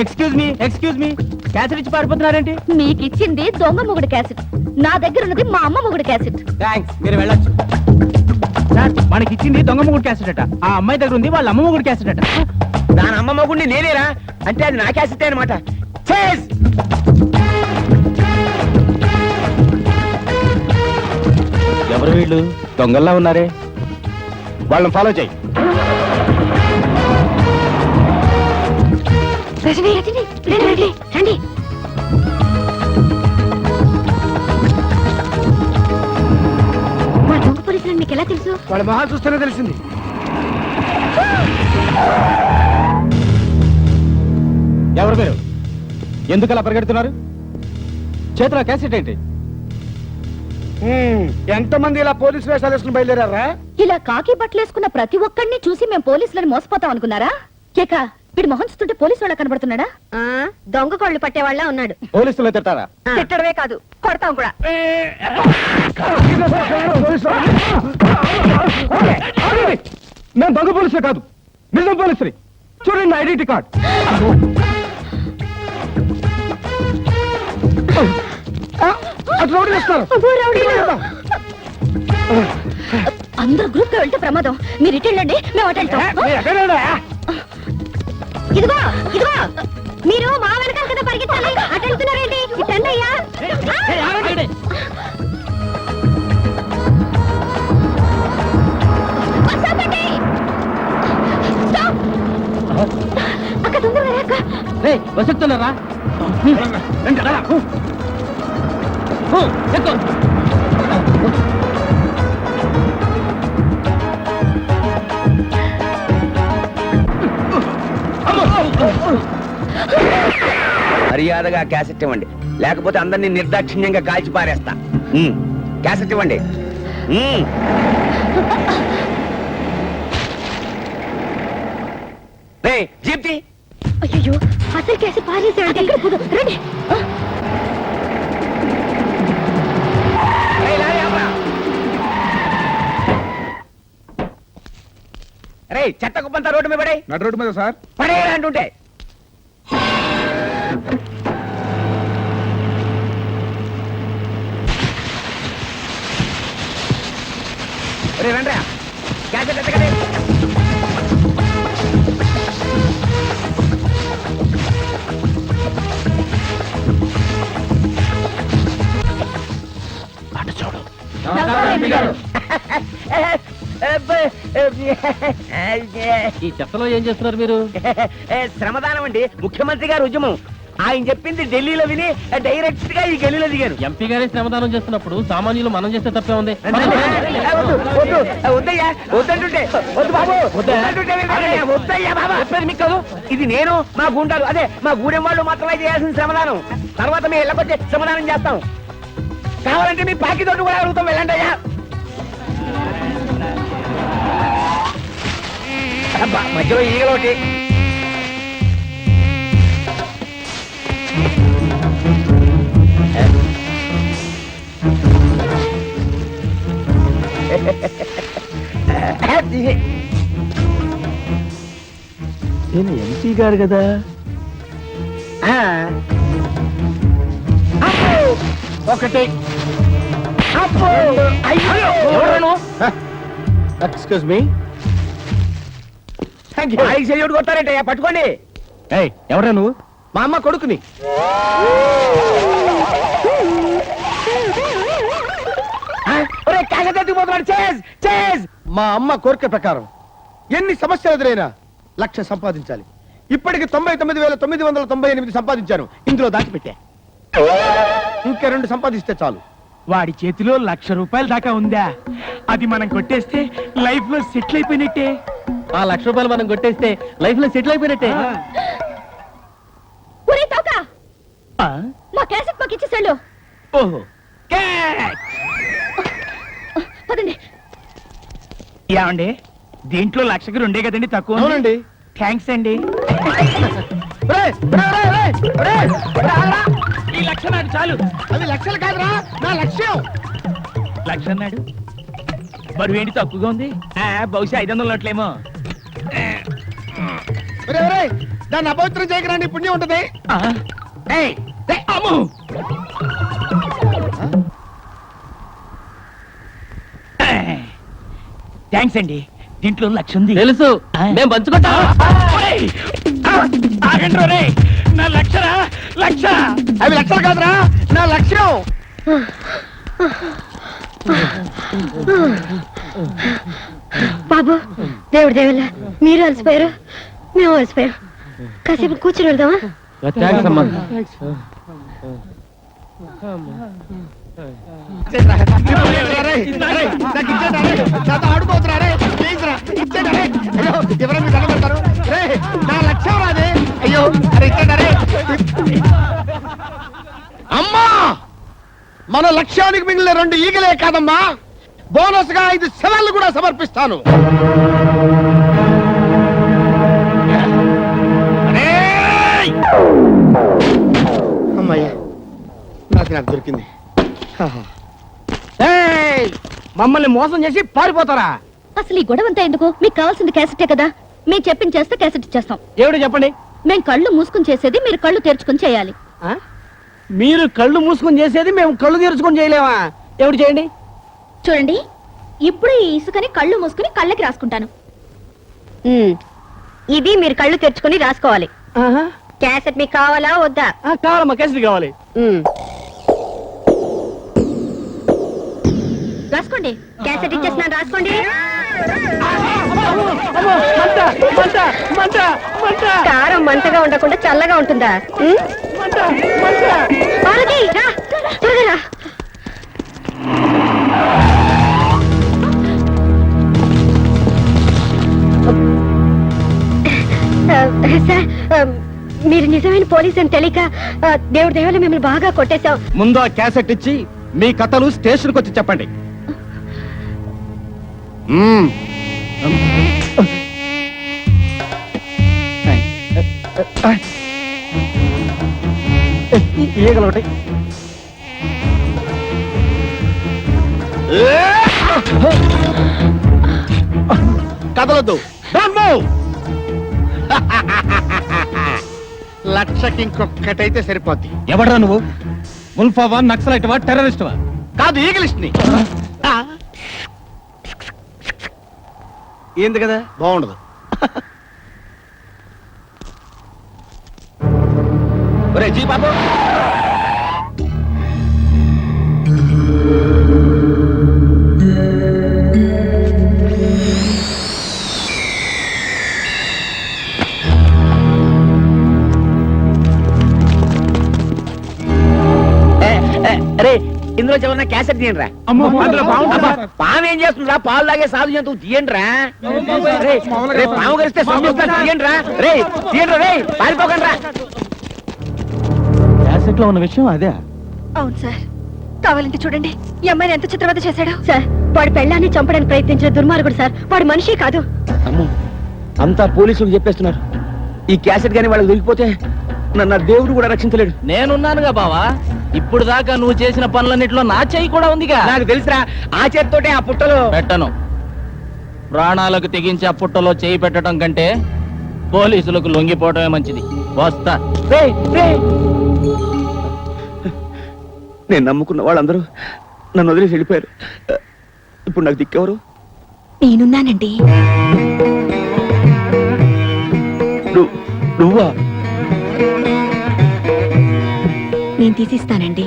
ఎక్స్క్యూజ్ మీ, క్యాసెట్ ఇచ్చి పారిపోతున్నారేంటి?
మీకు ఇచ్చింది దొంగ మొగుడు క్యాసెట్, నా దగ్గర ఉన్నది మా అమ్మ మొగుడు క్యాసెట్.
థ్యాంక్స్, మీరు వెళ్ళొచ్చు. సార్, మనకి ఇచ్చింది దొంగ మొగుడు క్యాసెట్ అట, ఆ అమ్మాయి దగ్గర ఉంది వాళ్ళ అమ్మ మొగుడు క్యాసెట్ అట.
దాని అమ్మ మొగుడిని నేనేరా అంటే అది నా క్యాసెట్ అనమాట.
ఎవరు వీళ్ళు? దొంగల్లా ఉన్నారే. వాళ్ళని ఫాలో చేయి.
రజనీ రజనీ రండి రండి రండి. మా దొంగ పోలీసులు మీకు ఎలా తెలుసు?
వాళ్ళ మొహాలు చూస్తేనే తెలిసింది.
ఎవరు మీరు? ఎందుకు అలా పరిగెడుతున్నారు? చేతిలో క్యాసెట్ ఏంటి?
ఎంతమంది ఇలా పోలీసు వేషాలు వేసుకుని బయలుదేరారా?
ఇలా కాకి బట్టలేసుకున్న ప్రతి ఒక్కడిని చూసి మేము పోలీసులని మోసపోతాం అనుకున్నారా? కేక వీడి మొహం చూస్తుంటే పోలీసు వాళ్ళ కనబడుతున్నాడా?
దొంగ కోళ్ళు పట్టేవాళ్ళ ఉన్నాడు.
పోలీసులు తిట్టారా?
తిట్టడమే కాదు, కొడతాం కూడా.
మేము దొంగ పోలీసులే కాదు, నిజం పోలీసుని. చూడండి నా ఐడెంటిటీ కార్డ్. అట్లా రౌడీలు వస్తారు.
అందరూ గ్రూప్ గా వెళ్తే ప్రమాదం. మీరు ఇటు వెళ్ళండి, మేము అటు వెళ్తాం.
ఇదిగో ఇదిగో, మీరు మా వెనకాల కదా పరిగెత్తాలి, అటు వెళ్తున్నారేంటి? ఇటండి అయ్యా.
అక్క తొందరగా రా అక్క.
వస్తున్నారా?
మర్యాదగా క్యాసెట్ ఇవ్వండి, లేకపోతే అందరినీ నిర్దాక్షిణ్యంగా కాల్చి పారేస్తా. క్యాసెట్ ఇవ్వండి. జీప్తి
అయ్యో, అసలు కేసు పారేసాడు. ఎక్కడ పోదు, రండి.
రే చెత్త కుప్పంతా రోడ్డు మీద పడే.
నడు రోడ్డు మీద సార్.
పడేయరా అంటుంటే. రే రండ్రా, క్యాసెట్ ఎత్తకండి.
అటు చూడు. ఈ చెత్తలో ఏం చేస్తున్నారు మీరు?
శ్రమదానం అండి, ముఖ్యమంత్రి గారు ఉద్యమం. ఆయన చెప్పింది ఢిల్లీలో విని డైరెక్ట్ గా ఈ గల్లీలో దిగారు.
ఎంపీ గారే శ్రమదానం చేస్తున్నప్పుడు సామాన్యులు మనం చేస్తే తప్పే ఉంది.
వద్దయ్యా, వద్దంటుంటే. వద్దు బాబు, వద్దంటుంటే వద్దయ్యా బాబా. చెప్పేది మీకు కాదు, ఇది నేను మా గుండాలు, అదే మా గూడెం వాళ్ళు మాత్రమే చేయాల్సిన శ్రమదానం. తర్వాత మీ ఇళ్ళకొచ్చే శ్రమదానం చేస్తాం. కావాలంటే మీ పాకి తోటి కూడా అడుగుతాం, వెళ్ళండి అయ్యా. మధ్యలో ఈగలోటి.
నేను ఎంపీ గారు కదా.
ఒకటి.
Excuse me.
చెయ్యడు కొట్టారంటే పట్టుకోండి.
ఎవరా నువ్వు?
మా అమ్మ కొడుకుని. మా అమ్మ కోరిక ప్రకారం ఎన్ని సమస్యలు ఎదురైనా 1,00,000 సంపాదించాలి. ఇప్పటికి 99,998 సంపాదించాను. ఇందులో దాచిపెట్టా. ఇంకా 2 సంపాదిస్తే చాలు.
వాడి చేతిలో ₹1,00,000 దాకా ఉందా? అది మనం కొట్టేస్తే లైఫ్ లో సెటిల్ అయిపోయినట్టే.
ఆ ₹1,00,000 మనం కొట్టేస్తే లైఫ్ లో సెటిల్ అయిపోయినట్టే.
ఒరే తోక,
ఆ?
మా క్యాసెట్ మాకు ఇచ్చేసాడు.
ఓహో, క్యాచ్!
పదండి.
ఏమండి, దీంట్లో 1,00,000కి 2 కదండి తక్కువ?
అవునండి.
థ్యాంక్స్ అండి.
ఒరేయ్, ఒరేయ్, ఒరేయ్, ఒరేయ్, ఒరేయ్, ఆగరా.
ఈ 1,00,000 నాకు చాలు.
అవి లక్షలు కాదురా, నా లక్ష్యం.
1,00,000 అన్నాడు, బరువు ఏంటి తక్కువగా ఉంది? బహుశా 500 నోట్లేమో.
ఒరేయ్, ఒరేయ్, దాన్ని అపవిత్రం చేయకరా, నీ పుణ్యం ఉంటది.
ఆ? ఏయ్, ఏయ్, అమ్ము! థ్యాంక్స్ అండి. దీంట్లో 1,00,000 ఉంది.
తెలుసు, మేము పంచుకుంటాం.
ఒరేయ్! ఆగండి ఒరేయ్! నా 1,00,000
అవి లక్షలు కాదురా, నా లక్ష్యం.
బాబు, దేవుడి దేవుళ్ళ మీరు అలసిపోయారు, మేము అలసిపోయాం. కాసేపు కూర్చొని వెళ్దామా?
థ్యాంక్స్ అమ్మా.
నాకు ఇచ్చేదా రే? నాతో ఆడుకోవద్దురా రే, ప్లీజ్ రా, ఇచ్చేదా రే? అయ్యో, ఎవరైనా మీరు దండం పెడతారు రే, నా లక్ష్యం రాదే. అయ్యో, అరే ఇచ్చేదా రే? అమ్మా, మన లక్ష్యానికి మిగిలిన 2 ఈగలే కాదమ్మా, బోనస్ గా 5 శవాళ్ళు కూడా సమర్పిస్తాను. అమ్మాయ్యా, నాకు దొరికింది.
మమ్మల్ని మోసం చేసి పారిపోతారా?
అసలు ఈ గొడవంతా ఎందుకు? మీకు కావాల్సింది క్యాసెటే కదా. మేము చెప్పింది చేస్తే క్యాసెట్ ఇచ్చేస్తాం.
ఏమిటో చెప్పండి.
మేము కళ్ళు మూసుకుని చేసేది మీరు కళ్ళు తెరుచుకుని చేయాలి.
మీరు కళ్ళు మూసుకొని చేసేది మేము కళ్ళు తెరుచుకొని చేయలేమా? ఏమిటి చేయండి?
చూడండి, ఇప్పుడు ఈ ఇసుకని కళ్ళు మూసుకుని కళ్ళకి రాసుకుంటాను.
ఇది మీరు కళ్ళు తెరుచుకొని రాసుకోవాలి. క్యాసెట్ మీకు కావాలా వద్దా?
కావాలమ్మా, కేసరి కావాలి.
రాసుకోండి.
క్యాసెట్ ఇచ్చేస్తున్నాను, రాసుకోండి. కారం మంటగా ఉండకుండా చల్లగా ఉంటుందా? పార్వతి, రా, త్వరగా రా. సార్, మీరు నిజమైన పోలీస్ అని తెలియక దేవుడి దేవాలయం మిమ్మల్ని బాగా కొట్టేశాం.
ముందు ఆ క్యాసెట్ ఇచ్చి మీ కథలు స్టేషన్కి వచ్చి చెప్పండి. ఈగలు ఒకటి. కదలొద్దు. లక్షకి ఇంకొక్కటైతే సరిపోద్ది.
ఎవడ్రా నువ్వు? ఉల్ఫావా, నక్సలైట్వా, టెర్రరిస్ట్వా?
కాదు, ఈగలిస్ట్ ని. ఏంది కదా, బాగుండదు.
ఒరే జీ బాబు, ఇందులో చిన్న క్యాసెట్ తీయండిరా. పాము ఏం చేస్తుందిరా? పాలు లాగే సాధు జంతువు తీయండిరా. పాము కలిస్తే తీయండిరా. రే తీయండి, రే పారిపోకండి రా.
క్యాసెట్ లో ఉన్న విషయం అదే.
అవును సార్, కావాలంటే చూడండి, ఈ అమ్మాయిని ఎంత చిత్రవద చేశాడు. సార్, వాడి పెళ్ళాన్ని చంపడానికి ప్రయత్నించిన దుర్మార్గుడు సార్, వాడు మనిషి కాదు.
అమ్మో, అంతా పోలీసులు చెప్పేస్తున్నారు. ఈ క్యాసెట్ గానీ వాళ్ళకి దొరికిపోతే నన్ను దేవుడు కూడా రక్షించలేడు.
నేనున్నానుగా బావా. ఇప్పుడు దాకా నువ్వు చేసిన పనులన్నిట్లో నా చెయ్యి కూడా ఉందిగా.
నాకు తెలుసురా, ఆ చేత్తోటే ఆ పుట్టలో
పెట్టను. ప్రాణాలకు తెగించి ఆ పుట్టలో చేయి పెట్టడం కంటే పోలీసులకు లొంగిపోవటమే మంచిది. వస్తా.
నేను నమ్ముకున్న వాళ్ళందరూ నన్ను వదిలేసి వెళ్ళిపోయారు. ఇప్పుడు నాకు దిక్కెవరు?
నేనున్నానండి.
నువ్వా?
నేను తీసిస్తానండి.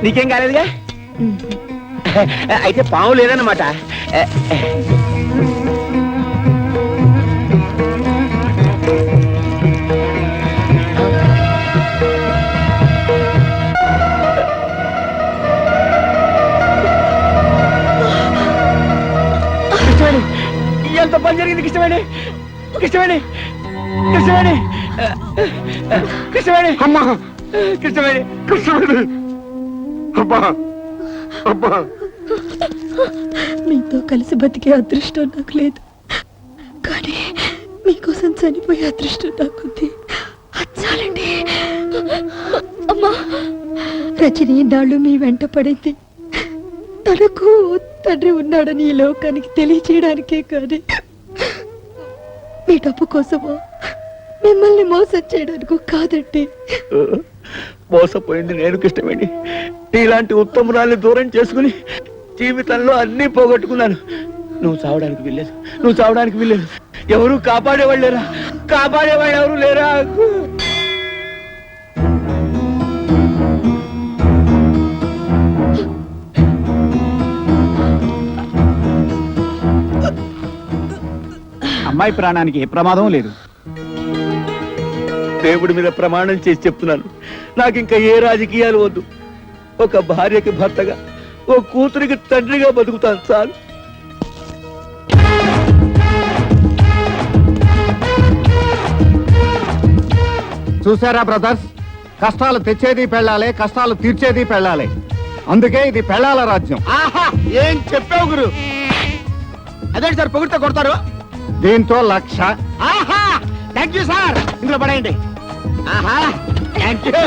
నీకేం కాలేదుగా అయితే పాము లేదన్నమాట. కృష్ణవేణి, ఎంత పని జరిగింది కృష్ణవేణి, కృష్ణవేణి, కృష్ణవేణి, కృష్ణవేణి,
అమ్మా
కృష్ణవేణి.
కృష్ణవేణి, అబ్బా అబ్బా,
మీతో కలిసి బతికే అదృష్టం నాకు లేదు, కానీ మీకోసం చనిపోయే అదృష్టం నాకుంది. చాలండి అమ్మా. రజని నాళ్ళు మీ వెంట పడింది తనకు తండ్రి ఉన్నాడని ఈ లోకానికి తెలియచేయడానికే, కానీ మీ డబ్బు కోసమో మిమ్మల్ని మోసం చేయడానికో కాదండి.
మోసపోయింది నేను కృష్ణవేణి. ఇలాంటి ఉత్తమురాల్ని దూరం చేసుకుని జీవితంలో అన్నీ పోగొట్టుకున్నాను. నువ్వు చావడానికి వీల్లేదు, నువ్వు చావడానికి వీల్లేదు. ఎవరు కాపాడేవాళ్ళు లేరా? కాపాడేవాళ్ళు ఎవరు లేరా?
అమ్మాయి ప్రాణానికి ఏ ప్రమాదం లేదు.
దేవుడి మీద ప్రమాణం చేసి చెప్తున్నాను, నాకు ఇంకా ఏ రాజకీయాలు వద్దు. ఒక భార్యకి భర్తగా, ఓ కూతురికి తండ్రిగా బతుకుతాను చాలు.
చూసారా బ్రదర్స్, కష్టాలు తెచ్చేది పెళ్ళాలి, కష్టాలు తీర్చేది పెళ్ళాలి. అందుకే ఇది పెళ్ళాల రాజ్యం.
ఆహా, ఏం చెప్పావు గురు. అదే సార్ పొగిడితే కొడతారు.
దీంతో 1,00,000.
ఆహా, థ్యాంక్ యూ సార్. ఇందులో పడేయండి. ఆహా, థ్యాంక్ యూ.